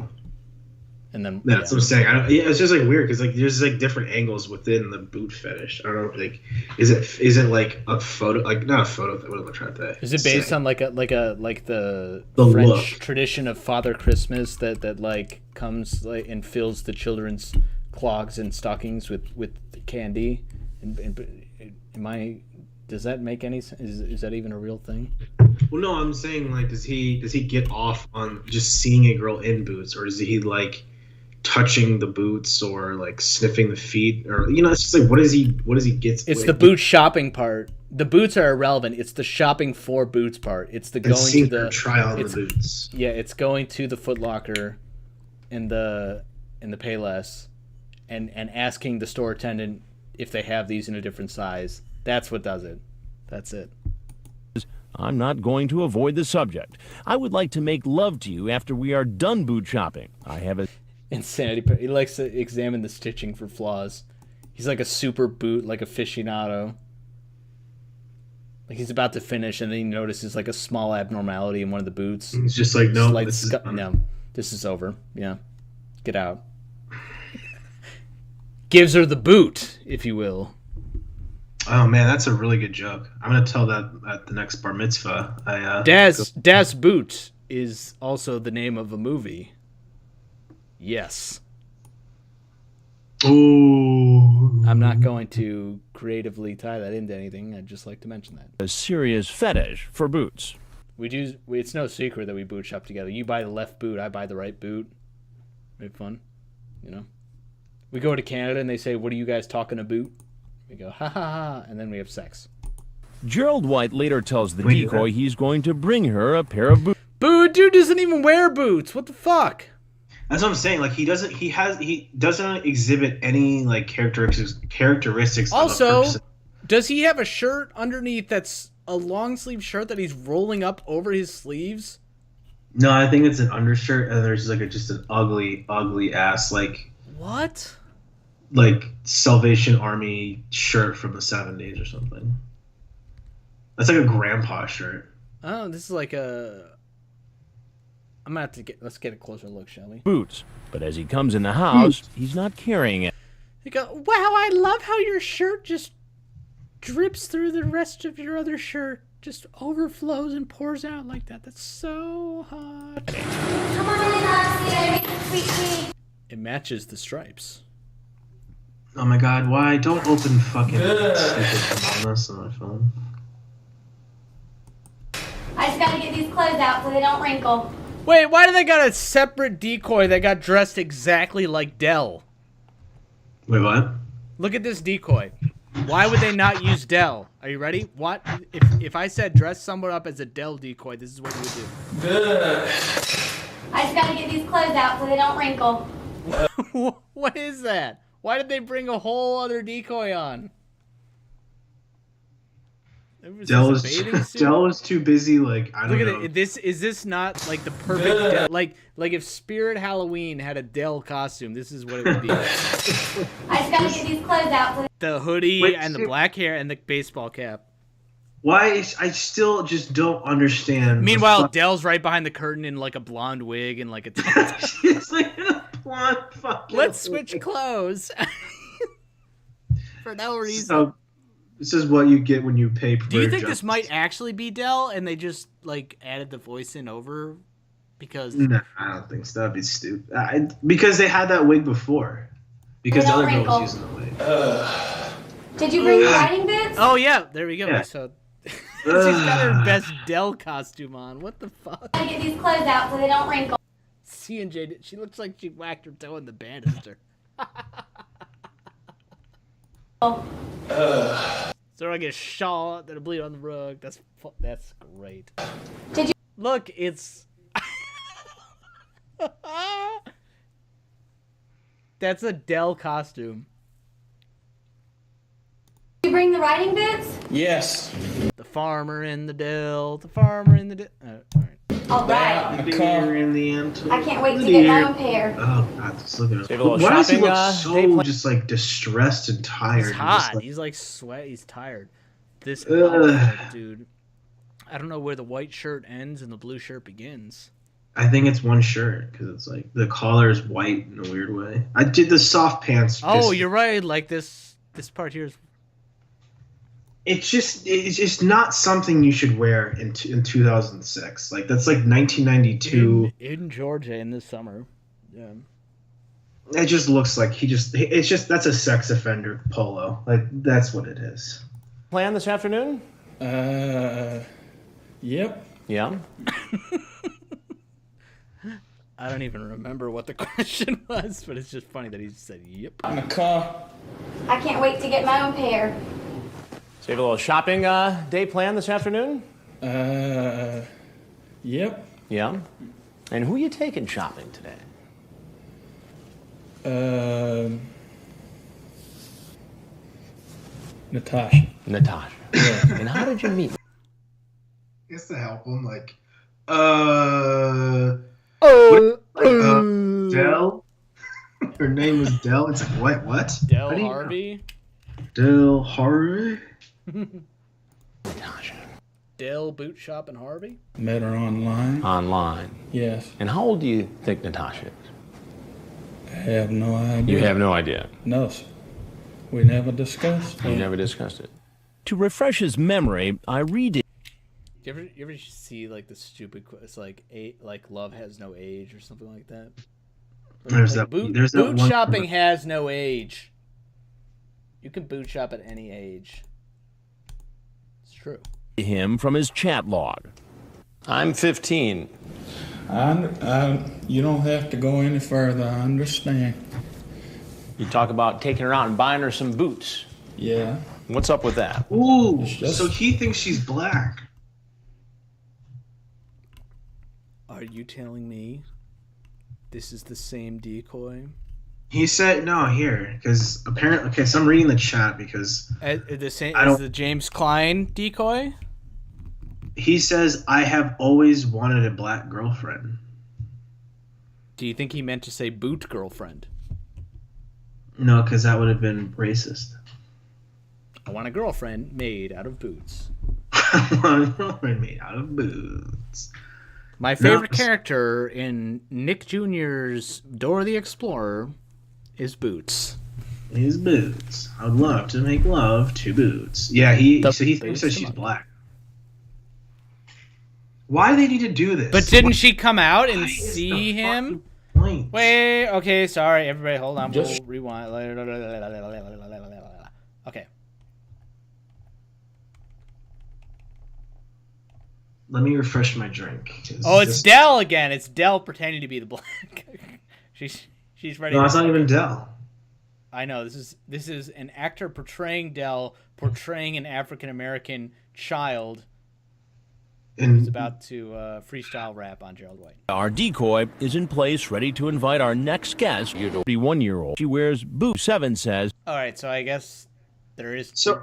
And then that's what I'm saying. It's just like weird because like there's like different angles within the boot fetish. I don't know, like is it like a photo, like not a photo? What am I trying to say? Is it based on like the The French look. tradition of Father Christmas that like comes like and fills the children's clogs and stockings with candy? Does that make any sense? Is that even a real thing? Well, no, I'm saying like does he get off on just seeing a girl in boots, or is he like touching the boots or like sniffing the feet, or it's just like what does he get? It's the boot shopping part. The boots are irrelevant. It's the shopping for boots part. It's the going to the try on the boots. Yeah, it's going to the Foot Locker in the Payless and asking the store attendant if they have these in a different size. That's what does it. That's it. I'm not going to avoid the subject. I would like to make love to you after we are done boot shopping. I have a insanity. He likes to examine the stitching for flaws. He's like a super boot, like aficionado. Like he's about to finish, and then he notices like a small abnormality in one of the boots. He's just like, no, this is over. Yeah, get out. Gives her the boot, if you will. Oh man, that's a really good joke. I'm gonna tell that at the next bar mitzvah. Das Boot is also the name of a movie. Yes. Ooh. I'm not going to creatively tie that into anything. I'd just like to mention that. a serious fetish for boots. It's no secret that we boot shop together. You buy the left boot, I buy the right boot. Make fun, We go to Canada and they say, "What are you guys talking about?" We go, "Ha ha ha," and then we have sex. Gerald White later tells the decoy he's going to bring her a pair of boots. Dude doesn't even wear boots. What the fuck? That's what I'm saying. Like he doesn't exhibit any like characteristics. Also, of a person. Does he have a shirt underneath that's a long sleeve shirt that he's rolling up over his sleeves? No, I think it's an undershirt, and there's like just an ugly ass like what? Like Salvation Army shirt from the 70s or something. That's like a grandpa shirt. Oh, this is like a. I'm gonna have to let's get a closer look, shall we? Boots, but as he comes in the house, he's not carrying it. You go, wow! I love how your shirt just drips through the rest of your other shirt, just overflows and pours out like that. That's so hot. Come on in, Oxy. It matches the stripes. Oh my god! Why don't open fucking stupid on my phone? I just gotta get these clothes out so they don't wrinkle. Wait, why do they got a separate decoy that got dressed exactly like Dell? Wait, what? Look at this decoy. Why would they not use Dell? Are you ready? What? If I said dress someone up as a Dell decoy, this is what you would do. I just gotta get these clothes out so they don't wrinkle. What is that? Why did they bring a whole other decoy on? Dell was too busy. Like I don't know. Look at it. Is this not like the perfect Dell, like if Spirit Halloween had a Dell costume? This is what it would be. I just gotta get these clothes out. So the hoodie and the black hair and the baseball cap. Why? I still just don't understand. Meanwhile, Dell's right behind the curtain in like a blonde wig and like a. It's like a blonde fucking. Let's switch clothes. For no reason. So, this is what you get when you pay. Do you think this might actually be Dell and they just like added the voice in over? Because no, I don't think so. That'd be stupid. Because they had that wig before. Because the other girl was using the wig. Did you bring your riding boots? Oh yeah, there we go. Yeah. So she's got her best Dell costume on. What the fuck? I get these clothes out so they don't wrinkle. C&J, she looks like she whacked her toe in the banister. So I get shot, then I bleed on the rug. That's great. Did you look? It's that's a Dell costume. Did you bring the riding boots? Yes. The farmer in the Dell. The farmer in the Dell. All right. The deer in the end. I can't wait to get my own pair. Oh god, just look at him. Why does he look so just like distressed and tired? He's hot. Like, he's like sweat. He's tired. This outfit, dude. I don't know where the white shirt ends and the blue shirt begins. I think it's one shirt because it's like the collar is white in a weird way. I did the soft pants. Oh, you're right. Like this part here is. It's just not something you should wear in 2006. Like that's like 1992 in Georgia in the summer. Yeah. It just looks like that's a sex offender polo. Like that's what it is. Plan this afternoon? Yep. Yeah. I don't even remember what the question was, but it's just funny that he said yep. In the car. I can't wait to get my own pair. So you have a little shopping day planned this afternoon? Yep. Yeah. And who are you taking shopping today? Natasha. Natasha. Yeah. And how did you meet? I guess to help him, like, Dell. Her name was Dell. It's like what? Del Harvey. Del Harvey. Natasha. Del Boot Shop in Harvey. Met her online. Online. Yes. And how old do you think Natasha is? I have no idea. You have no idea. No, sir. We never discussed. You never discussed it. To refresh his memory, I redid. You ever see like the stupid? It's like love has no age or something like that. There's like that. Boot shopping has no age. You can boot shop at any age. It's true. Him from his chat log. I'm 15. You don't have to go any further. I understand. You talk about taking her out and buying her some boots. Yeah. What's up with that? Ooh, so he thinks she's black. Are you telling me this is the same decoy? He said no here because apparently. Okay, so I'm reading the chat because The same as the James Klein decoy. He says, "I have always wanted a black girlfriend." Do you think he meant to say boot girlfriend? No, because that would have been racist. I want a girlfriend made out of boots. I want a girlfriend made out of boots. My favorite character in Nick Jr.'s Dora the Explorer is Boots. His boots. I would love to make love to Boots. Yeah, he thinks that she's black. Why do they need to do this? But didn't she come out and see him? Wait, okay, sorry, everybody, hold on. We'll rewind. Okay. Let me refresh my drink. Oh, it's Dell again. It's Dell pretending to be the black. she's ready. No, it's not even Dell. I know this is an actor portraying Dell, portraying an African American child. Who's about to freestyle rap on Gerald White. Our decoy is in place, ready to invite our next guest, 31-year-old. She wears boots. 7 says. All right, so I guess there is. So,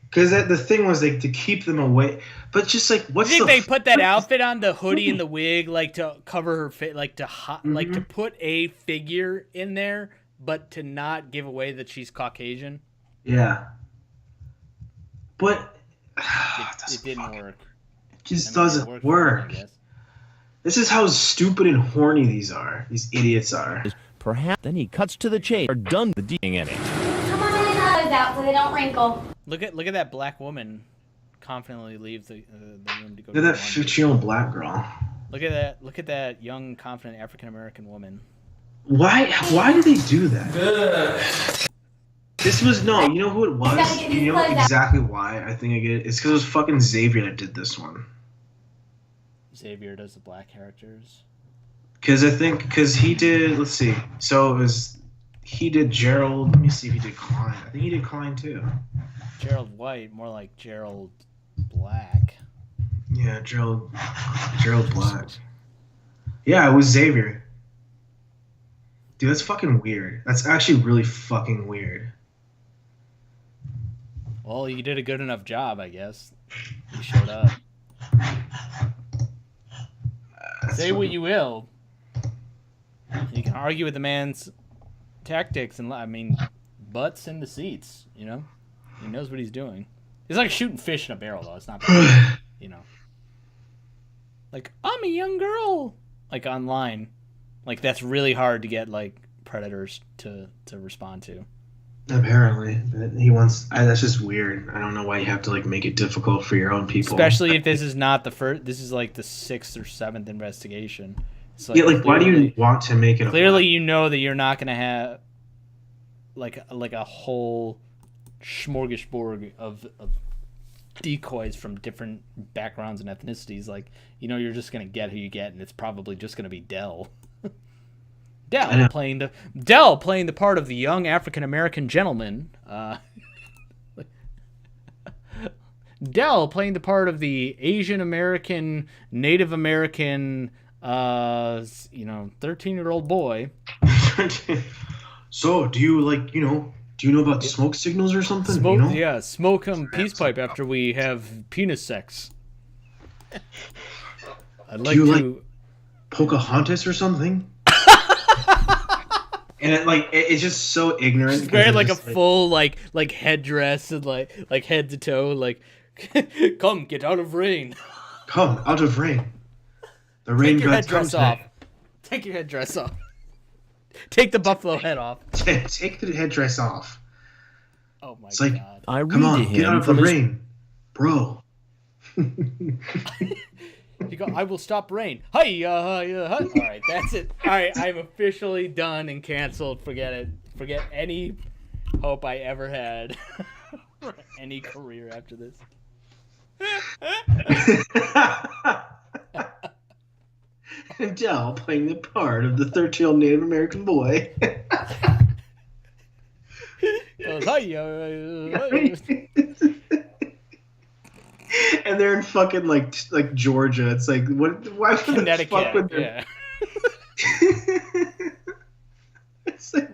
because the thing was like to keep them away, but just like what's you think they put that outfit on, the hoodie and the wig, like to cover her face, like to like to put a figure in there, but to not give away that she's Caucasian? Yeah. But it didn't work. Just doesn't work. This is how stupid and horny these idiots are. Perhaps then he cuts to the chase. Are done the dealing any. Come on, get those out so they don't wrinkle. Look at that black woman confidently leaves the room to go. Look at that 15-year-old black girl. Look at that young, confident African American woman. Why do they do that? This was you know who it was? You know exactly why I think I get it? It's because it was fucking Xavier that did this one. Xavier does the black characters? Because he did, let's see. So he did Gerald. Let me see if he did Klein. I think he did Klein too. Gerald White, more like Gerald Black. Yeah, Gerald Black. Yeah, it was Xavier. Dude, that's fucking weird. That's actually really fucking weird. Well, you did a good enough job, I guess. You showed up. Say what you will. You can argue with the man's tactics and, butts in the seats, you know? He knows what he's doing. It's like shooting fish in a barrel, though. It's not bad, you know? Like, I'm a young girl. like online, like that's really hard to get like predators to respond to. Apparently, but he wants. That's just weird. I don't know why you have to like make it difficult for your own people. Especially if this is not the first. This is like the 6th or 7th investigation. It's like, yeah, like why do you want to make it? Clearly, you know that you're not going to have like a whole smorgasbord of decoys from different backgrounds and ethnicities. Like, you know, you're just going to get who you get, and it's probably just going to be Dell. Dell playing the part of the young African American gentleman. Dell playing the part of the Asian American, Native American, 13-year-old boy. So, do you know about smoke signals or something? Smoke, you know? Yeah, smoke him peace pipe after we have penis sex. I'd like to Pocahontas or something. And it's just so ignorant. He's wearing like a full like headdress and like head to toe, like come get out of rain. Come out of rain. The rain gods come off. Take your headdress off. Take the buffalo head off. Take the headdress off. Oh my god! I Come on, get out of the rain, bro. You go, I will stop rain. Hi. All right, that's it. All right, I'm officially done and canceled. Forget it. Forget any hope I ever had for any career after this. Dell playing the part of the 13-year-old Native American boy. And they're in fucking like Georgia. It's like what? Why would Connecticut? The fuck would Yeah. It's like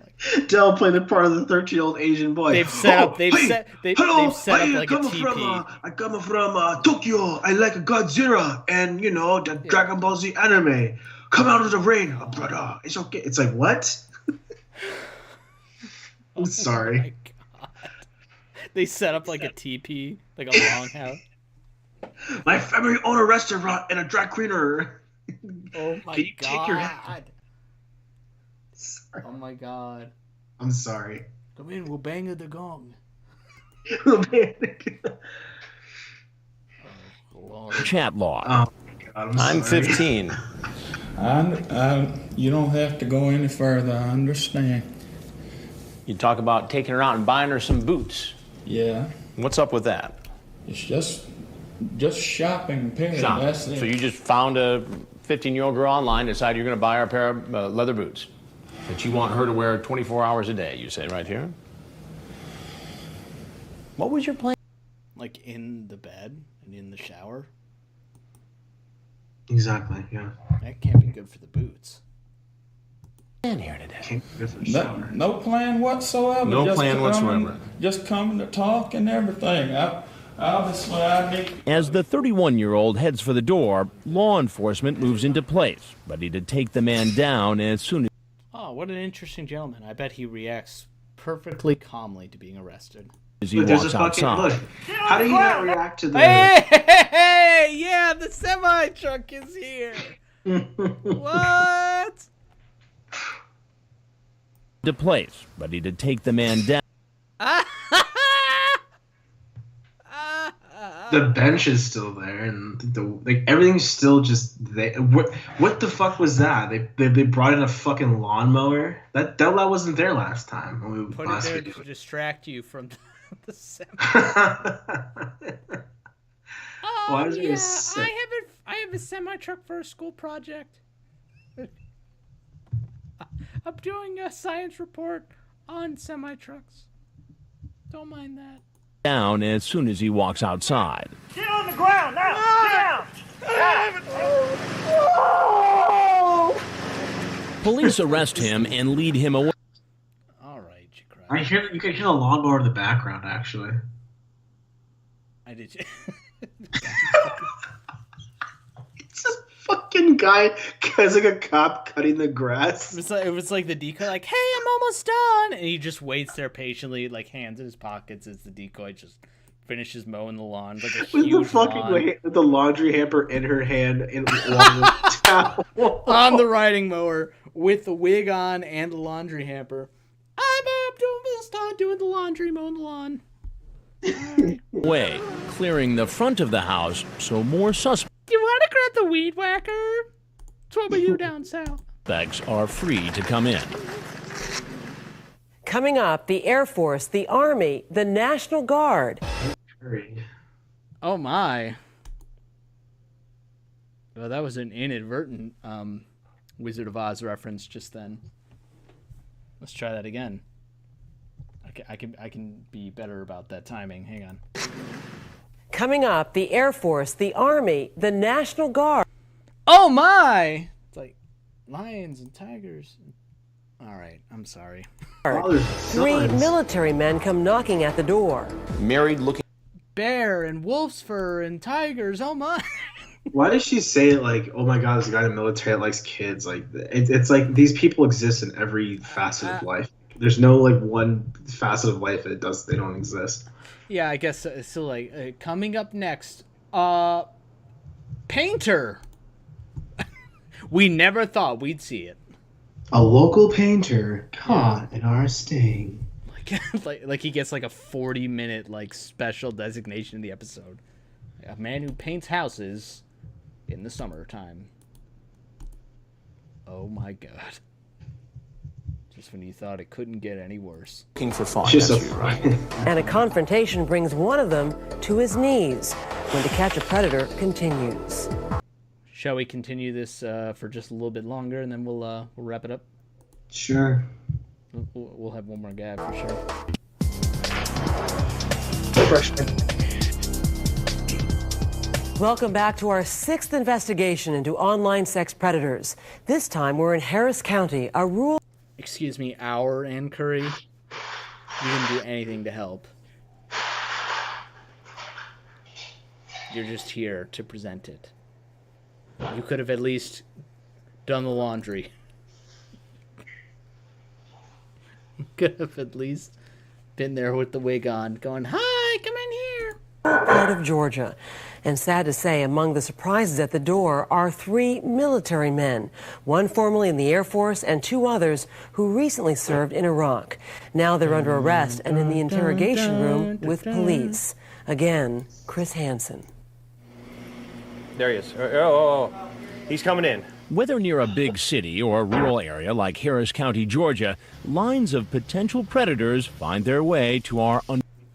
Dell playing the part of the 13-year-old Asian boy. They've set up. They've set up like a come TP. I come from Tokyo. I like Godzilla and the Dragon Ball Z anime. Come out of the rain, brother. It's okay. It's like what? I'm sorry. Oh my God. They set up like a TP, like a longhouse. My family own a restaurant and a dry cleaner. Oh my Can you God. take your head? Oh my God. I'm sorry. Come in, we'll bang at the gong. Chat log. Oh my God, I'm 15. You don't have to go any further. I understand. You talk about taking her out and buying her some boots. Yeah. What's up with that? It's just shopping, period. Shopping. That's it. So you just found a 15-year-old girl online, decided you're going to buy her a pair of leather boots that you want her to wear 24 hours a day, you say right here? What was your plan? Like in the bed and in the shower? Exactly, yeah. That can't be good for the boots. In here today. No plan whatsoever. No plan whatsoever. Just coming to talk and everything. Obviously, I need... As the 31-year-old heads for the door, law enforcement moves into place, ready to take the man down as soon as... Oh, what an interesting gentleman. I bet he reacts perfectly calmly to being arrested. As he walks outside. Look, how do you not react to the... Hey, yeah, the semi-truck is here. What? To place, ready to take the man down. The bench is still there, and everything's still just there. What the fuck was that? They brought in a fucking lawnmower. That wasn't there last time. When we Put it there to distract you from the semi. Why is yeah, sick? I have a semi-truck for a school project. I'm doing a science report on semi-trucks. Don't mind that. Down as soon as he walks outside. Get on the ground now! Get down! Police arrest him and lead him away. All right, you cried. You can hear the lawnmower in the background, actually. I did. It's a fucking guy. Guy's like a cop cutting the grass. It was like the decoy, like, "Hey, I'm almost done," and he just waits there patiently, like hands in his pockets, as the decoy just finishes mowing the lawn, like a With huge the fucking lawn. the laundry hamper in her hand and on the riding mower with the wig on and the laundry hamper. I'm up to start doing the laundry, mowing the lawn. Way, clearing the front of the house so more suspects You want to grab the weed whacker? That's what we do down south. are free to come in. Coming up, the Air Force, the Army, the National Guard. Oh my. Well, that was an inadvertent Wizard of Oz reference just then. Let's try that again. I can be better about that timing. Hang on. Coming up, the Air Force, the Army, the National Guard. Oh my! It's like lions and tigers. All right, I'm sorry. Three military men come knocking at the door. Married looking. Bear and wolf's fur and tigers. Oh my! Why does she say it like, oh my god, there's a guy in the military that likes kids? Like, it's like these people exist in every facet of life. There's no like one facet of life that they don't exist. Yeah, I guess so. Like coming up next, painter. We never thought we'd see it. A local painter caught in our sting. Like he gets like a 40-minute like special designation in the episode. A man who paints houses in the summertime. Oh my god. Just when you thought it couldn't get any worse. Looking for fun. And a confrontation brings one of them to his knees. When To Catch a Predator continues. Shall we continue this for just a little bit longer, and then we'll wrap it up? Sure. We'll have one more gab for sure. Welcome back to our 6th investigation into online sex predators. This time we're in Harris County, a rural... Excuse me, our Ann Curry. You didn't do anything to help. You're just here to present it. You could have at least done the laundry. You could have at least been there with the wig on, going, "Hi, come in here." Part of Georgia. And sad to say, among the surprises at the door are 3 military men, one formerly in the Air Force and 2 others who recently served in Iraq. Now they're under arrest and in the interrogation room with police. Again, Chris Hansen. There he is. Oh. He's coming in. Whether near a big city or a rural area like Harris County, Georgia, lines of potential predators find their way to our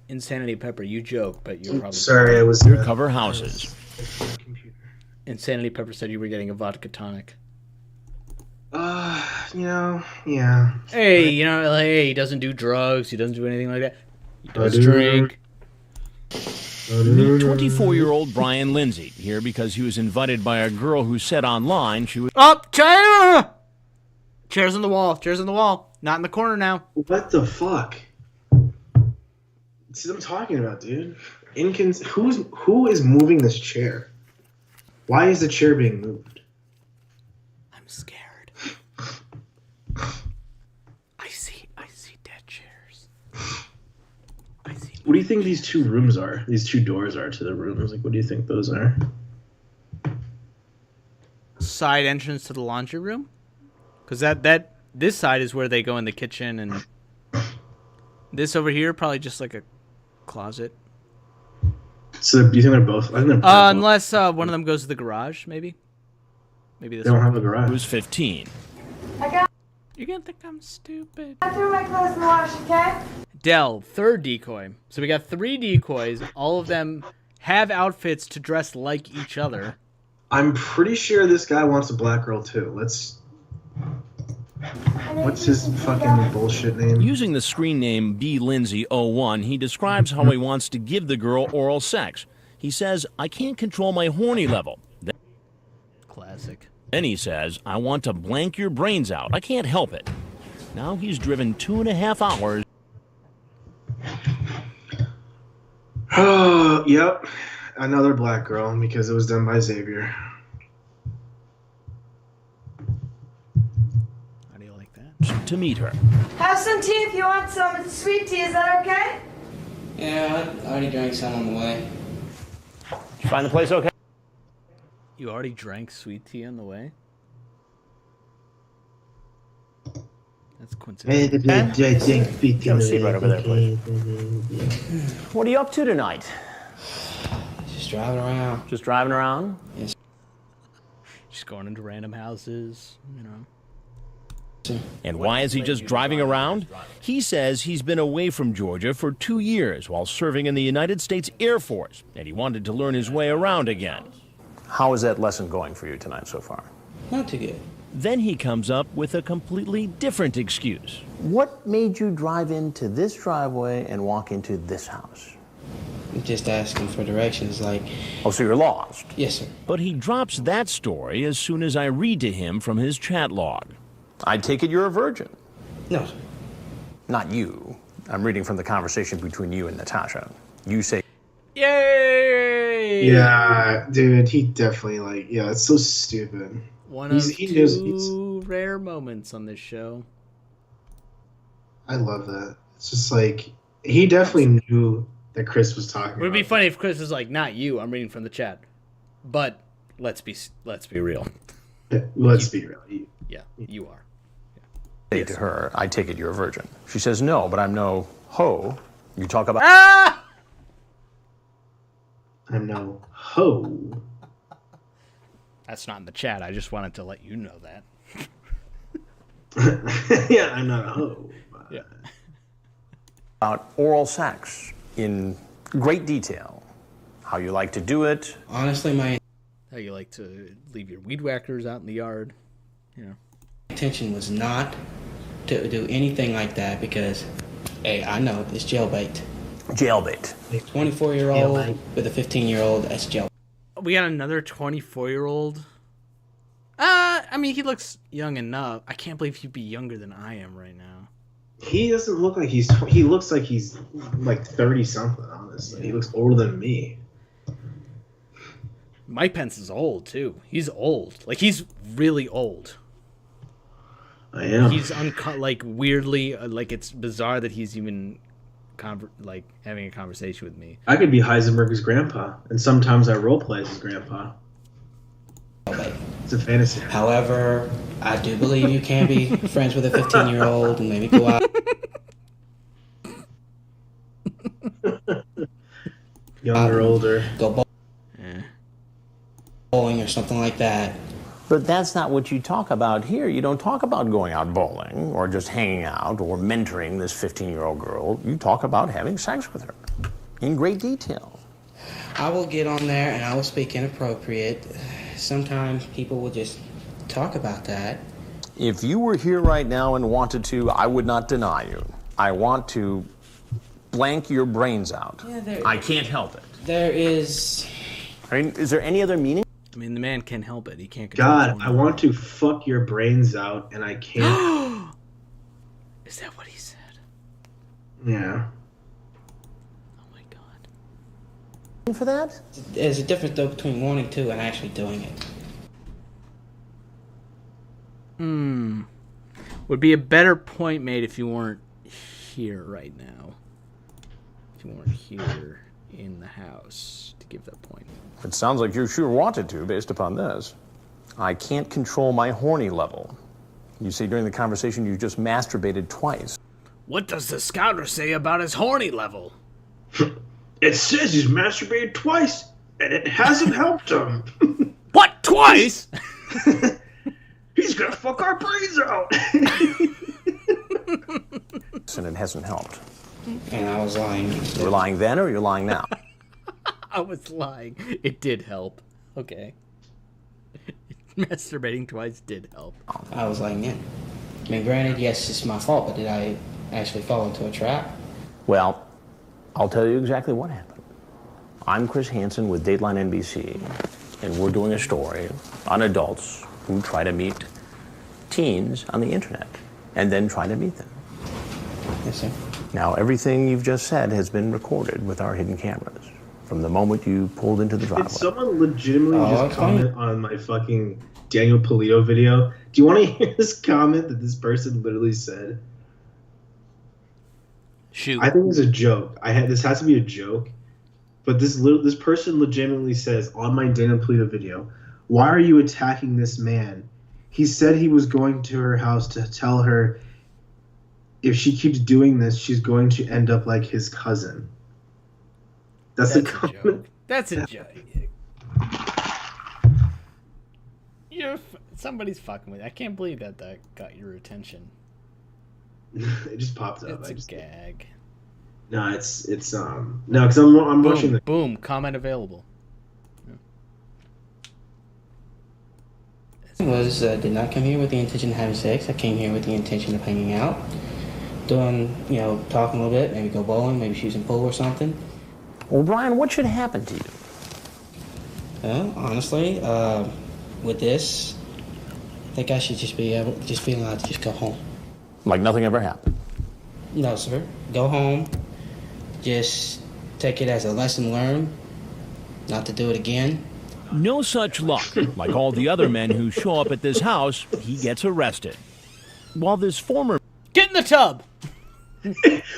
Insanity Pepper, you joke, but you're probably... Sorry, I was... undercover houses. Insanity Pepper said you were getting a vodka tonic. Yeah. Hey, like, hey, he doesn't do drugs, he doesn't do anything like that. He does drink. Meet 24-year-old Brian Lindsay, here because he was invited by a girl who said online she was... Chair! Chairs on the wall. Not in the corner now. What the fuck? See what I'm talking about, dude. Who is moving this chair? Why is the chair being moved? I'm scared. I see dead chairs. What do you think these 2 rooms are? These 2 doors are to the rooms. Like, what do you think those are? Side entrance to the laundry room? Because this side is where they go in the kitchen, and this over here probably just like a closet. So do you think they're both? I think they're both. Unless one of them goes to the garage, maybe. Maybe this. They don't have a garage. Who's 15? You're gonna think I'm stupid. I threw my clothes in the wash, okay? Dell, 3rd decoy. So we got 3 decoys. All of them have outfits to dress like each other. I'm pretty sure this guy wants a black girl too. What's his fucking bullshit name? Using the screen name BLindsay01, he describes how he wants to give the girl oral sex. He says, "I can't control my horny level." Classic. Then he says, "I want to blank your brains out. I can't help it." Now he's driven 2.5 hours. Oh, yep. Another black girl, because it was done by Xavier. How do you like that? To meet her. Have some tea if you want some. It's sweet tea. Is that okay? Yeah, I already drank some on the way. Did you find the place okay? You already drank sweet tea on the way? That's coincidental. Have a seat right over there, please. What are you up to tonight? Just driving around. Just driving around? Yes. Just going into random houses, you know. And why is he just driving around? He says he's been away from Georgia for 2 years while serving in the United States Air Force, and he wanted to learn his way around again. How is that lesson going for you tonight so far? Not too good. Then he comes up with a completely different excuse. What made you drive into this driveway and walk into this house? Just asking for directions, like... Oh, so you're lost? Yes, sir. But he drops that story as soon as I read to him from his chat log. I take it you're a virgin. No, sir. Not you. I'm reading from the conversation between you and Natasha. You say... Yay! Yeah, dude, he definitely, it's so stupid. One of two rare moments on this show. I love that. It's just like, he definitely knew that Chris was talking about. It would be funny if Chris was like, not you, I'm reading from the chat. But let's be real. Let's be real. Yeah, you are. Say to her, I take it you're a virgin. She says, no, but I'm no hoe. You talk about... Ah! I'm no hoe. That's not in the chat. I just wanted to let you know that. Yeah, I'm not a hoe. Yeah. About oral sex in great detail. How you like to do it. Honestly, my how you like to leave your weed whackers out in the yard. You know. intention was not to do anything like that because, hey, I know it's jailbait. Jailbait. 24-year-old with a 15-year-old, that's jail. We got another 24-year-old. I mean, he looks young enough. I can't believe he'd be younger than I am right now. He doesn't look like he looks like he's like 30-something, honestly. Yeah. He looks older than me. Mike Pence is old, too. He's old. Like, he's really old. I am. He's weirdly, it's bizarre that he's even, having a conversation with me. I could be Heisenberg's grandpa, and sometimes I roleplay as his grandpa. It's a fantasy. However, I do believe you can be friends with a 15-year-old and maybe go out. Younger, older. Go bowling or something like that. But that's not what you talk about here. You don't talk about going out bowling or just hanging out or mentoring this 15-year-old girl. You talk about having sex with her in great detail. I will get on there and I will speak inappropriate. Sometimes people will just talk about that. If you were here right now and wanted to, I would not deny you. I want to blank your brains out. Yeah, I can't help it. There is... I mean, is there any other meaning? I mean, the man can't help it. He can't control God, I want to fuck your brains out, and I can't. Is that what he said? Yeah. Oh my God. For that? There's a difference, though, between wanting to and actually doing it. Would be a better point made if you weren't here right now. If you weren't here in the house to give that point. It sounds like you sure wanted to, based upon this. I can't control my horny level. You say during the conversation you just masturbated twice. What does the scouter say about his horny level? It says he's masturbated twice, and it hasn't helped him. What, twice? He's gonna fuck our brains out. And it hasn't helped. And I was lying. You were lying then, or you're lying now? I was lying. It did help. Okay. Masturbating twice did help. I was lying then. I mean, granted, yes, it's my fault, but did I actually fall into a trap? Well, I'll tell you exactly what happened. I'm Chris Hansen with Dateline NBC, and we're doing a story on adults who try to meet teens on the internet and then try to meet them. Yes, sir. Now, everything you've just said has been recorded with our hidden cameras from the moment you pulled into the driveway. Did someone legitimately just comment on my fucking Daniel Polito video? Do you want to hear this comment that this person literally said? Shoot. I think it's a joke. This has to be a joke. But this person legitimately says on my Daniel Polito video, "Why are you attacking this man? He said he was going to her house to tell her if she keeps doing this, she's going to end up like his cousin. That's a joke. That's a joke. Somebody's fucking with you. I can't believe that got your attention. It just popped up. It's a gag. No, it's no, because I'm watching the boom comment available. Did not come here with the intention of having sex. I came here with the intention of hanging out, doing, talking a little bit, maybe go bowling, maybe shoot some pool or something. Well, Brian, what should happen to you? Well, honestly, with this, I think I should just be allowed to just go home. Like nothing ever happened? No, sir. Go home. Just take it as a lesson learned, not to do it again. No such luck. Like all the other men who show up at this house, he gets arrested. While this former Get in the tub!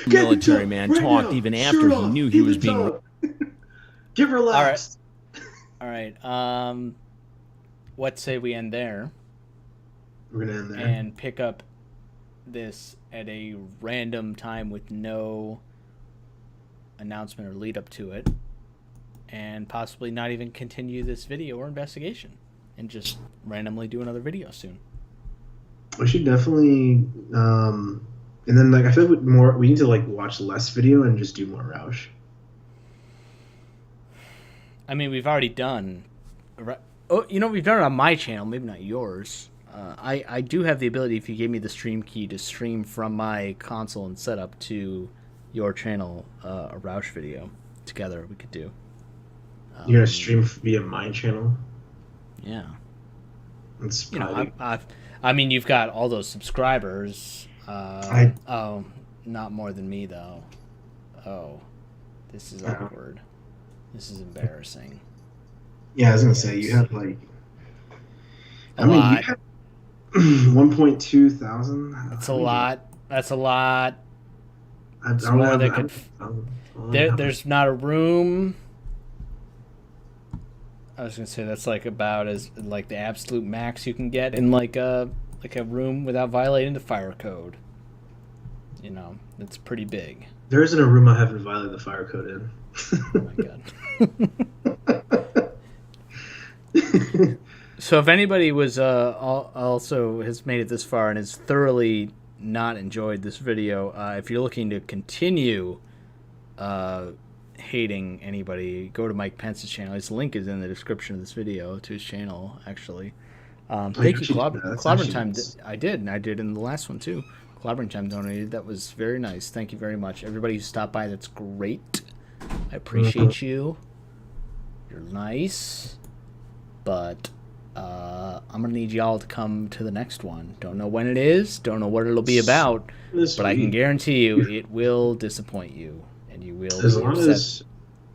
military man talked even after he knew he was being... Get relaxed. All right. What say we end there? We're gonna end there. And pick up this at a random time with no announcement or lead up to it, and possibly not even continue this video or investigation, and just randomly do another video soon. We should definitely, and then I feel like we need to watch less video and just do more Roush. I mean, we've already done. We've done it on my channel, maybe not yours. I do have the ability, if you gave me the stream key, to stream from my console and setup to your channel a Roush video together. We could do. You're gonna stream via my channel? Yeah. That's probably... I mean, you've got all those subscribers. Not more than me though. Oh, this is awkward. This is embarrassing. Yeah, I was gonna say you have you have 1.2 thousand. That's a lot. That's a lot. There's not a room. I was gonna say that's about as the absolute max you can get in a room without violating the fire code. It's pretty big. There isn't a room I haven't violated the fire code in. Oh my god. So if anybody was also has made it this far and has thoroughly not enjoyed this video, if you're looking to continue hating anybody, go to Mike Pence's channel. His link is in the description of this video to his channel, actually. Thank you, Clobbering Time. I did in the last one too. Clobbering Time donated. That was very nice. Thank you very much. Everybody who stopped by, that's great. I appreciate you. You're nice. But I'm going to need y'all to come to the next one. Don't know when it is. Don't know what it'll be about. But I can guarantee you it will disappoint you. And you will be upset.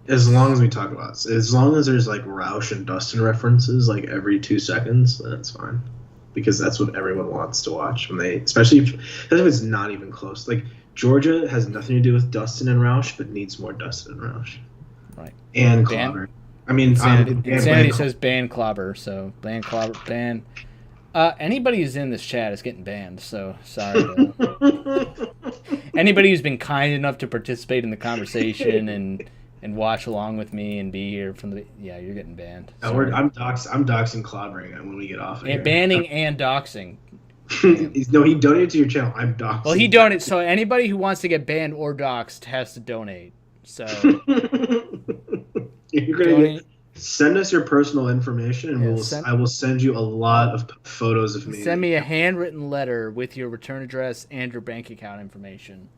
As long as we talk about it. As long as there's Roush and Dustin references every 2 seconds, then it's fine. Because that's what everyone wants to watch when especially if it's not even close. Georgia has nothing to do with Dustin and Roush, but needs more Dustin and Roush. Right. And Clobber. I mean, Insanity says ban Clobber, so ban Clobber, ban. Anybody who's in this chat is getting banned, so sorry. Anybody who's been kind enough to participate in the conversation and watch along with me and be here you're getting banned. I'm doxing Clobbering when we get off of here. Banning and doxing. No, he donated to your channel. I'm doxing. Well, he donated, so anybody who wants to get banned or doxed has to donate. So you're gonna send us your personal information, and I will send you a lot of photos of me. Send me a handwritten letter with your return address and your bank account information,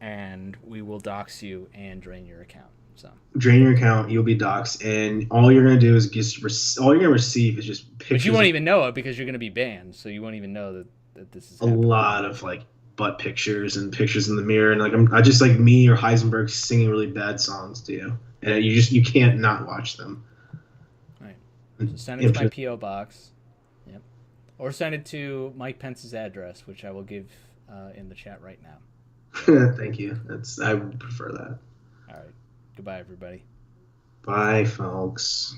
and we will dox you and drain your account. So drain your account, you'll be doxed, and all you're gonna do is all you're gonna receive is just pictures. But you won't even know it because you're gonna be banned, so you won't even know that this is happening. Lot of butt pictures and pictures in the mirror, and I just me or Heisenberg singing really bad songs to you, and you can't not watch them. Right. So send it to my PO box. Yep. Or send it to Mike Pence's address, which I will give in the chat right now. Thank you. I would prefer that. All right. Goodbye, everybody. Bye, folks.